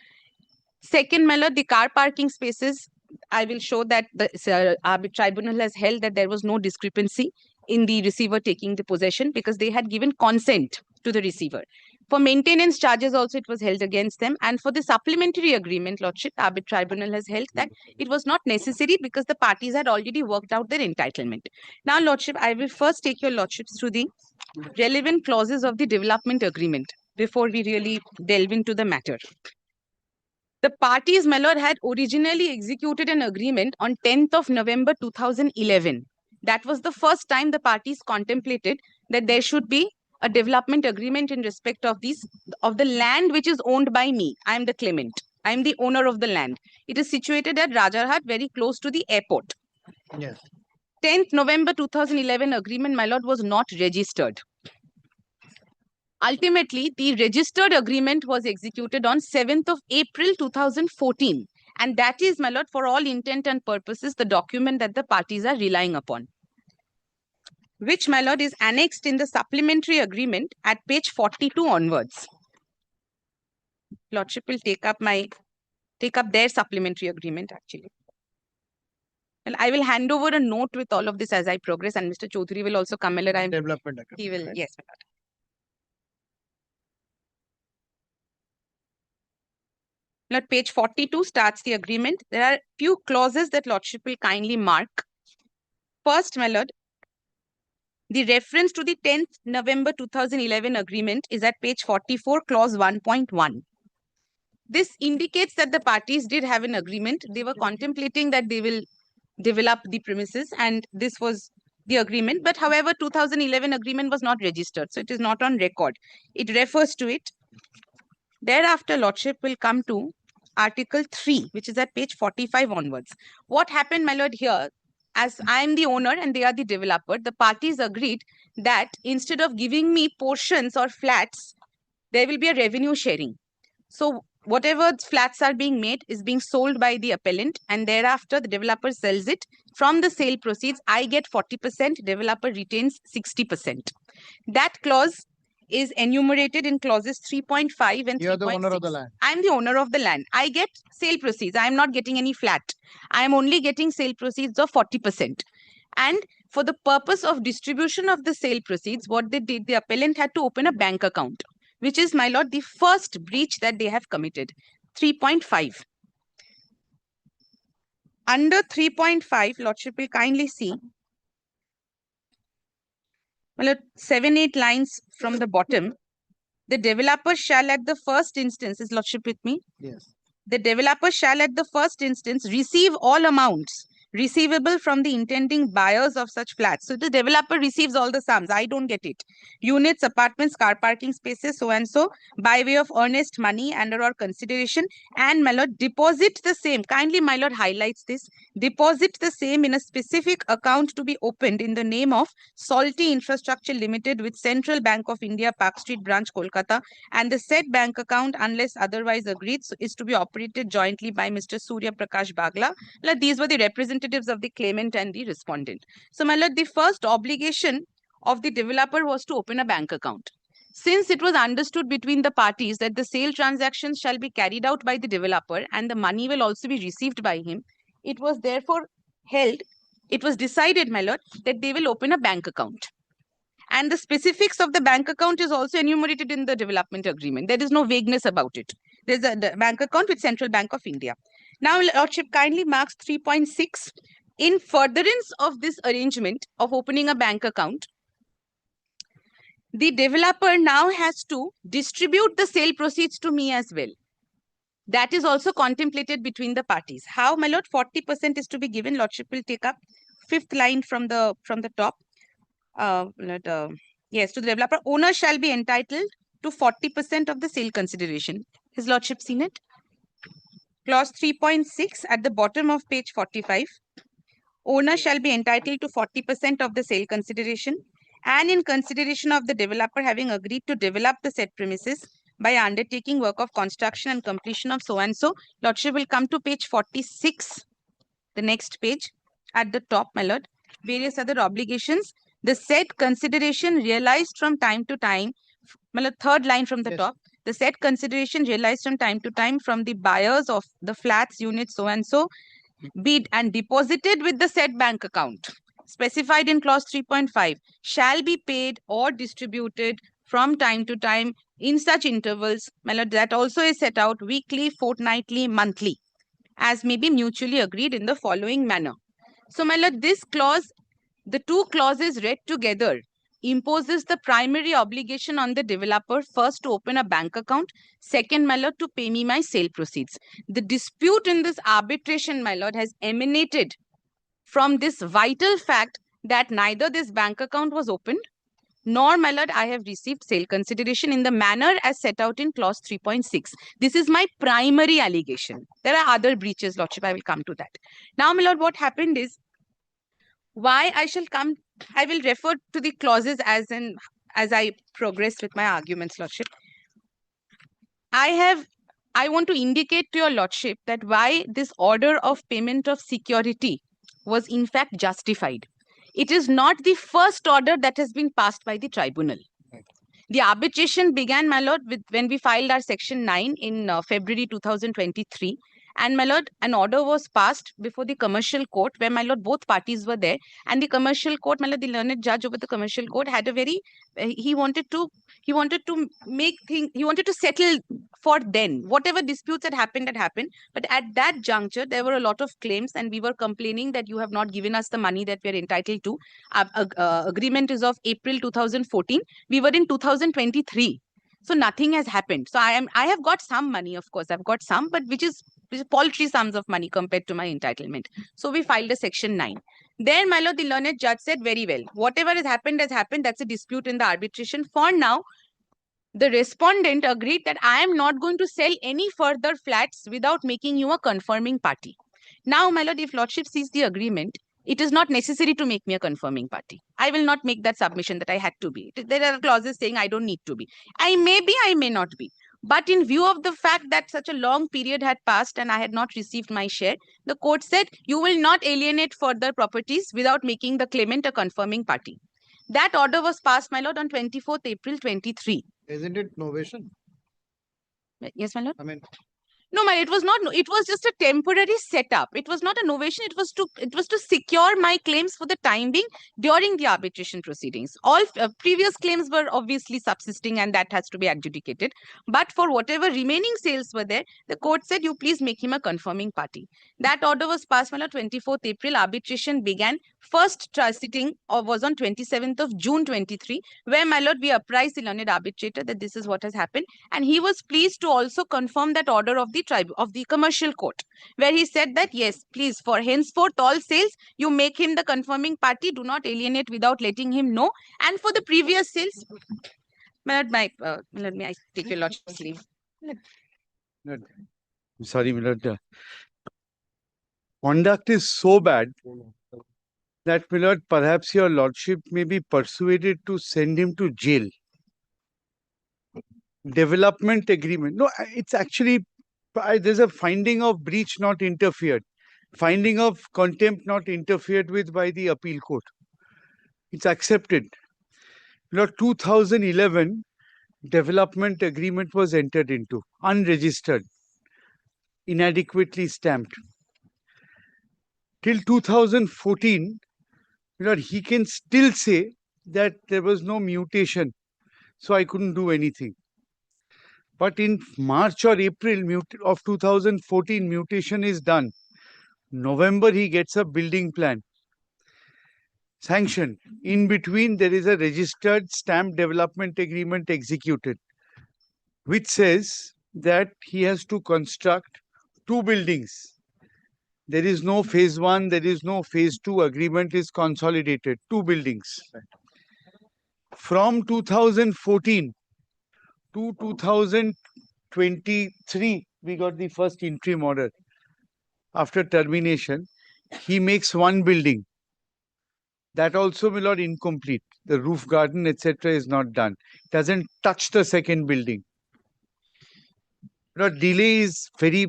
Second, my lord, the car parking spaces I will show that the tribunal has held that there was no discrepancy in the receiver taking the possession because they had given consent to the receiver. For maintenance charges also it was held against them, and for the supplementary agreement, Lordship, tribunal has held that it was not necessary because the parties had already worked out their entitlement. Now, Lordship, I will first take your Lordships through the relevant clauses of the development agreement before we really delve into the matter. The parties, my lord, had originally executed an agreement on 10th of November 2011. That was the first time the parties contemplated that there should be a development agreement in respect of the land which is owned by me. I am the claimant. I am the owner of the land. It is situated at Rajarhat, very close to the airport. Yes. 10th November 2011 agreement, my lord, was not registered. Ultimately, the registered agreement was executed on 7th of April 2014. And that is, my lord, for all intent and purposes, the document that the parties are relying upon, which, my lord, is annexed in the supplementary agreement at page 42 onwards. Lordship will take up their supplementary agreement, actually. Well, I will hand over a note with all of this as I progress, and Mr. Chaudhary will also come. Development agreement. He will, right? yes, my lord. Now, page 42 starts the agreement. There are few clauses that Lordship will kindly mark. First, my lord, the reference to the 10th November 2011 agreement is at page 44, clause 1.1. This indicates that the parties did have an agreement. They were contemplating that they will develop the premises, and this was the agreement. But however, 2011 agreement was not registered, so it is not on record. It refers to it. Thereafter, Lordship will come to Article 3, which is at page 45 onwards. What happened, my lord, here, as I am the owner and they are the developer, the parties agreed that instead of giving me portions or flats, there will be a revenue sharing. So whatever flats are being made is being sold by the appellant, and thereafter the developer sells it. From the sale proceeds, I get 40%, developer retains 60%. That clause is enumerated in clauses 3.5 and 3.6. You are the owner of the land. I am the owner of the land. I get sale proceeds. I am not getting any flat. I am only getting sale proceeds of 40%. And for the purpose of distribution of the sale proceeds, what they did, the appellant had to open a bank account, which is, my lord, the first breach that they have committed. 3.5. Under 3.5, Lordship will kindly see, my lord, 7-8 lines from the bottom. The developer shall at the first instance, is Lordship with me? Yes. The developer shall at the first instance receive all amounts receivable from the intending buyers of such flats. So the developer receives all the sums. I don't get it. Units, apartments, car parking spaces, so and so, by way of earnest money and or consideration, and, my lord, deposit the same. Kindly, my lord, highlights this. Deposit the same in a specific account to be opened in the name of Salty Infrastructure Limited with Central Bank of India, Park Street Branch, Kolkata, and the said bank account, unless otherwise agreed, is to be operated jointly by Mr. Surya Prakash Bagla. These were the representatives of the claimant and the respondent. So, my lord, the first obligation of the developer was to open a bank account. Since it was understood between the parties that the sale transactions shall be carried out by the developer and the money will also be received by him, it was therefore decided, my lord, that they will open a bank account. And the specifics of the bank account is also enumerated in the development agreement. There is no vagueness about it. There's a bank account with Central Bank of India. Now, Lordship kindly marks 3.6. In furtherance of this arrangement of opening a bank account, the developer now has to distribute the sale proceeds to me as well. That is also contemplated between the parties. How, my lord? 40% is to be given. Lordship will take up 5th line from the top. Yes, to the developer, owner shall be entitled to 40% of the sale consideration. His Lordship seen it? Clause 3.6 at the bottom of page 45. Owner shall be entitled to 40% of the sale consideration, and in consideration of the developer having agreed to develop the said premises by undertaking work of construction and completion of so and so. Lordship will come to page 46, the next page at the top, my lord. Various other obligations. The said consideration realized from time to time, my lord, 3rd line from the top. The said consideration realized from time to time from the buyers of the flats, units, so and so, be and deposited with the said bank account specified in clause 3.5 shall be paid or distributed from time to time in such intervals, my lord, that also is set out weekly, fortnightly, monthly, as may be mutually agreed in the following manner. So, my lord, this clause, the two clauses read together, imposes the primary obligation on the developer first to open a bank account, second, my lord, to pay me my sale proceeds. The dispute in this arbitration, my lord, has emanated from this vital fact that neither this bank account was opened, nor, my lord, I have received sale consideration in the manner as set out in clause 3.6. This is my primary allegation. There are other breaches, lordship, I will come to that. Now, my lord, what happened is, why I will refer to the clauses as I progress with my arguments, lordship. I want to indicate to your lordship that why this order of payment of security was in fact justified. It is not the first order that has been passed by the tribunal. The arbitration began, my lord, when we filed our section 9 in February 2023. And, my lord, an order was passed before the commercial court where, my lord, both parties were there. And the commercial court, my lord, the learned judge over the commercial court had a very, he wanted to settle for then. Whatever disputes had happened. But at that juncture, there were a lot of claims and we were complaining that you have not given us the money that we are entitled to. Agreement is of April 2014. We were in 2023. So nothing has happened. So I have got some money, of course. I've got some, but which is paltry sums of money compared to my entitlement. So we filed a section 9. There, my lord, the learned judge said, very well, whatever has happened. That's a dispute in the arbitration. For now, the respondent agreed that I am not going to sell any further flats without making you a confirming party. Now, my lord, if lordship sees the agreement, it is not necessary to make me a confirming party. I will not make that submission that I had to be. There are clauses saying I don't need to be. I may be, I may not be. But in view of the fact that such a long period had passed and I had not received my share, the court said you will not alienate further properties without making the claimant a confirming party. That order was passed, my lord, on 24th April 23. Isn't it novation? Yes, my lord. I mean, no, my, it was not. It was just a temporary setup. It was not a novation. It was to secure my claims for the time being during the arbitration proceedings. All previous claims were obviously subsisting, and that has to be adjudicated. But for whatever remaining sales were there, the court said, "You please make him a confirming party." That order was passed on 24th April. Arbitration began. First sitting was on 27th of June 23, where, my lord, we apprised the learned arbitrator that this is what has happened, and he was pleased to also confirm that order of the commercial court, where he said that yes, please, for henceforth all sales, you make him the confirming party. Do not alienate without letting him know. And for the previous sales, my lord, may I take your lordship's leave? I'm sorry, my lord. Conduct is so bad that, my lord, perhaps your lordship may be persuaded to send him to jail. Development agreement. No, it's actually, there's a finding of breach not interfered. Finding of contempt not interfered with by the appeal court. It's accepted. You know, 2011 development agreement was entered into, unregistered, inadequately stamped. Till 2014, you know, he can still say that there was no mutation, so I couldn't do anything. But in March or April of 2014, mutation is done. November, he gets a building plan sanctioned. In between, there is a registered stamped development agreement executed, which says that he has to construct 2 buildings. There is no phase 1, there is no phase 2. Agreement is consolidated, 2 buildings. From 2014 to 2023, we got the first interim order. After termination, he makes 1 building. That also will not incomplete. The roof garden, etc. is not done. Doesn't touch the second building. Delay is very,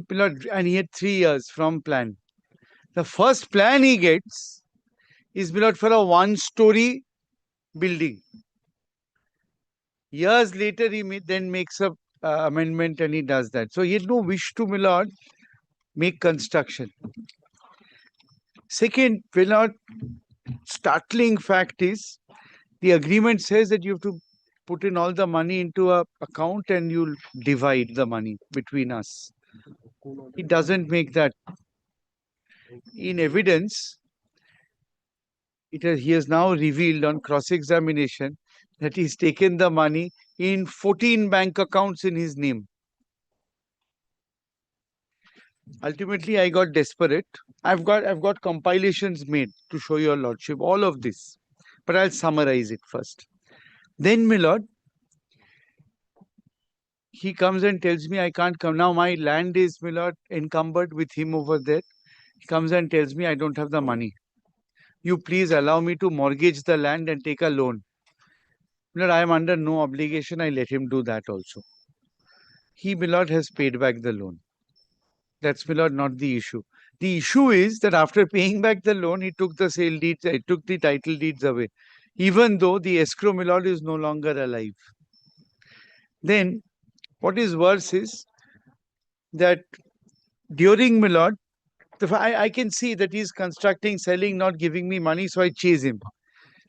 and he had 3 years from plan. The first plan he gets is for a 1-story building. Years later, he then makes a amendment and he does that. So he had no wish to, my lord, make construction. Second, Willard, startling fact is the agreement says that you have to put in all the money into a account and you'll divide the money between us. He doesn't make that. In evidence, he has now revealed on cross-examination that he's taken the money in 14 bank accounts in his name. Ultimately, I got desperate. I've got compilations made to show your lordship all of this, but I'll summarize it first. Then, my lord, he comes and tells me I can't come. Now my land is, my lord, encumbered with him over there. He comes and tells me I don't have the money. You please allow me to mortgage the land and take a loan. My lord, I am under no obligation. I let him do that also. He, my lord, has paid back the loan. That's, my lord, not the issue. The issue is that after paying back the loan, he took the sale deeds, he took the title deeds away, even though the escrow, my lord, is no longer alive. Then, what is worse is that during, my lord, I can see that he's constructing, selling, not giving me money, so I chase him.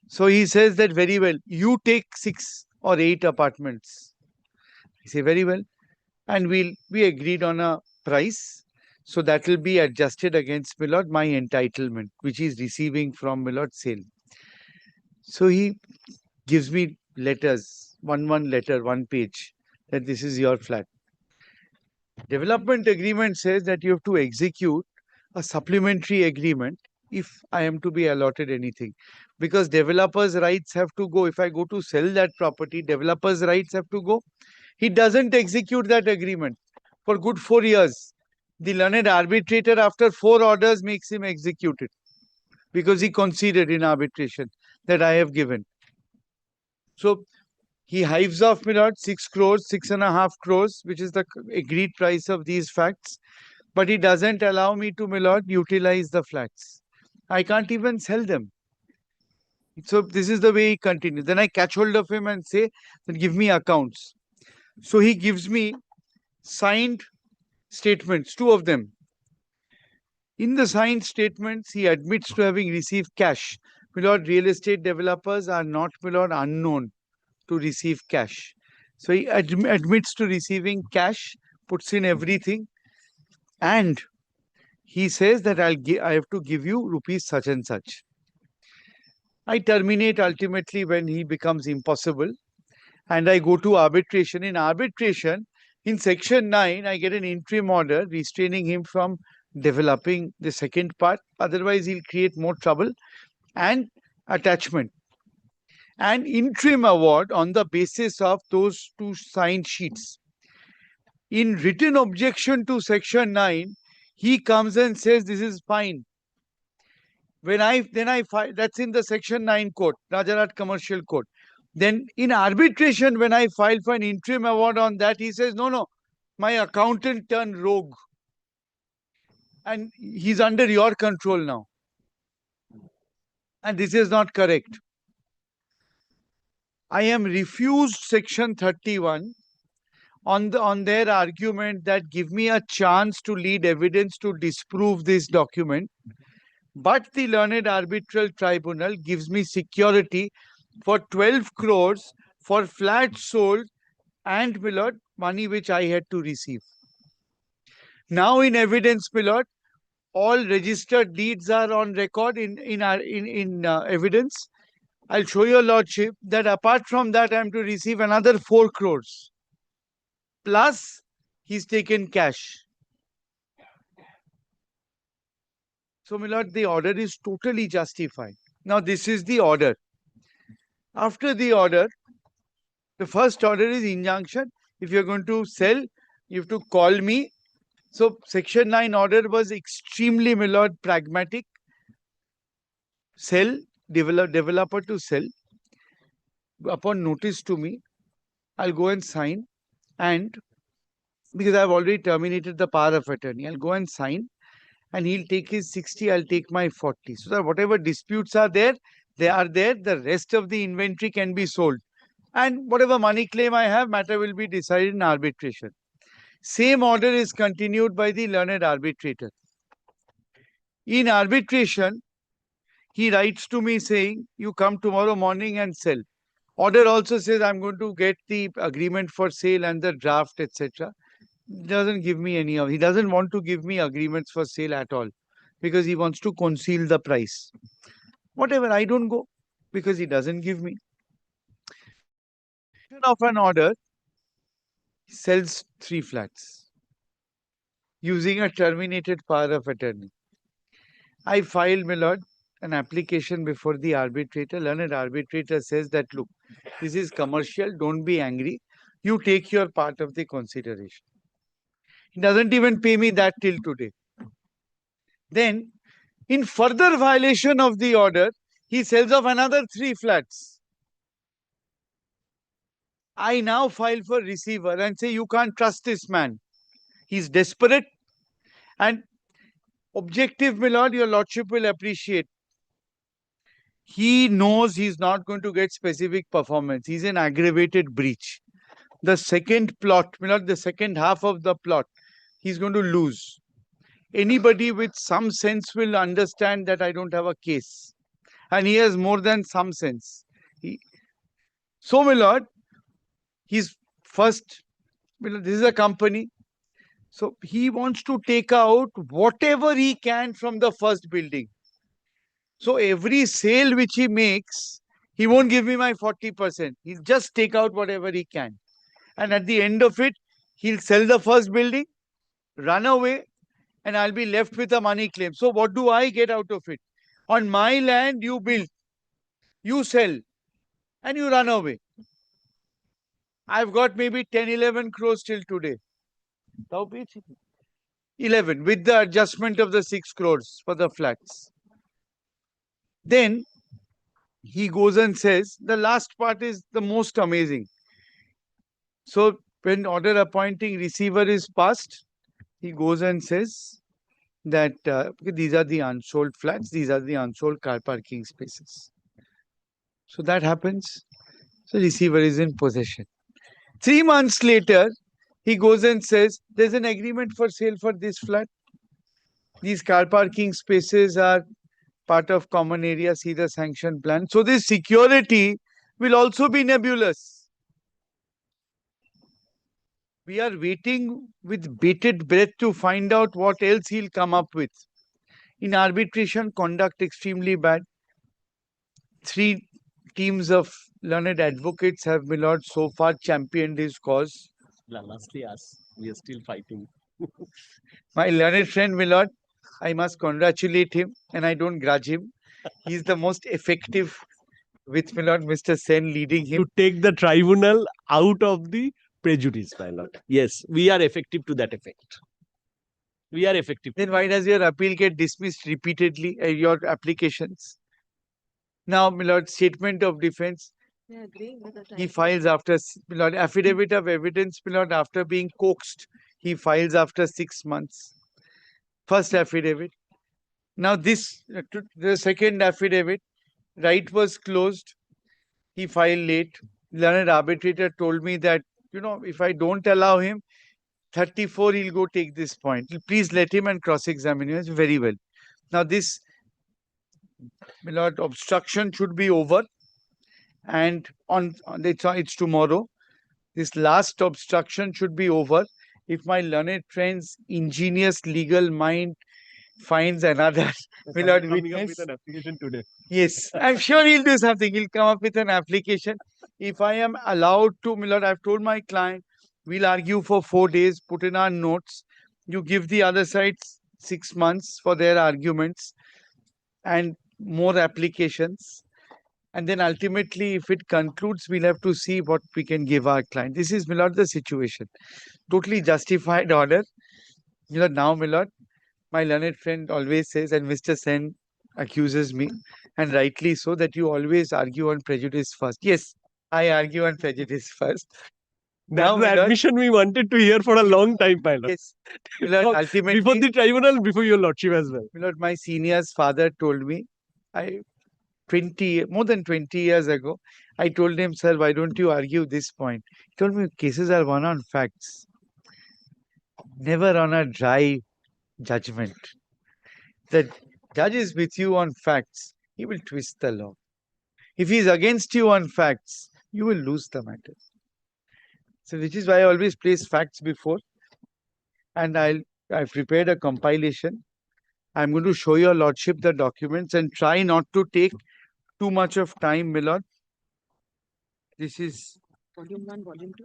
So he says that very well, you take 6 or 8 apartments. I say very well, and we agreed on a price. So that will be adjusted against, my lord, my entitlement, which he's receiving from, my lord, sale. So he gives me letters, one letter, 1 page, that this is your flat. Development agreement says that you have to execute a supplementary agreement if I am to be allotted anything. Because developers' rights have to go. If I go to sell that property, developers' rights have to go. He doesn't execute that agreement for good 4 years. The learned arbitrator, after 4 orders, makes him execute it because he conceded in arbitration that I have given. So he hives off, my lord, 6 crores, 6.5 crores, which is the agreed price of these facts. But he doesn't allow me to, my lord, utilize the flats. I can't even sell them. So this is the way he continues. Then I catch hold of him and say, then give me accounts. So he gives me signed statements, 2 of them. In the signed statements, he admits to having received cash. My lord, real estate developers are not, my lord, unknown to receive cash. So he admits to receiving cash, puts in everything, and he says that I have to give you rupees such and such. I terminate ultimately when he becomes impossible, and I go to arbitration. In arbitration, in section 9, I get an interim order restraining him from developing the second part. Otherwise, he'll create more trouble, and attachment. An interim award on the basis of those 2 signed sheets. In written objection to section 9, he comes and says this is fine. Then I file, that's in the section 9 court, Rajarat Commercial Court. Then in arbitration, when I file for an interim award on that, he says, no, my accountant turned rogue. And he's under your control now. And this is not correct. I am refused section 31 on their argument that give me a chance to lead evidence to disprove this document. But the learned arbitral tribunal gives me security for 12 crores for flats sold and, my lord, money which I had to receive. Now in evidence, my lord, all registered deeds are on record in evidence. I'll show your lordship that apart from that, I am to receive another 4 crores. Plus, he's taken cash. So, my lord, the order is totally justified. Now, this is the order. After the order, the first order is injunction. If you're going to sell, you have to call me. So, section 9 order was extremely, my lord, pragmatic. Sell, developer to sell. Upon notice to me, I'll go and sign. And because I've already terminated the power of attorney, I'll go and sign. And he'll take his 60, I'll take my 40. So that whatever disputes are there, they are there. The rest of the inventory can be sold. And whatever money claim I have, matter will be decided in arbitration. Same order is continued by the learned arbitrator. In arbitration, he writes to me saying, you come tomorrow morning and sell. Order also says I'm going to get the agreement for sale and the draft, etc. Doesn't give me any of. He doesn't want to give me agreements for sale at all because he wants to conceal the price. Whatever, I don't go because he doesn't give me. Of an order, he sells 3 flats using a terminated power of attorney. I filed, my lord, an application before the arbitrator. Learned arbitrator says that, look, this is commercial, don't be angry. You take your part of the consideration. He doesn't even pay me that till today. Then, in further violation of the order, he sells off another 3 flats. I now file for receiver and say, you can't trust this man. He's desperate and objective, my lord, your lordship will appreciate. He knows he's not going to get specific performance. He's an aggravated breach. The second plot, my lord, the second half of the plot, he's going to lose. Anybody with some sense will understand that I don't have a case. And he has more than some sense. So, my lord, he's first, this is a company. So he wants to take out whatever he can from the first building. So every sale which he makes, he won't give me my 40%. He'll just take out whatever he can. And at the end of it, he'll sell the first building, run away, and I'll be left with a money claim. So what do I get out of it? On my land, you build, you sell, and you run away. I've got maybe 10, 11 crores till today. 11 with the adjustment of the 6 crores for the flats. Then he goes and says, the last part is the most amazing. So when order appointing receiver is passed, he goes and says that these are the unsold flats, these are the unsold car parking spaces. So that happens. So receiver is in possession. 3 months later, he goes and says, there's an agreement for sale for this flat. These car parking spaces are part of common area, see the sanction plan. So this security will also be nebulous. We are waiting with bated breath to find out what else he'll come up with. In arbitration, conduct extremely bad. 3 teams of learned advocates have, my lord, so far championed his cause. Lastly, us, we are still fighting. My learned friend, my lord, I must congratulate him and I don't grudge him. He's the most effective with, my lord, Mr. Sen leading him. To take the tribunal out of the prejudice, my lord. Yes, we are effective to that effect. We are effective. Then why does your appeal get dismissed repeatedly, your applications? Now, my lord, statement of defense. He files after, my lord, affidavit of evidence, my lord, after being coaxed. He files after 6 months. First affidavit. Now this, the second affidavit, right was closed. He filed late. Learned arbitrator told me that, if I don't allow him, 34 he'll go take this point. Please let him and cross-examine him. Very well. Now this, my lord, obstruction should be over. And it's tomorrow. This last obstruction should be over. If my learned friend's ingenious legal mind finds another Millard witness. With an application today. Yes, I'm sure he'll do something. He'll come up with an application. If I am allowed to, Millard, I've told my client, we'll argue for 4 days, put in our notes. You give the other side 6 months for their arguments and more applications. And then ultimately, if it concludes, we'll have to see what we can give our client. This is, Millard, the situation. Totally justified order. Now, Millard, my learned friend always says, and Mr. Sen accuses me, and rightly so, that you always argue on prejudice first. Yes, I argue on prejudice first. That's the admission we wanted to hear for a long time, pilot. Yes. Millard, ultimately, before the tribunal, before your lordship as well. Millard, my senior's father told me, more than 20 years ago, I told him, sir, why don't you argue this point? He told me, cases are won on facts, never on a dry judgment. That judge is with you on facts, he will twist the law. If he is against you on facts, you will lose the matter. So which is why I always place facts before. And I've prepared a compilation. I'm going to show your lordship the documents and try not to take too much of time, my lord. This is Volume 1, Volume 2.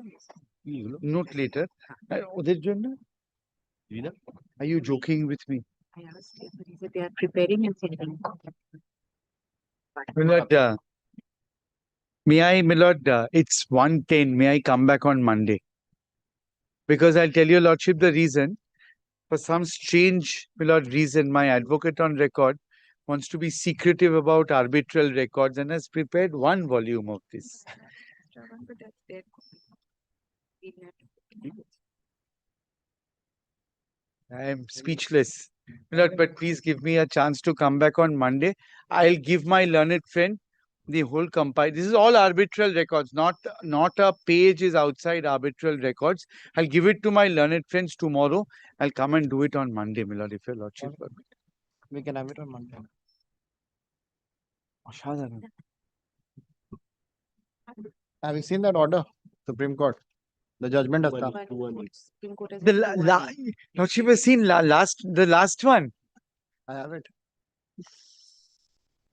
note later. Are you joking with me? I asked him, but he said they are preparing and sending. My lord, may I, my lord, it's 1:10. May I come back on Monday? Because I'll tell your lordship the reason. For some strange, my lord, reason, my advocate on record wants to be secretive about arbitral records and has prepared 1 volume of this. I am speechless. My lord, but please give me a chance to come back on Monday. I'll give my learned friend the whole compile. This is all arbitral records, not a page is outside arbitral records. I'll give it to my learned friends tomorrow. I'll come and do it on Monday, my lord, if your lordship permit. We can have it on Monday. Have you seen that order, Supreme Court? The judgment has come. Lordship has seen the last one. I have it.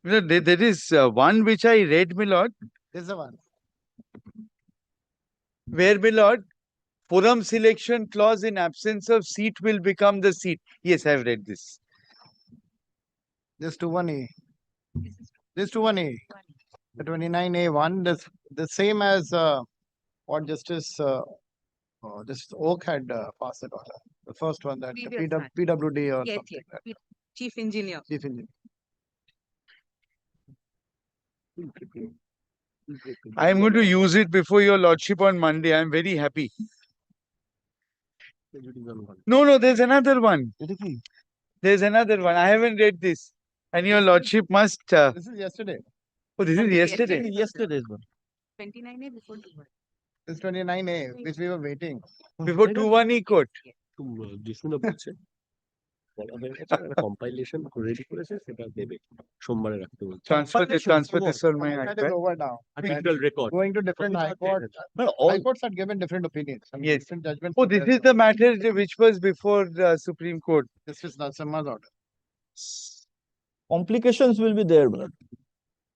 There is one which I read, my lord. This is the one. Where, my lord, forum selection clause in absence of seat will become the seat. Yes, I have read this. This 21A. This 21A. The 29A1, the same as what Justice Oak had passed that order. The first one, that PWD or something. Yes. Chief Engineer. Chief Engineer. I am going to use it before your lordship on Monday. I am very happy. No, there's another one. There's another one. I haven't read this. And your lordship must. This is yesterday. Oh, this is yesterday. Yesterday's one. 29A before 2. This 29A, which we were waiting. Before 2-1 court. Compilation ready করেছে সেটা দেবে সোমবারে রাখতে বলছে Transfer this on my That is iPad. over now. Arbitral record. Going to different high courts. High courts had given different opinions. I mean, Yes. different judgments. Oh, this is the matter which was before the Supreme Court. This is Narasimha's order. Complications will be there, but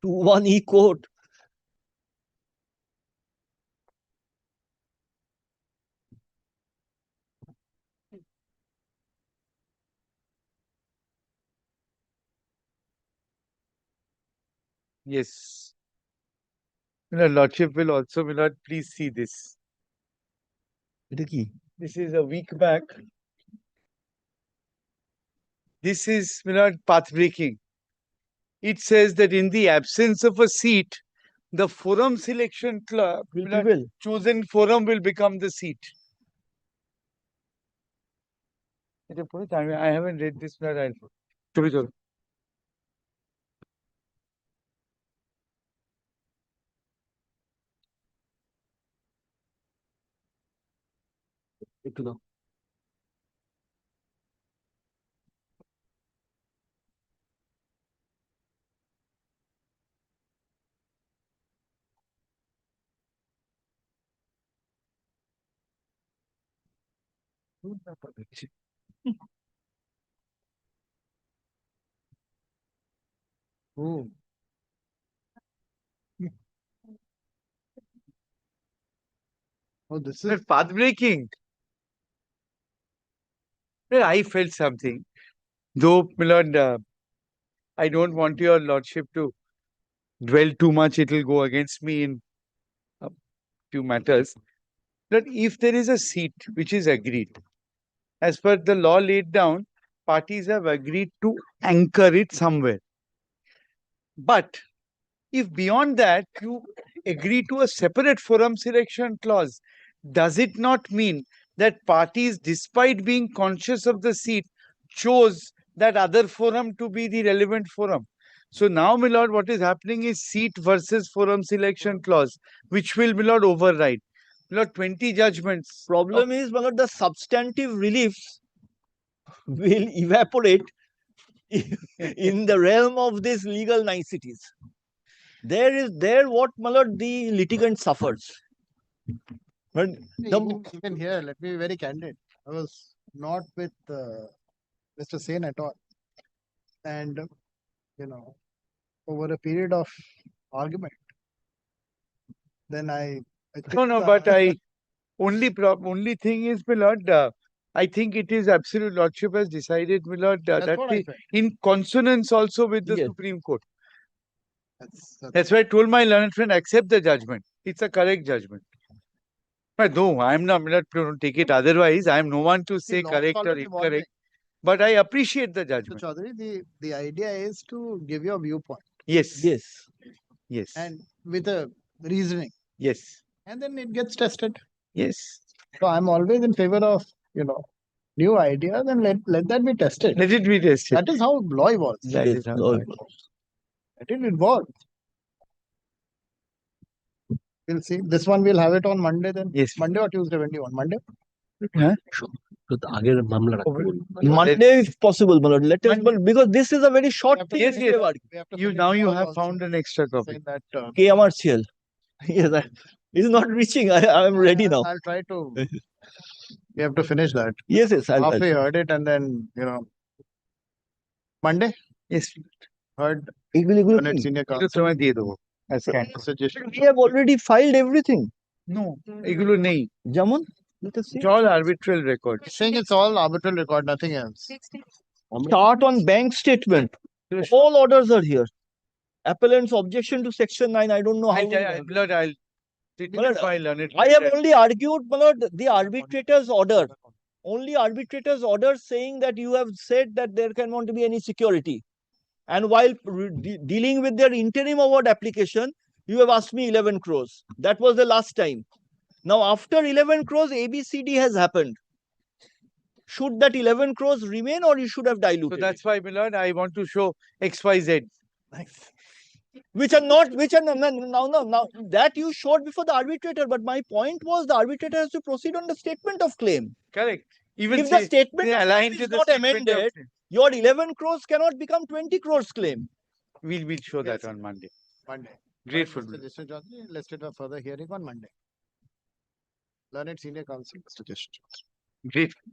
2-1 court. Yes. Your lordship will also, my lord, please see this. This is a week back. This is, my lord, path breaking. It says that in the absence of a seat, the forum selection club, chosen forum will become the seat. I haven't read this, my lord. একটু দাও Oh. Oh, this is path breaking. Well, I felt something. Though, my lord, I don't want your lordship to dwell too much. It will go against me in a few matters. But if there is a seat which is agreed, as per the law laid down, parties have agreed to anchor it somewhere. But if beyond that you agree to a separate forum selection clause, does it not mean that parties, despite being conscious of the seat, chose that other forum to be the relevant forum? So now, my lord, what is happening is seat versus forum selection clause, which will, my lord, override. My lord, 20 judgments. Problem is, my lord, the substantive reliefs will evaporate in the realm of these legal niceties. There what, my lord, the litigant suffers. But even here, let me be very candid. I was not with Mr. Sen at all. And, over a period of argument, then I think No, but only thing is, my lord, I think it is absolute lordship has decided, my lord, that what I the, felt. in consonance also with the Yes. Supreme Court. That's That's why I told my learned friend, accept the judgment. It's a correct judgment. But no, I'm not to take it otherwise. I'm no one to say law is correct or already evolving. incorrect. But I appreciate the Mr. judgment. Chaudhary, the idea is to give you a viewpoint. Yes. Yes. Yes. And with a reasoning. Yes. And then it gets tested. Yes. So I'm always in favor of, new ideas, and let that be tested. Let it be tested. That is how law evolves. That is how law law evolves. Let it evolve. We'll see. This one we'll have it on Monday then. Yes. Monday or Tuesday, when do you want? Monday? Monday, if possible, my lord. Let us, but because this is a very short thing. Yes, which yes. we have argued. You have found an extra copy. That, KMRCL. Yes, it's not reaching. I am ready now. I'll try to. We have to finish that. Yes, yes. After we heard it, and then, Monday? Yes. Heard. Eagle, Learned Senior Counsel. Suggestion. We have already filed everything. No, Igulu nahi. Jamun? Let us see. It's all arbitral record. Saying it's all arbitral record, nothing else. Start on bank statement. All orders are here. Appellant's objection to section 9. I don't know how. I'll file on it. I have only argued, my lord, the arbitrator's order. Only arbitrator's order saying that you have said that there cannot be any security. And while dealing with their interim award application, you have asked me 11 crores. That was the last time. Now, after 11 crores, ABCD has happened. Should that 11 crores remain, or you should have diluted? So that's why, my lord, I want to show XYZ. Which are now that you showed before the arbitrator. But my point was the arbitrator has to proceed on the statement of claim. Correct. Even if the statement they align to is the not statement of amended, your 11 crores cannot become 20 crores claim. We'll show that on Monday. Grateful. Mr. Justice Chaudhary, let's get a further hearing on Monday. Learned Senior Counsel, Mr. Justice Chaudhary. Grateful.